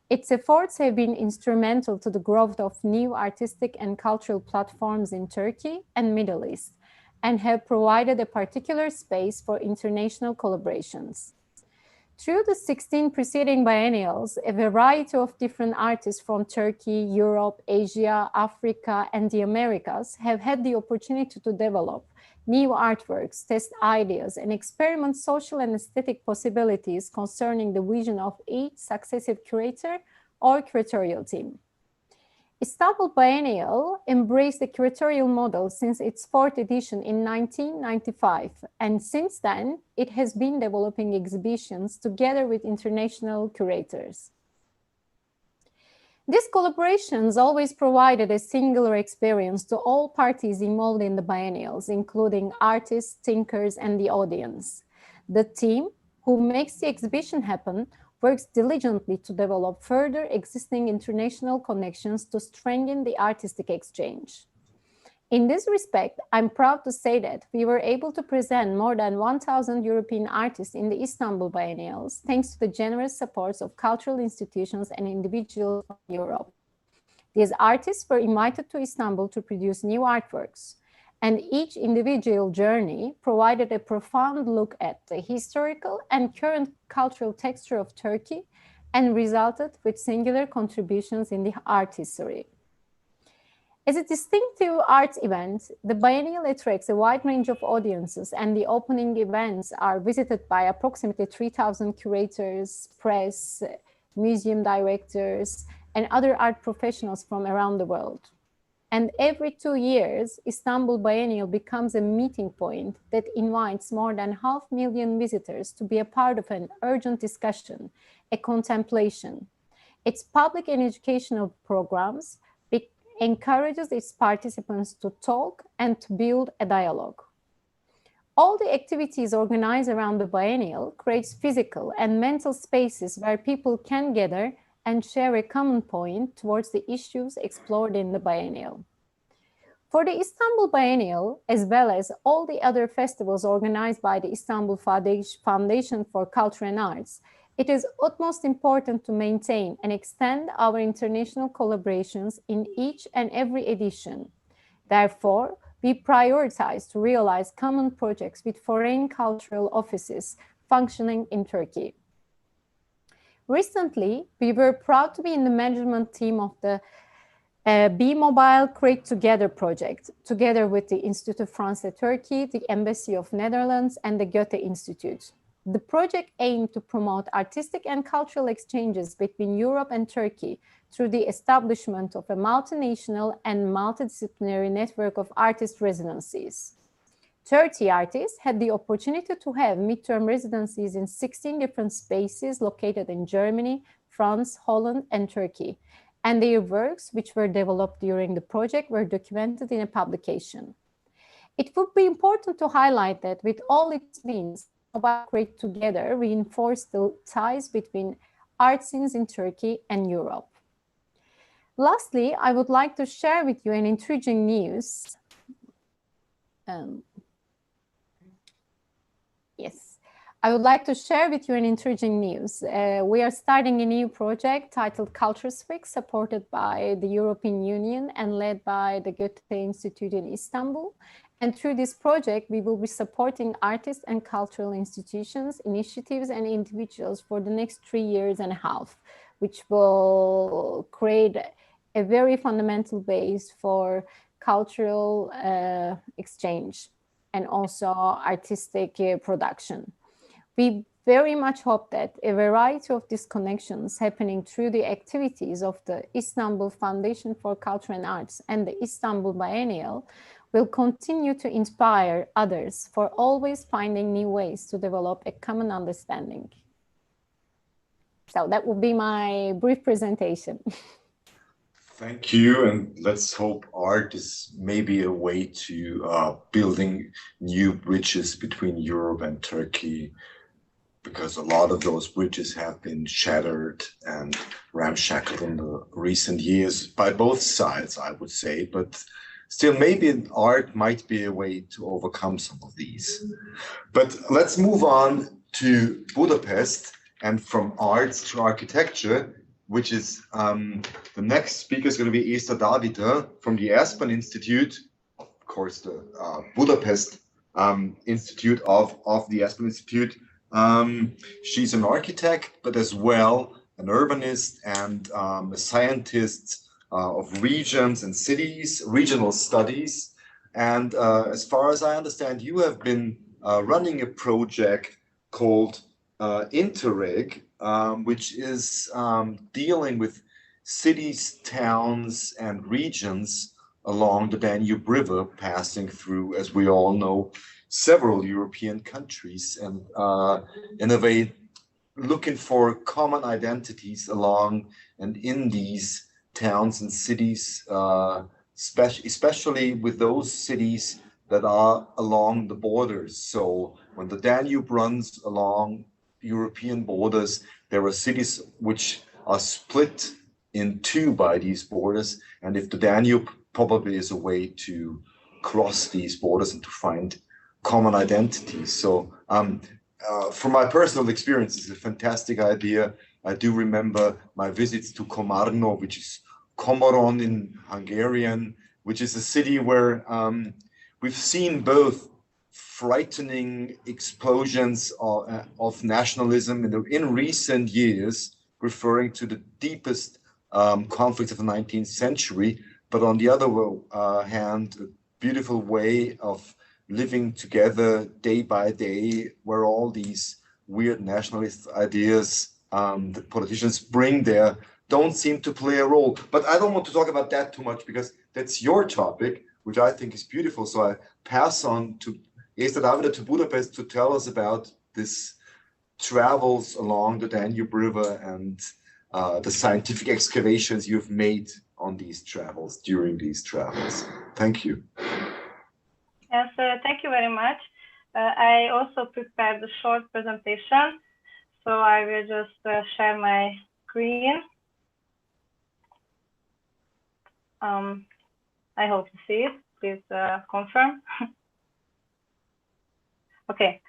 Its efforts have been instrumental to the growth of new artistic and cultural platforms in Turkey and Middle East, and have provided a particular space for international collaborations. Through the 16 preceding biennials, a variety of different artists from Turkey, Europe, Asia, Africa, and the Americas have had the opportunity to develop new artworks, test ideas, and experiment social and aesthetic possibilities concerning the vision of each successive curator or curatorial team. Istanbul Biennial embraced the curatorial model since its fourth edition in 1995, and since then, it has been developing exhibitions together with international curators. These collaborations always provided a singular experience to all parties involved in the biennials, including artists, thinkers, and the audience. The team, who makes the exhibition happen, works diligently to develop further existing international connections to strengthen the artistic exchange. In this respect, I'm proud to say that we were able to present more than 1,000 European artists in the Istanbul Biennials, thanks to the generous support of cultural institutions and individuals from Europe. These artists were invited to Istanbul to produce new artworks, and each individual journey provided a profound look at the historical and current cultural texture of Turkey and resulted with singular contributions in the art history. As a distinctive arts event, the biennial attracts a wide range of audiences, and the opening events are visited by approximately 3,000 curators, press, museum directors, and other art professionals from around the world. And every 2 years, Istanbul Biennial becomes a meeting point that invites more than 500,000 visitors to be a part of an urgent discussion, a contemplation. Its public and educational programs encourages its participants to talk and to build a dialogue. All the activities organized around the biennial creates physical and mental spaces where people can gather and share a common point towards the issues explored in the biennial. For the Istanbul Biennial, as well as all the other festivals organized by the Istanbul Foundation for Culture and Arts, it is utmost important to maintain and extend our international collaborations in each and every edition. Therefore, we prioritize to realize common projects with foreign cultural offices functioning in Turkey. Recently, we were proud to be in the management team of the Be Mobile Create Together project, together with the Institut Français Turkey, the Embassy of Netherlands, and the Goethe Institute. The project aimed to promote artistic and cultural exchanges between Europe and Turkey through the establishment of a multinational and multidisciplinary network of artist residencies. 30 artists had the opportunity to have midterm residencies in 16 different spaces located in Germany, France, Holland, and Turkey. And their works, which were developed during the project, were documented in a publication. It would be important to highlight that with all its means, Mobile Create Together reinforced the ties between art scenes in Turkey and Europe. Lastly, I would like to share with you an intriguing news. I would like to share with you an intriguing news. We are starting a new project titled Cultures Week, supported by the European Union and led by the Goethe Institute in Istanbul. And through this project, we will be supporting artists and cultural institutions, initiatives, and individuals for the next 3.5 years, which will create a very fundamental base for cultural exchange and also artistic production. We very much hope that a variety of these connections happening through the activities of the Istanbul Foundation for Culture and Arts and the Istanbul Biennial will continue to inspire others for always finding new ways to develop a common understanding. So that will be my brief presentation.
Thank you, and let's hope art is maybe a way to building new bridges between Europe and Turkey, because a lot of those bridges have been shattered and ramshackled in the recent years by both sides, I would say, but still maybe art might be a way to overcome some of these. But let's move on to Budapest, and from arts to architecture, which is the next speaker is going to be Eszter Dávid from the Aspen Institute, of course the Budapest Institute of the Aspen Institute. She's an architect, but as well an urbanist and a scientist of regions and cities, regional studies. And as far as I understand, you have been running a project called Interreg, which is dealing with cities, towns, and regions along the Danube River, passing through, as we all know, several European countries, and in a way looking for common identities along and in these towns and cities, especially with those cities that are along the borders. So when the Danube runs along European borders, there are cities which are split in two by these borders, and if the Danube probably is a way to cross these borders and to find common identities. So from my personal experience, it's a fantastic idea. I do remember my visits to Komárno, which is Komoron in Hungarian, which is a city where we've seen both frightening explosions of nationalism in recent years, referring to the deepest conflicts of the 19th century, but on the other hand, a beautiful way of living together day by day, where all these weird nationalist ideas that politicians bring there don't seem to play a role. But I don't want to talk about that too much, because that's your topic, which I think is beautiful. So I pass on to Eszter Dávid to Budapest to tell us about this travels along the Danube River and the scientific excavations you've made on these travels, during these travels. Thank you.
Yes, thank you very much. I also prepared a short presentation, so I will just share my screen. I hope you see it. Please confirm. Okay,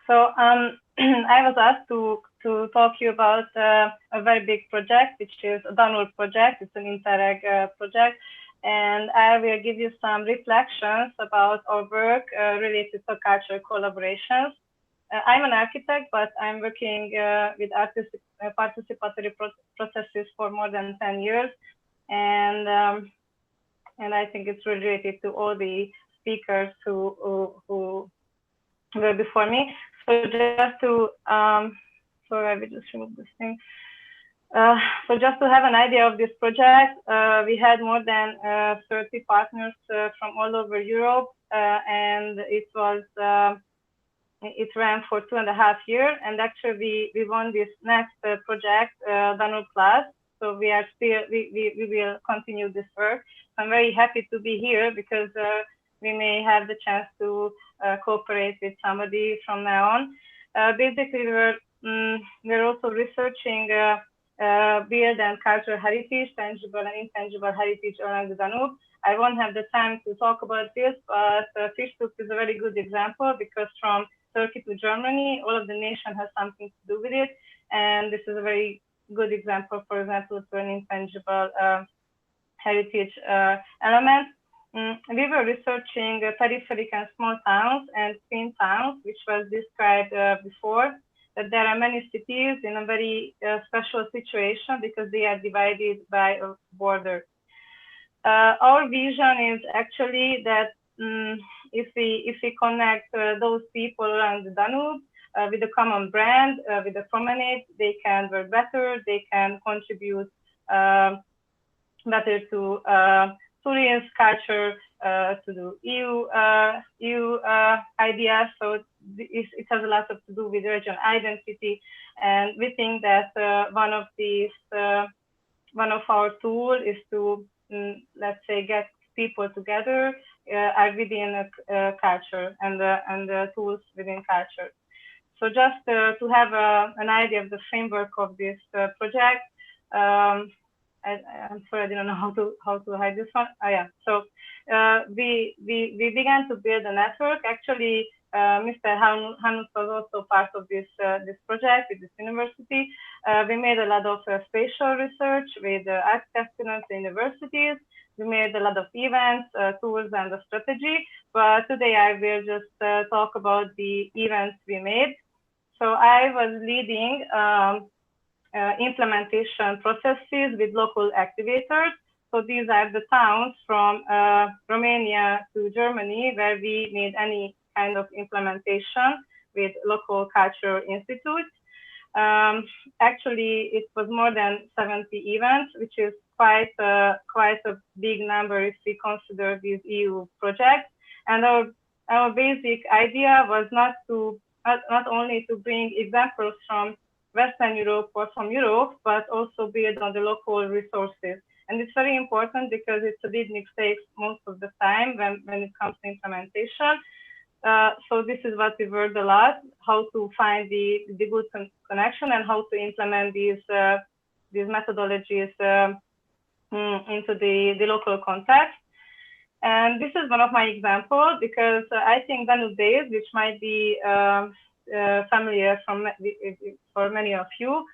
so I was asked to talk to you about a very big project, which is a Danube project. It's an Interreg project, and I will give you some reflections about our work related to cultural collaborations. I'm an architect, but I'm working with participatory processes for more than 10 years, and I think it's related to all the speakers who were before me. So just to sorry, I will just remove this thing. So just to have an idea of this project, we had more than 30 partners from all over Europe, and it ran for 2.5 years. And actually, we won this next project, Danube Plus. So we will continue this work. I'm very happy to be here, because we may have the chance to cooperate with somebody from now on. Basically, we're also researching build and cultural heritage, tangible and intangible heritage along the Danube. I won't have the time to talk about this, but Festive is a very good example, because from Turkey to Germany, all of the nation has something to do with it. And this is a very good example, for example, to an intangible heritage element. We were researching peripheral and small towns and twin towns, which was described before, that there are many cities in a very special situation because they are divided by a border. Our vision is actually that if we connect those people around the Danube with a common brand, with a promenade, they can work better, they can contribute better to tourism, culture, to do EU ideas. So it has a lot to do with regional identity, and we think that one of our tools is to let's say get people together within a culture and the tools within culture. So just to have an idea of the framework of this project, I'm sorry, I didn't know how to hide this one. Oh, yeah. So we began to build a network. Actually, Mr. Hanus was also part of this project with this university. We made a lot of spatial research with architect students in universities. We made a lot of events, tools, and the strategy. But today I will just talk about the events we made. So I was leading implementation processes with local activators. So these are the towns from Romania to Germany where we made any kind of implementation with local cultural institutes. Actually, it was more than 70 events, which is quite a big number if we consider these EU projects. And our basic idea was not only to bring examples from Western Europe or from Europe, but also build on the local resources. And it's very important because it's a big mistake most of the time when it comes to implementation. So this is what we worked a lot, how to find the good connection and how to implement these methodologies into the local context. And this is one of my examples because I think Danube Days, which might be familiar for many of you,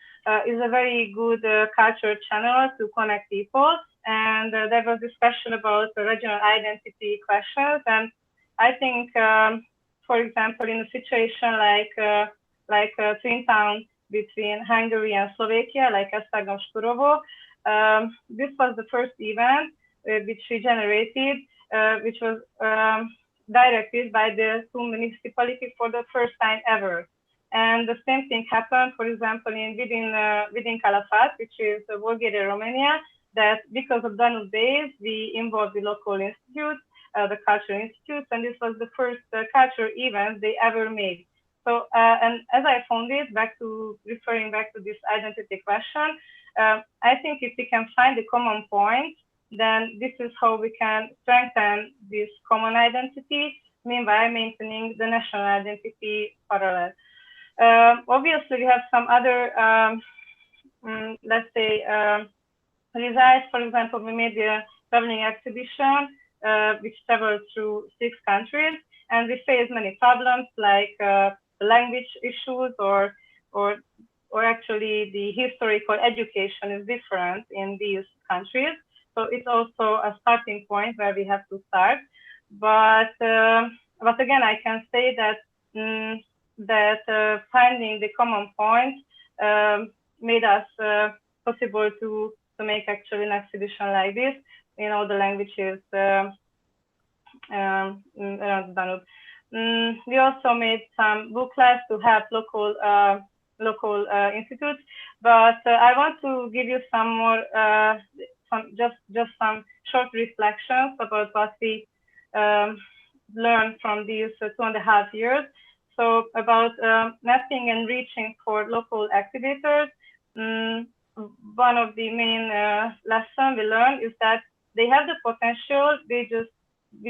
is a very good culture channel to connect people. And there was discussion about the regional identity questions. And I think, for example, in a situation like a twin town between Hungary and Slovakia, like Esztergom-Sturovo, this was the first event which we generated, which was directed by the two municipalities for the first time ever. And the same thing happened, for example, within Calafat, which is Bulgaria, Romania, that because of Danube Days, we involved the local institutes, the cultural institutes, and this was the first cultural event they ever made. So, and as I found it, referring back to this identity question, I think if we can find the common point, then this is how we can strengthen this common identity, meanwhile maintaining the national identity parallel. Obviously, we have some other, let's say, results. For example, we made a traveling exhibition which traveled through 6 countries, and we faced many problems like language issues or actually the historical education is different in these countries. So it's also a starting point where we have to start. But again, I can say that finding the common point made us possible to make actually an exhibition like this in all the languages around the Danube. We also made some booklets to help local institutes, but I want to give you some more, just some short reflections about what we learned from these 2.5 years. So about mapping and reaching for local activators, one of the main lessons we learned is that they have the potential. We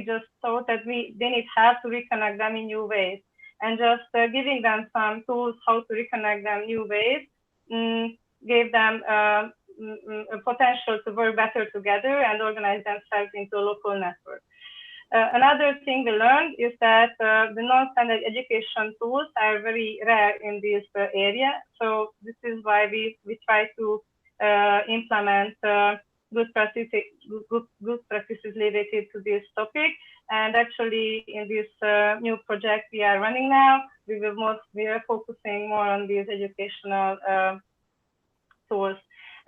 just thought that they need help to reconnect them in new ways, and just giving them some tools how to reconnect them new ways gave them a potential to work better together and organize themselves into a local network. Another thing we learned is that the non-standard education tools are very rare in this area. So this is why we try to implement good practices related to this topic. And actually, in this new project we are running now, we are focusing more on these educational tools.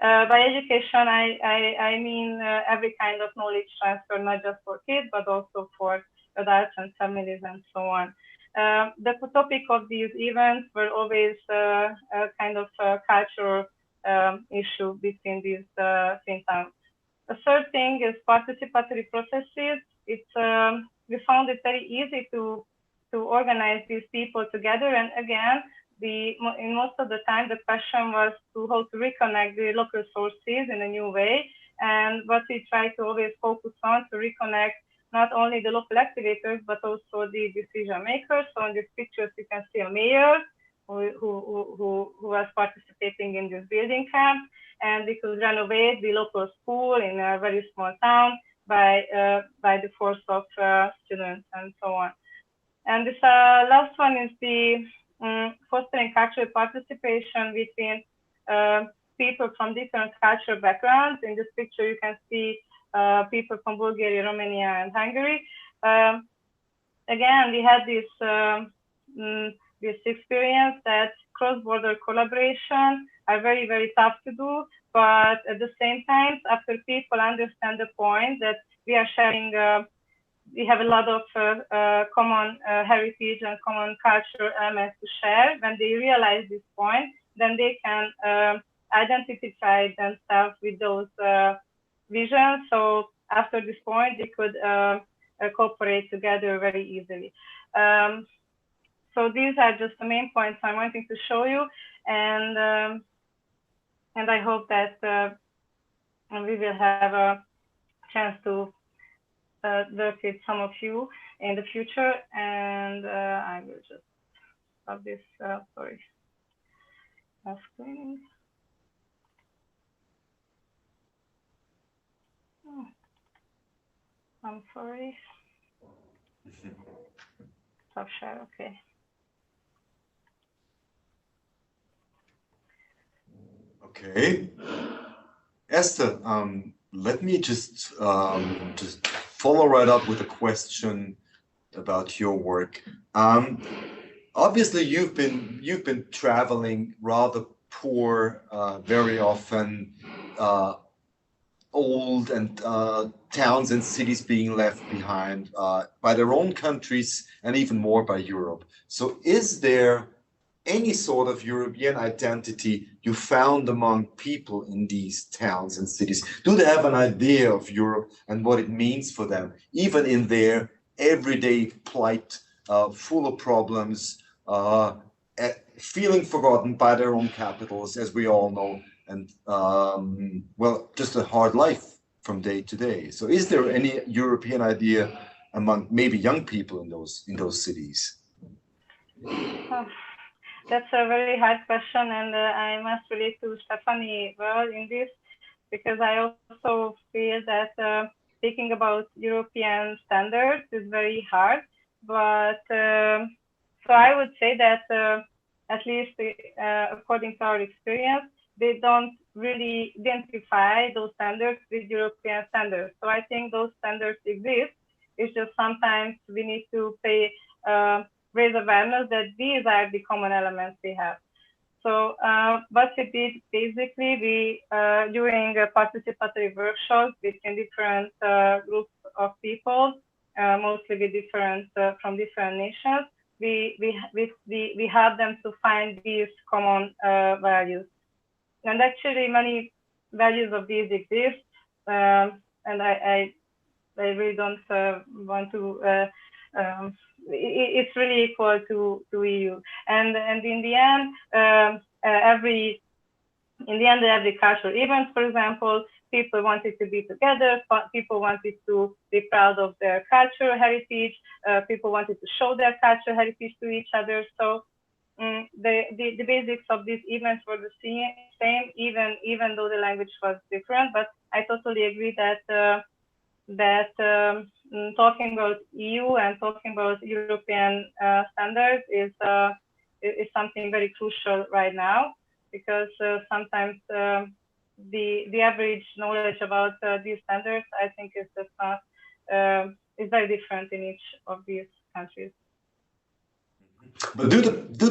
By education, I mean every kind of knowledge transfer, not just for kids, but also for adults and families and so on. The topic of these events were always a kind of cultural issue between these think tanks. The third thing is participatory processes. we found it very easy to organize these people together. And again, in most of the time, the question was how to reconnect the local sources in a new way. And what we try to always focus on to reconnect not only the local activators, but also the decision makers. So in these pictures, you can see a mayor who was participating in this building camp, and we could renovate the local school in a very small town by the force of students and so on. And this last one is the fostering cultural participation between people from different cultural backgrounds. In this picture, you can see people from Bulgaria, Romania, and Hungary. Again, we had this experience that cross-border collaboration are very, very tough to do, but at the same time, after people understand the point that we are sharing, we have a lot of common heritage and common cultural elements to share. When they realize this point, then they can identify themselves with those visions. So after this point, they could cooperate together very easily. So these are just the main points I'm wanting to show you, and I hope that we will have a chance to work with some of you in the future. And I will just stop this. Sorry, screen. Oh, I'm sorry. Stop share. Okay.
Okay, Esther, let me just follow right up with a question about your work. Obviously, you've been traveling rather poor, very often, old and towns and cities being left behind by their own countries and even more by Europe. So, is there any sort of European identity you found among people in these towns and cities? Do they have an idea of Europe and what it means for them, even in their everyday plight, full of problems, feeling forgotten by their own capitals, as we all know, and well, just a hard life from day to day? So is there any European idea among maybe young people in those cities?
That's a very hard question, and I must relate to Stefanie Wöhl in this, because I also feel that speaking about European standards is very hard. But so I would say that at least according to our experience, they don't really identify those standards with European standards. So I think those standards exist. It's just sometimes we need to raise awareness that these are the common elements we have. So what we did, basically, we during participatory workshops between different groups of people, mostly with from different nations, we help them to find these common values. And actually, many values of these exist, and I really don't want to. It's really equal to EU, and in the end, every cultural event, for example, people wanted to be together. People wanted to be proud of their cultural heritage. People wanted to show their cultural heritage to each other. So the basics of these events were the same, even though the language was different. But I totally agree that talking about EU and talking about European standards is something very crucial right now, because sometimes the average knowledge about these standards, I think, is just not is very different in each of these countries.
But do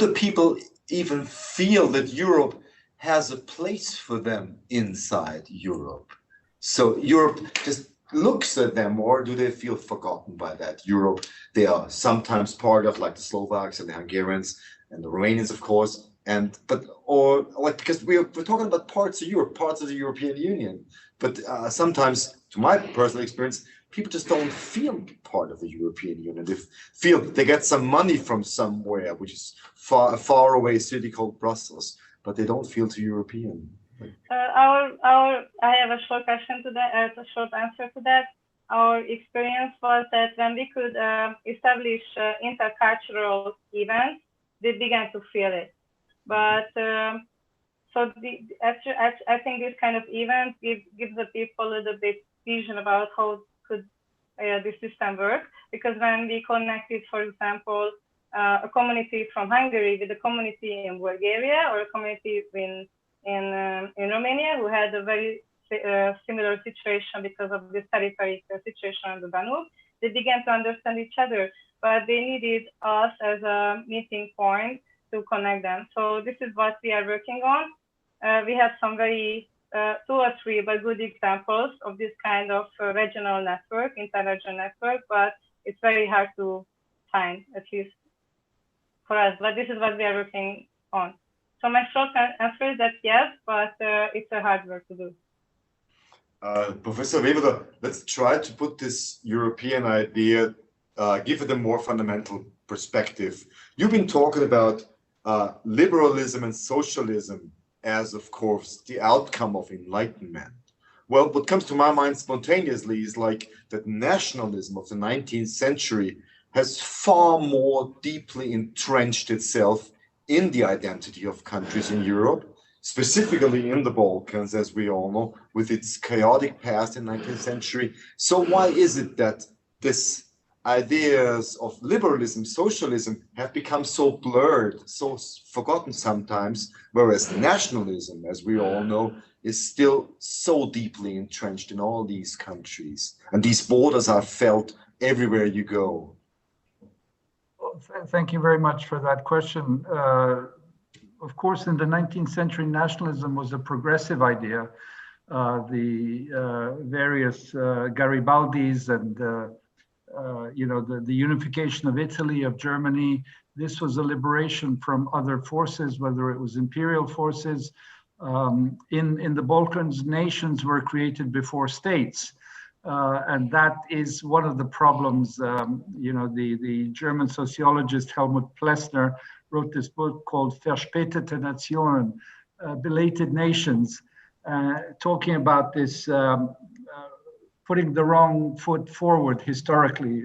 the people even feel that Europe has a place for them inside Europe? So Europe just looks at them, or do they feel forgotten by that? Europe, they are sometimes part of, like the Slovaks and the Hungarians and the Romanians, of course, because we're talking about parts of Europe, parts of the European Union. But sometimes, to my personal experience, people just don't feel part of the European Union. They feel they get some money from somewhere, which is a far away city called Brussels, but they don't feel too European.
I have a short question to that, a short answer to that. Our experience was that when we could establish intercultural events, they began to feel it. But so I think this kind of event gives the people a little bit vision about how could this system work. Because when we connected, for example, a community from Hungary with a community in Bulgaria or a community in Romania who had a very similar situation because of this territory situation on the Danube, they began to understand each other, but they needed us as a meeting point to connect them. So this is what we are working on. We have some very 2 or 3 but good examples of this kind of regional network, interregional network, but it's very hard to find, at least for us. But this is what we are working on. So my short answer is that yes, but it's a hard work to do.
Professor Weber, let's try to put this European idea, give it a more fundamental perspective. You've been talking about liberalism and socialism as, of course, the outcome of enlightenment. Well, what comes to my mind spontaneously is like that nationalism of the 19th century has far more deeply entrenched itself in the identity of countries in Europe, specifically in the Balkans, as we all know, with its chaotic past in the 19th century. So why is it that this ideas of liberalism, socialism have become so blurred, so forgotten sometimes, whereas nationalism, as we all know, is still so deeply entrenched in all these countries, and these borders are felt everywhere you go?
Well, thank you very much for that question. Of course, in the 19th century, nationalism was a progressive idea. The various Garibaldis and the unification of Italy, of Germany, this was a liberation from other forces, whether it was imperial forces. In the Balkans, nations were created before states. And that is one of the problems. The German sociologist Helmut Plessner wrote this book called Verspätete Nationen, Belated Nations, talking about this putting the wrong foot forward historically.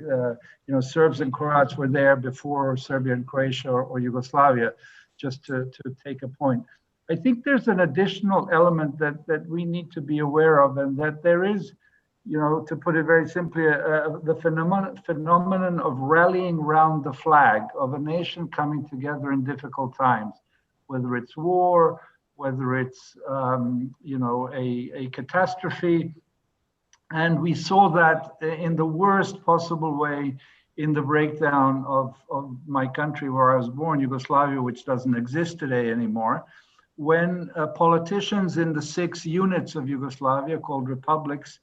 Serbs and Croats were there before Serbia and Croatia or Yugoslavia, just to take a point. I think there's an additional element that we need to be aware of, and that there is, to put it very simply, the phenomenon of rallying round the flag of a nation coming together in difficult times, whether it's war, whether it's a catastrophe. And we saw that in the worst possible way in the breakdown of my country where I was born, Yugoslavia, which doesn't exist today anymore, when politicians in the 6 units of Yugoslavia called republics,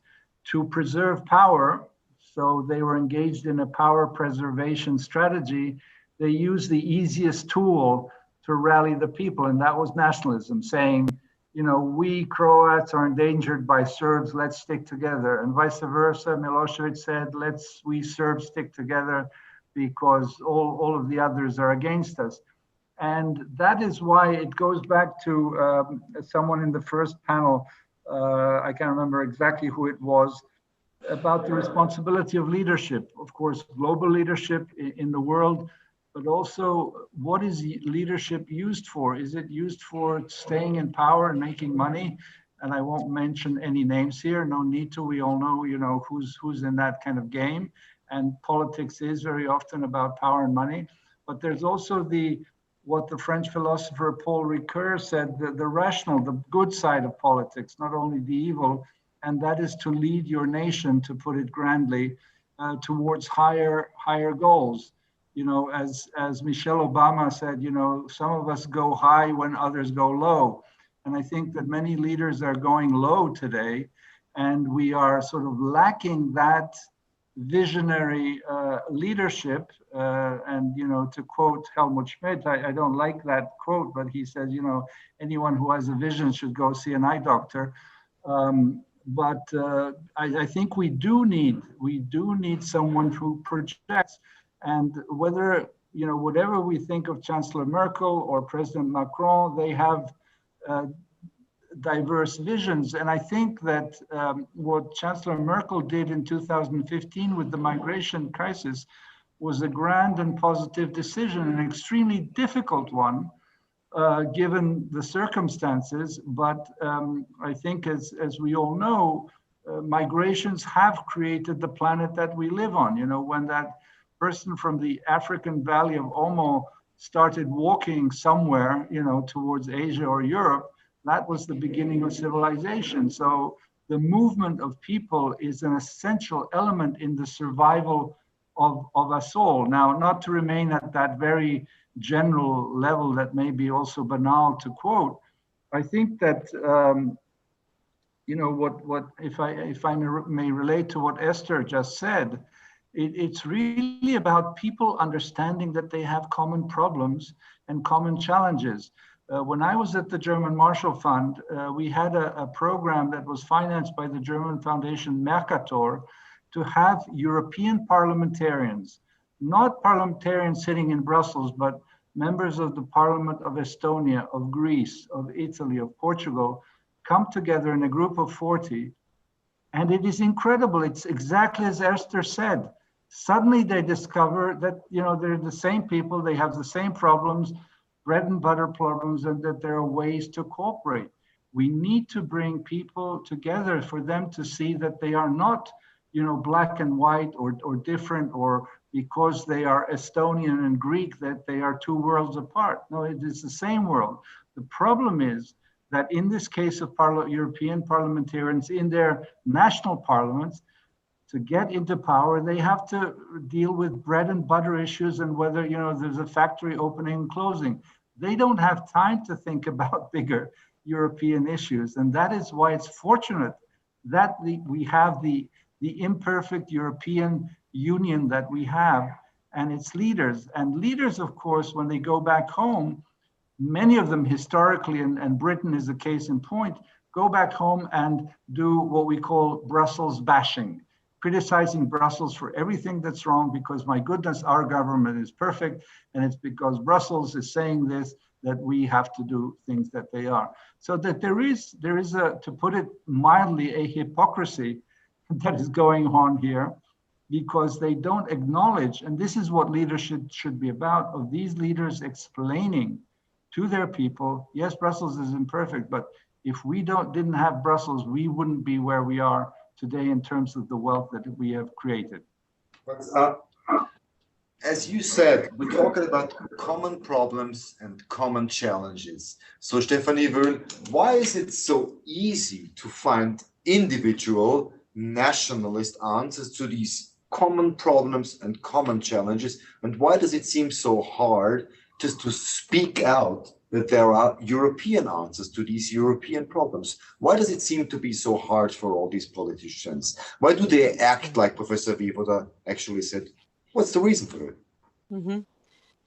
to preserve power, so they were engaged in a power preservation strategy, they used the easiest tool to rally the people, and that was nationalism, saying, we Croats are endangered by Serbs, let's stick together. And vice versa, Milosevic said, we Serbs stick together because all of the others are against us. And that is why it goes back to someone in the first panel, I can't remember exactly who it was, about the responsibility of leadership. Of course, global leadership in the world, but also what is leadership used for? Is it used for staying in power and making money? And I won't mention any names here, no need to. We all know, who's in that kind of game. And politics is very often about power and money. But there's also what the French philosopher Paul Ricoeur said, the rational, the good side of politics, not only the evil, and that is to lead your nation, to put it grandly, towards higher goals. As Michelle Obama said, some of us go high when others go low. And I think that many leaders are going low today, and we are sort of lacking that visionary leadership. And, to quote Helmut Schmidt, I don't like that quote, but he says, anyone who has a vision should go see an eye doctor. I think we do need someone who projects, and whether, you know, whatever we think of Chancellor Merkel or President Macron, they have diverse visions. And I think that what Chancellor Merkel did in 2015 with the migration crisis was a grand and positive decision, an extremely difficult one, given the circumstances. But I think, as we all know, migrations have created the planet that we live on. You know, when that person from the African Valley of Omo started walking somewhere, you know, towards Asia or Europe, that was the beginning of civilization. So the movement of people is an essential element in the survival of us all. Now, not to remain at that very general level that may be also banal to quote, I think that, you know, what if I may relate to what Esther just said, it's really about people understanding that they have common problems and common challenges. When I was at the German Marshall Fund, we had a program that was financed by the German foundation Mercator to have European parliamentarians, not parliamentarians sitting in Brussels, but members of the Parliament of Estonia, of Greece, of Italy, of Portugal, come together in a group of 40. And it is incredible. It's exactly as Esther said. Suddenly they discover that, you know, they're the same people, they have the same problems, bread and butter problems, and that there are ways to cooperate. We need to bring people together for them to see that they are not, you know, black and white or different, or because they are Estonian and Greek that they are two worlds apart. No, it is the same world. The problem is that in this case of European parliamentarians in their national parliaments, to get into power, they have to deal with bread and butter issues and whether, you know, there's a factory opening and closing. They don't have time to think about bigger European issues. And that is why it's fortunate that we have the imperfect European Union that we have and its leaders. And leaders, of course, when they go back home, many of them historically, and Britain is a case in point, go back home and do what we call Brussels bashing, criticizing Brussels for everything that's wrong because, my goodness, our government is perfect, and it's because Brussels is saying this that we have to do things that they are. So that there is a, to put it mildly, a hypocrisy that is going on here, because they don't acknowledge, and this is what leadership should be about, of these leaders explaining to their people, yes, Brussels is imperfect, but if we didn't have Brussels, we wouldn't be where we are today in terms of the wealth that we have created.
But as you said, we're talking about common problems and common challenges. So Stefanie Wöhl, why is it so easy to find individual nationalist answers to these common problems and common challenges? And why does it seem so hard just to speak out that there are European answers to these European problems? Why does it seem to be so hard for all these politicians? Why do they act like Professor Wöhl actually said? What's the reason for it?
Mm-hmm.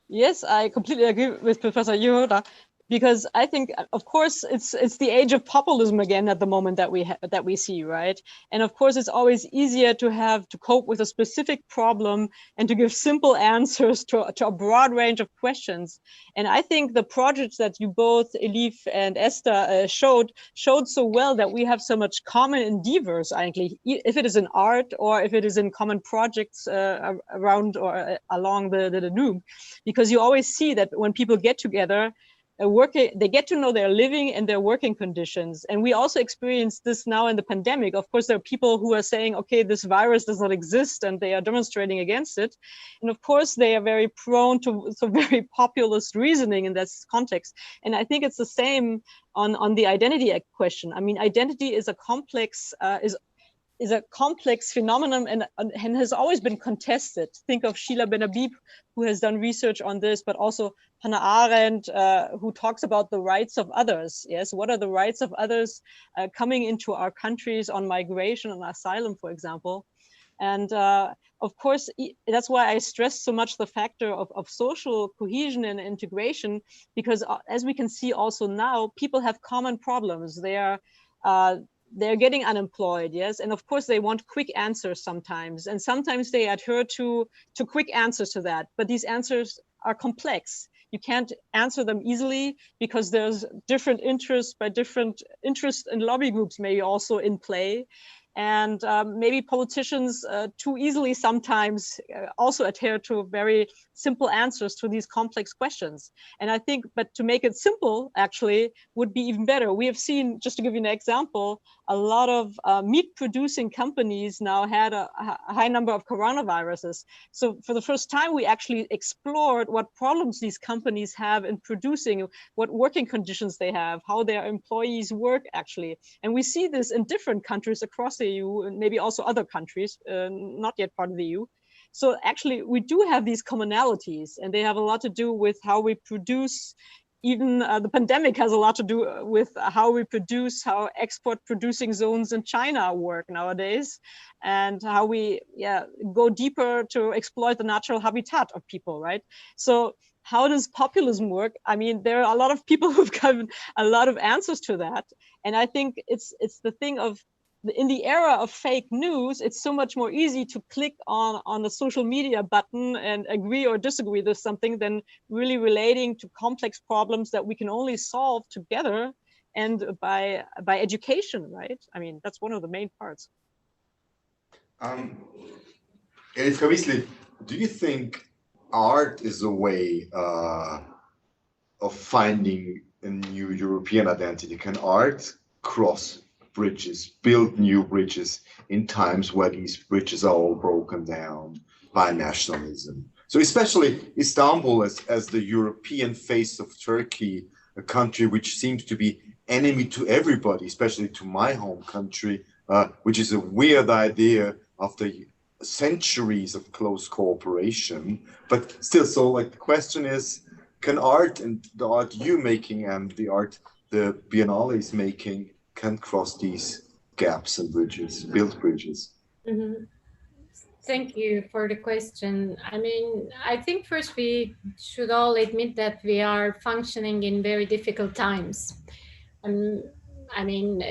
Yes, I completely agree with Professor Wöhl, because I think, of course, it's the age of populism again at the moment that we see, right? And of course, it's always easier to cope with a specific problem and to give simple answers to a broad range of questions. And I think the projects that you both, Elif and Esther, showed so well that we have so much common endeavors, actually, if it is in art or if it is in common projects around or along the Danube, because you always see that when people get together, they get to know their living and their working conditions. And we also experience this now in the pandemic. Of course, there are people who are saying, okay, this virus does not exist, and they are demonstrating against it. And of course, they are very prone to very populist reasoning in this context. And I think it's the same on the identity question. I mean, identity is a complex is a complex phenomenon and has always been contested. Think of Sheila Ben-Habib, who has done research on this, but also Hannah Arendt, who talks about the rights of others. Yes, what are the rights of others coming into our countries on migration and asylum, for example? And of course, that's why I stress so much the factor of social cohesion and integration, because as we can see also now, people have common problems. they're getting unemployed, yes, and of course they want quick answers sometimes, and sometimes they adhere to quick answers to that, but these answers are complex. You can't answer them easily because there's different interests by different interest and lobby groups maybe also in play. And maybe politicians too easily sometimes also adhere to very simple answers to these complex questions. And I think, but to make it simple actually would be even better. We have seen, just to give you an example, a lot of meat producing companies now had a high number of coronaviruses. So for the first time, we actually explored what problems these companies have in producing, what working conditions they have, how their employees work actually. And we see this in different countries across the EU and maybe also other countries, not yet part of the EU. So actually we do have these commonalities, and they have a lot to do with how we produce. Even the pandemic has a lot to do with how we produce, how export producing zones in China work nowadays, and how we go deeper to exploit the natural habitat of people, right? So how does populism work? I mean, there are a lot of people who've given a lot of answers to that. And I think it's the thing of, in the era of fake news, it's so much more easy to click on a social media button and agree or disagree with something than really relating to complex problems that we can only solve together and by education, right? I mean, that's one of the main parts.
Erich Kavisli, do you think art is a way of finding a new European identity? Can art cross bridges, build new bridges in times where these bridges are all broken down by nationalism? So especially Istanbul as the European face of Turkey, a country which seems to be enemy to everybody, especially to my home country, which is a weird idea after centuries of close cooperation. But still, so like the question is, can art and the art you making and the art the Biennale is making can cross these gaps and bridges, build bridges?
Mm-hmm. Thank you for the question. I mean, I think first we should all admit that we are functioning in very difficult times. I mean,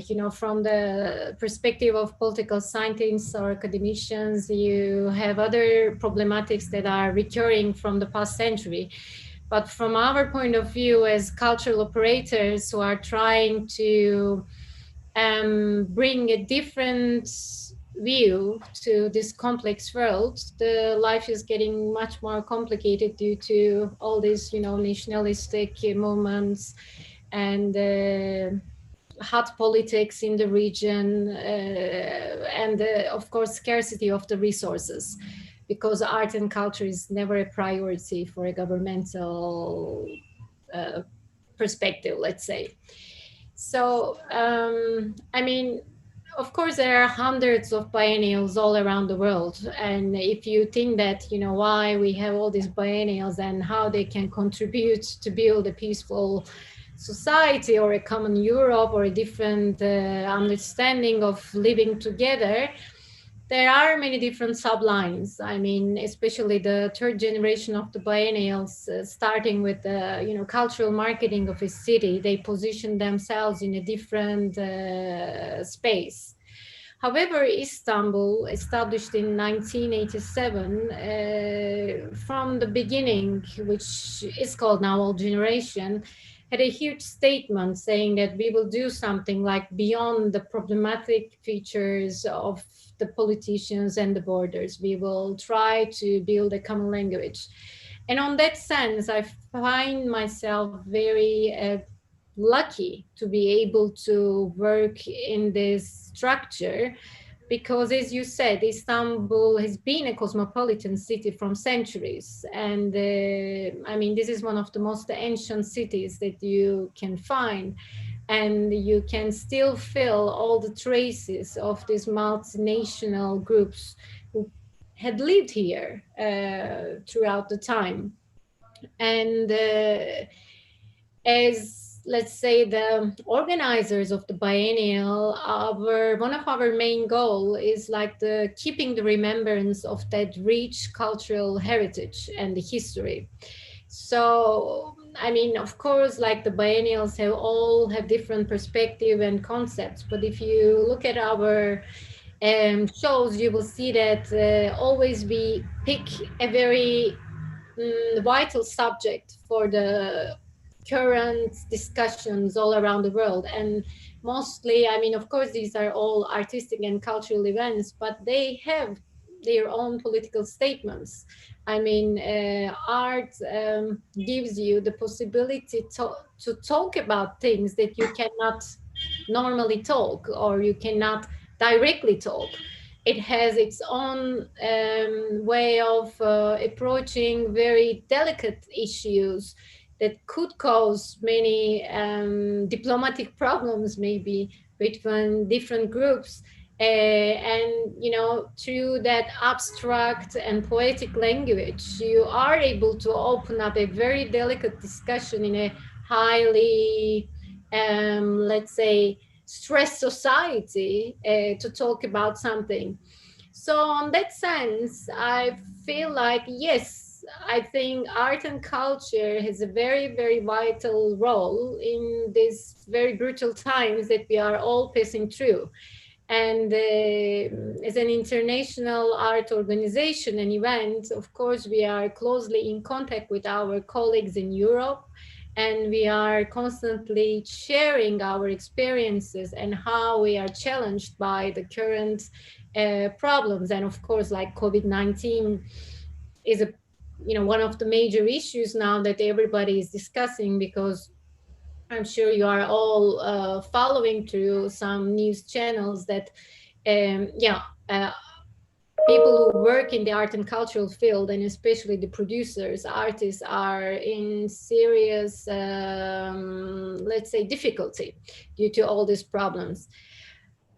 you know, from the perspective of political scientists or academicians, you have other problematics that are recurring from the past century. But from our point of view as cultural operators who are trying to bring a different view to this complex world, the life is getting much more complicated due to all these, you know, nationalistic movements and hot politics in the region and of course scarcity of the resources, because art and culture is never a priority for a governmental perspective, let's say. So, I mean, of course, there are hundreds of biennials all around the world. And if you think that, you know, why we have all these biennials and how they can contribute to build a peaceful society or a common Europe or a different understanding of living together, there are many different sublines. I mean, especially the third generation of the biennials, starting with the, you know, cultural marketing of a city, they position themselves in a different space. However, Istanbul, established in 1987, from the beginning, which is called now Old Generation, had a huge statement saying that we will do something like beyond the problematic features of the politicians and the borders. We will try to build a common language. And on that sense, I find myself very lucky to be able to work in this structure, because as you said, Istanbul has been a cosmopolitan city from centuries. And I mean, this is one of the most ancient cities that you can find. And you can still feel all the traces of these multinational groups who had lived here throughout the time. And as, let's say, the organizers of the biennial, one of our main goal is like keeping the remembrance of that rich cultural heritage and the history. So I mean, of course, like the biennials all have different perspective and concepts, but if you look at our shows, you will see that always we pick a very vital subject for the current discussions all around the world. And mostly, I mean, of course, these are all artistic and cultural events, but they have their own political statements. I mean, art gives you the possibility to talk about things that you cannot normally talk, or you cannot directly talk. It has its own way of approaching very delicate issues that could cause many diplomatic problems, maybe between different groups. And, you know, through that abstract and poetic language, you are able to open up a very delicate discussion in a highly, let's say, stressed society to talk about something. So in that sense, I feel like, yes, I think art and culture has a very, very vital role in these very brutal times that we are all passing through. And as an international art organization and event, of course, we are closely in contact with our colleagues in Europe, and we are constantly sharing our experiences and how we are challenged by the current problems. And of course, like COVID-19 is one of the major issues now that everybody is discussing, because I'm sure you are all following through some news channels that, people who work in the art and cultural field, and especially the producers, artists, are in serious, let's say, difficulty due to all these problems.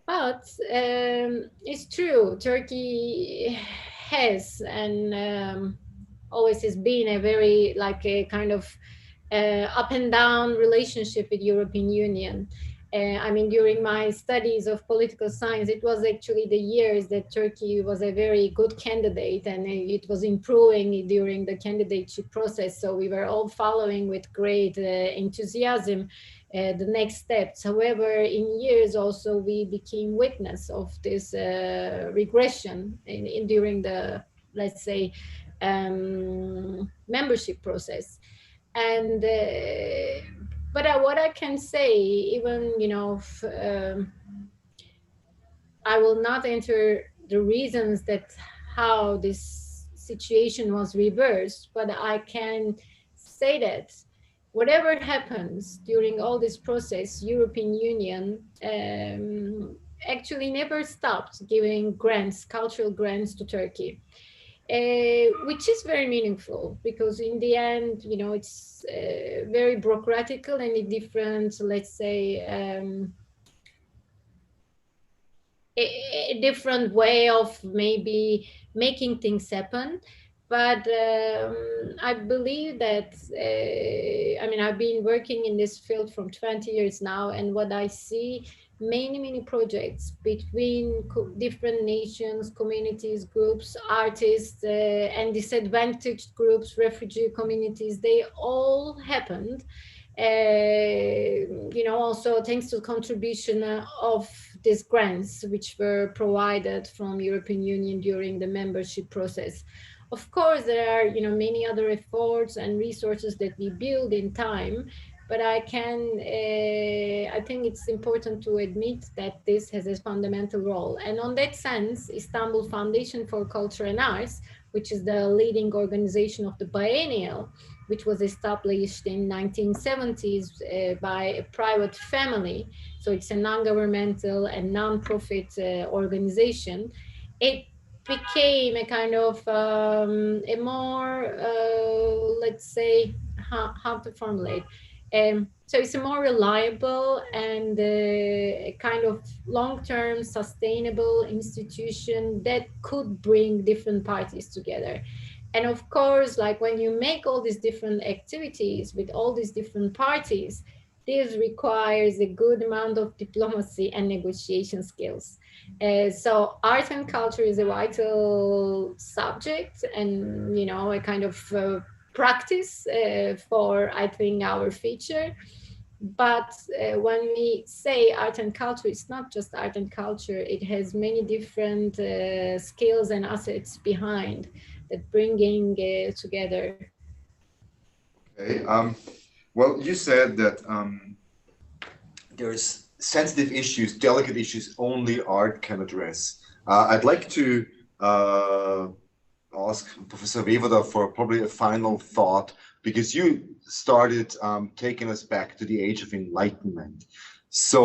But it's true, Turkey has and always has been a very, like a kind of up and down relationship with European Union. I mean, during my studies of political science, it was actually the years that Turkey was a very good candidate, and it was improving during the candidateship process. So we were all following with great enthusiasm the next steps. However, in years also, we became witness of this regression during the, let's say, membership process. And but what I can say, even, I will not enter the reasons that how this situation was reversed, but I can say that whatever happens during all this process, European Union actually never stopped giving grants, cultural grants to Turkey. Which is very meaningful, because in the end, it's very bureaucratical and a different, let's say, a different way of maybe making things happen. But I believe that, I mean, I've been working in this field from 20 years now, and what I see, many projects between different nations, communities, groups, artists, and disadvantaged groups, refugee communities, they all happened. Also thanks to the contribution of these grants, which were provided from European Union during the membership process. Of course, there are many other efforts and resources that we build in time, but I think it's important to admit that this has a fundamental role. And on that sense, Istanbul Foundation for Culture and Arts, which is the leading organization of the biennial, which was established in 1970s by a private family. So it's a non-governmental and non-profit organization. It became a kind of a more, let's say, how to formulate. So it's a more reliable and a kind of long-term sustainable institution that could bring different parties together. And of course, like when you make all these different activities with all these different parties, this requires a good amount of diplomacy and negotiation skills. So art and culture is a vital subject, and a kind of
practice for, I think, our future. But when we say art and culture, it's not just art and culture. It has many different skills and assets behind that bringing together.
Okay. Well, you said that there's sensitive issues, delicate issues only art can address. I'd like to ask Professor Wöhl for probably a final thought, because you started taking us back to the Age of Enlightenment. So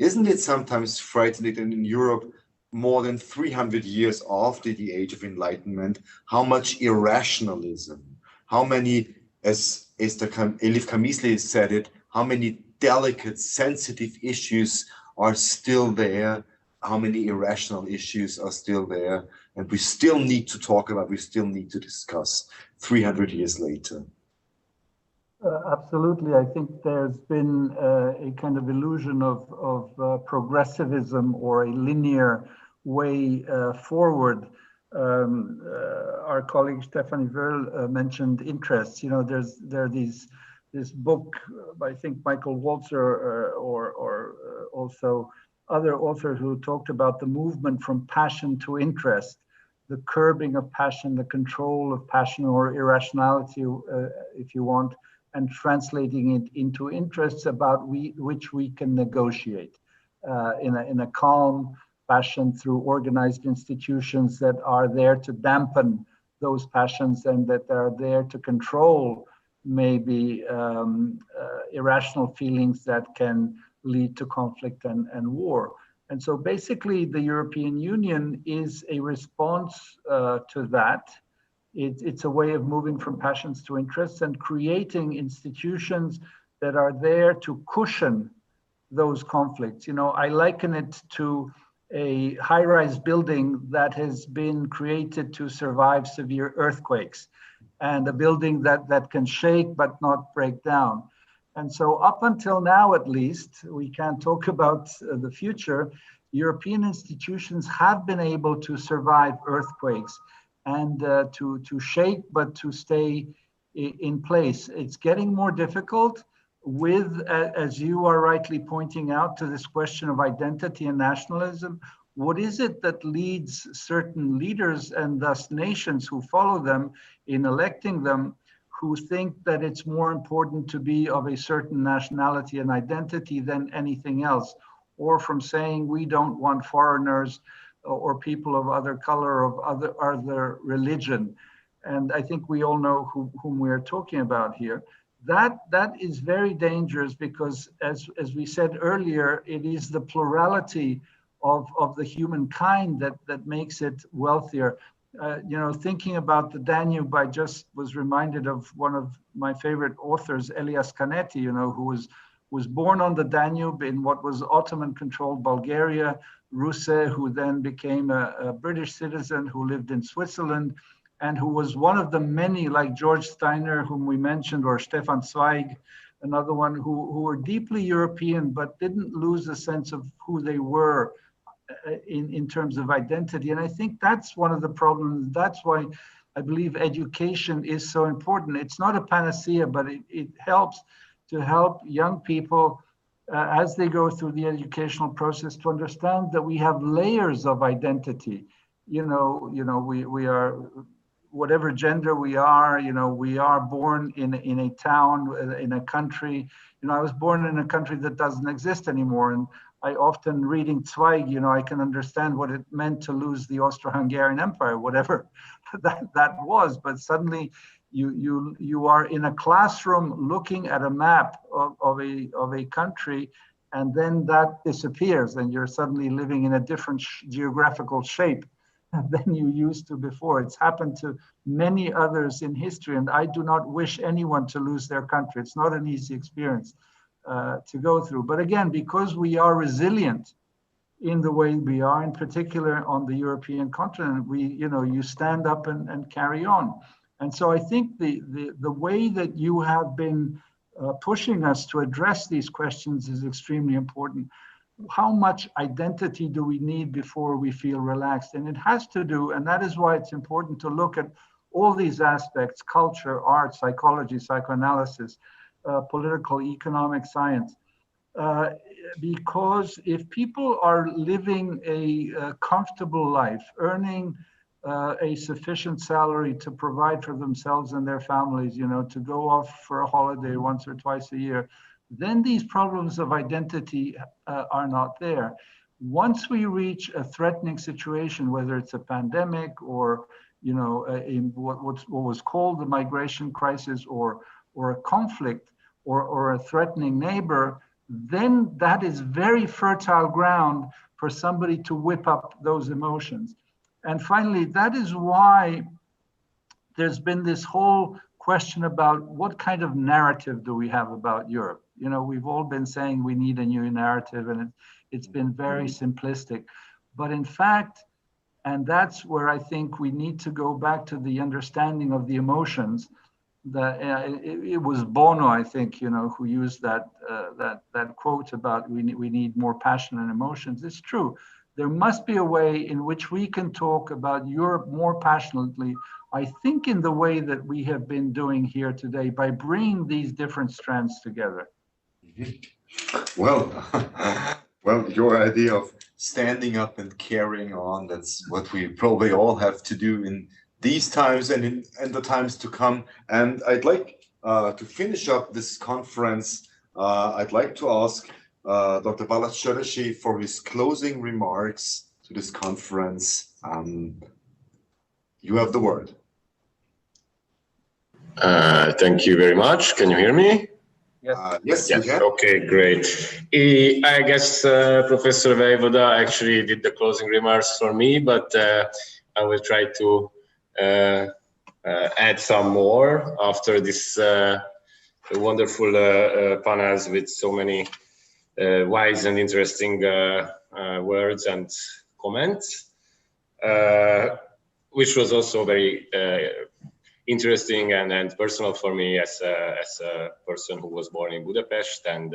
isn't it sometimes frightening that in Europe, more than 300 years after the Age of Enlightenment, how much irrationalism, how many, as Elif Kamisli said it, how many delicate, sensitive issues are still there, how many irrational issues are still there, and we still need to talk about, we still need to discuss 300 years later.
Absolutely. I think there's been a kind of illusion of progressivism or a linear way forward. Our colleague Stefanie Wöhl mentioned interests. You know, there are this book, I think Michael Walzer or also other authors who talked about the movement from passion to interest, the curbing of passion, the control of passion or irrationality, if you want, and translating it into interests about which we can negotiate in a calm fashion through organized institutions that are there to dampen those passions and that are there to control maybe irrational feelings that can lead to conflict and war. And so basically the European Union is a response to that. It's a way of moving from passions to interests and creating institutions that are there to cushion those conflicts. You know, I liken it to a high-rise building that has been created to survive severe earthquakes, and a building that can shake but not break down. And so up until now, at least, we can't talk about the future, European institutions have been able to survive earthquakes and to shake, but to stay in place. It's getting more difficult with, as you are rightly pointing out, to this question of identity and nationalism. What is it that leads certain leaders and thus nations who follow them in electing them, who think that it's more important to be of a certain nationality and identity than anything else, or from saying we don't want foreigners or people of other color, of other religion? And I think we all know whom we are talking about here. That is very dangerous because, as we said earlier, it is the plurality of the humankind that makes it wealthier. You know, thinking about the Danube, I just was reminded of one of my favorite authors, Elias Canetti, you know, who was born on the Danube in what was Ottoman-controlled Bulgaria. Musée, who then became a British citizen who lived in Switzerland, and who was one of the many, like George Steiner, whom we mentioned, or Stefan Zweig, another one, who were deeply European, but didn't lose a sense of who they were in terms of identity. And I think that's one of the problems. That's why I believe education is so important. It's not a panacea, but it helps to help young people as they go through the educational process to understand that we have layers of identity. You know, we are, whatever gender we are, you know, we are born in a town, in a country. You know, I was born in a country that doesn't exist anymore. And I often, reading Zweig, you know, I can understand what it meant to lose the Austro-Hungarian Empire, whatever that was. But suddenly you are in a classroom looking at a map of a country, and then that disappears and you're suddenly living in a different geographical shape than you used to before. It's happened to many others in history, and I do not wish anyone to lose their country. It's not an easy experience to go through. But again, because we are resilient in the way we are, in particular on the European continent, you stand up and carry on. And so I think the way that you have been pushing us to address these questions is extremely important. How much identity do we need before we feel relaxed? And it has to do, and that is why it's important to look at all these aspects, culture, art, psychology, psychoanalysis, political, economic science. Because if people are living a comfortable life, earning a sufficient salary to provide for themselves and their families, you know, to go off for a holiday once or twice a year, then these problems of identity are not there. Once we reach a threatening situation, whether it's a pandemic or, you know, what was called the migration crisis, or a conflict, or a threatening neighbor, then that is very fertile ground for somebody to whip up those emotions. And finally, that is why there's been this whole question about what kind of narrative do we have about Europe. You know, we've all been saying we need a new narrative, and it's been very simplistic. But in fact, and that's where I think we need to go back to the understanding of the emotions. It was Bono, I think, you know, who used that quote about we need more passion and emotions. It's true. There must be a way in which we can talk about Europe more passionately, I think, in the way that we have been doing here today, by bringing these different strands together.
Well, your idea of standing up and carrying on, that's what we probably all have to do in these times and in the times to come. And I'd like to finish up this conference. I'd like to ask Dr. Balashereshi for his closing remarks to this conference. You have the word.
Thank you very much. Can you hear me?
Yes, you can.
Okay, great. I guess Professor Vojvoda actually did the closing remarks for me, but I will try to add some more after this wonderful panels with so many wise and interesting words and comments, which was also very interesting and personal for me as a person who was born in Budapest and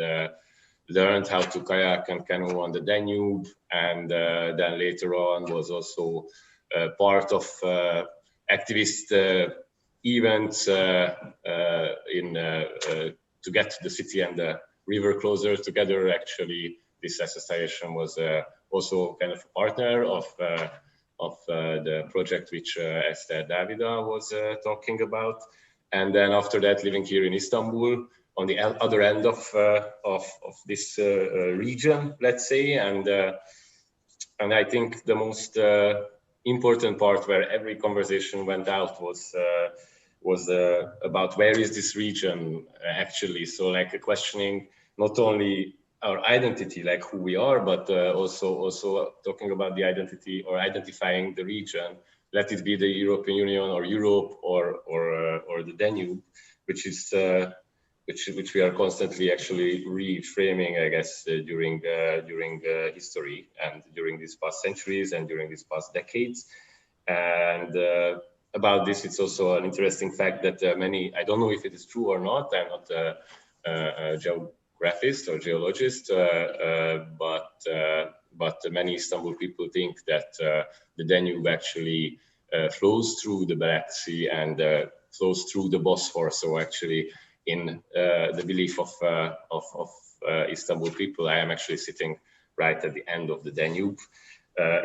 learned how to kayak and canoe on the Danube, and then later on was also part of activist events to get the city and the river closer together. Actually, this association was also kind of a partner of the project which Esther Davida was talking about. And then after that, living here in Istanbul, on the other end of this region, let's say, and I think the most important part where every conversation went out was about where is this region actually. So like a questioning not only our identity, like who we are, but also talking about the identity or identifying the region. Let it be the European Union or Europe or the Danube, which we are constantly actually reframing, I guess, during history and during these past centuries and during these past decades. And about this, it's also an interesting fact that many, I don't know if it is true or not, I'm not a geographist or geologist, but many Istanbul people think that the Danube actually flows through the Black Sea and flows through the Bosphorus. So actually, in the belief of Istanbul people, I am actually sitting right at the end of the Danube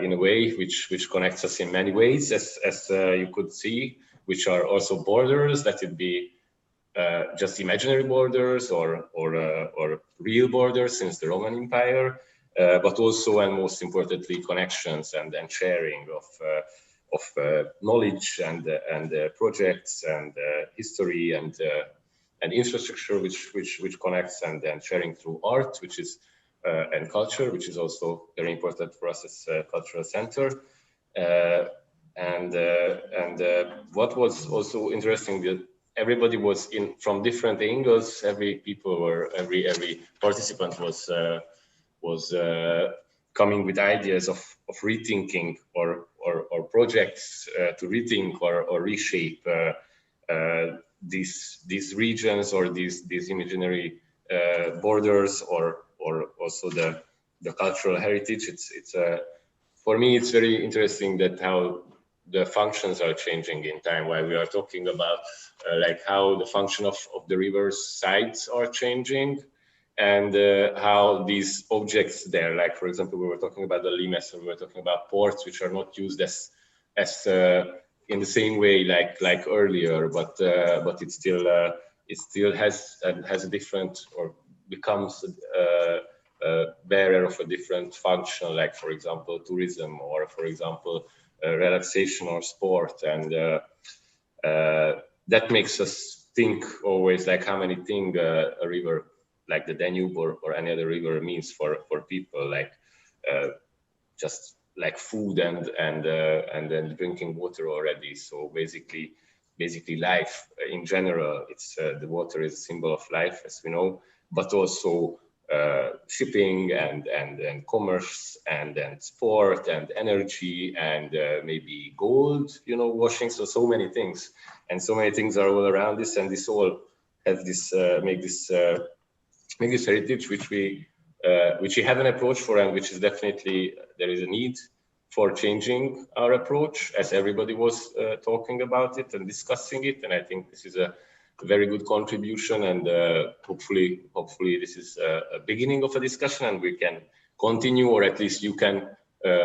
in a way which connects us in many ways, as you could see, which are also borders, let it be just imaginary borders or real borders since the Roman Empire, but also and most importantly connections and sharing of knowledge and projects and history and infrastructure which connects, and then sharing through art, which is and culture, which is also very important for us as a cultural center. And what was also interesting, that everybody was in from different angles. Every participant was coming with ideas of rethinking or projects to rethink or reshape these regions or these imaginary borders or also the cultural heritage. It's for me, it's very interesting that how the functions are changing in time, while we are talking about like how the function of the river's sides are changing, and how these objects there, like for example, we were talking about the limes, we were talking about ports, which are not used as in the same way like earlier, but it still has a different, or becomes a bearer of a different function, like for example tourism, or for example relaxation or sport, and that makes us think always like how many things a river like the Danube or any other river means for people, like just like food and then drinking water already. So basically life in general, it's the water is a symbol of life, as we know, but also shipping and commerce and sport and energy and maybe gold, washing. So many things, and so many things are all around this, and this all have this make this heritage which we have an approach for, and which is definitely there is a need for changing our approach, as everybody was talking about it and discussing it. And I think this is a very good contribution, and hopefully this is a beginning of a discussion, and we can continue, or at least you can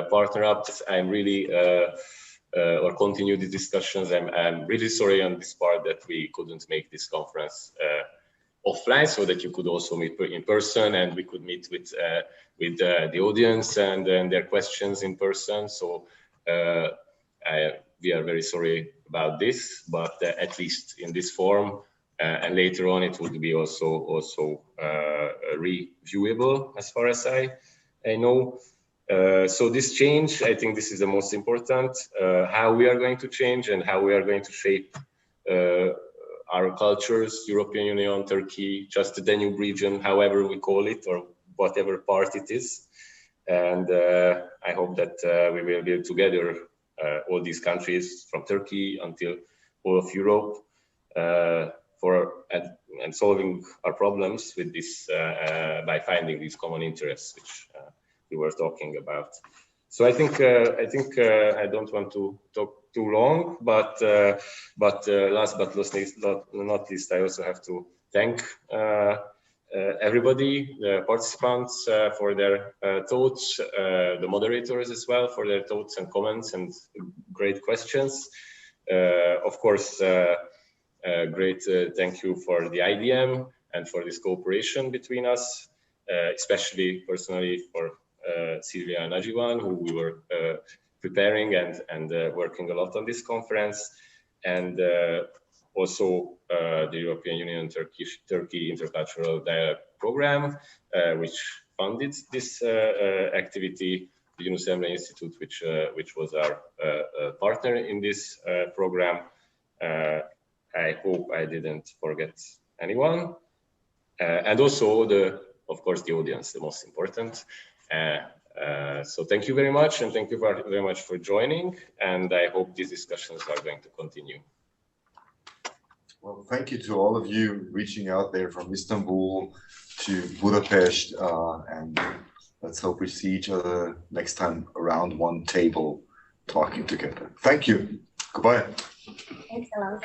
partner up. I'm really or continue the discussions. I'm really sorry on this part that we couldn't make this conference offline, so that you could also meet in person, and we could meet with the audience and their questions in person. So we are very sorry about this, but at least in this form, and later on it would be also reviewable, as far as I know. So this change, I think this is the most important, how we are going to change and how we are going to shape our cultures, European Union, Turkey, just the Danube region, however we call it, or whatever part it is. And I hope that we will build together all these countries, from Turkey until all of Europe, and solving our problems with this by finding these common interests, which we were talking about. So I think I don't want to talk too long, but last but not least, I also have to thank everybody, the participants for their thoughts, the moderators as well for their thoughts and comments and great questions. Of course, great thank you for the IDM and for this cooperation between us, especially personally for Silvia and Ajivan, who we were preparing and working a lot on this conference, and also the European Union Turkey Intercultural Dialogue Program, which funded this activity, the UNESCO Institute, which was our partner in this program. I hope I didn't forget anyone, and also of course the audience, the most important. So thank you very much, and thank you very much for joining, and I hope these discussions are going to continue.
Well, thank you to all of you reaching out there from Istanbul to Budapest, and let's hope we see each other next time around one table talking together. Thank you. Goodbye.
Thanks a lot.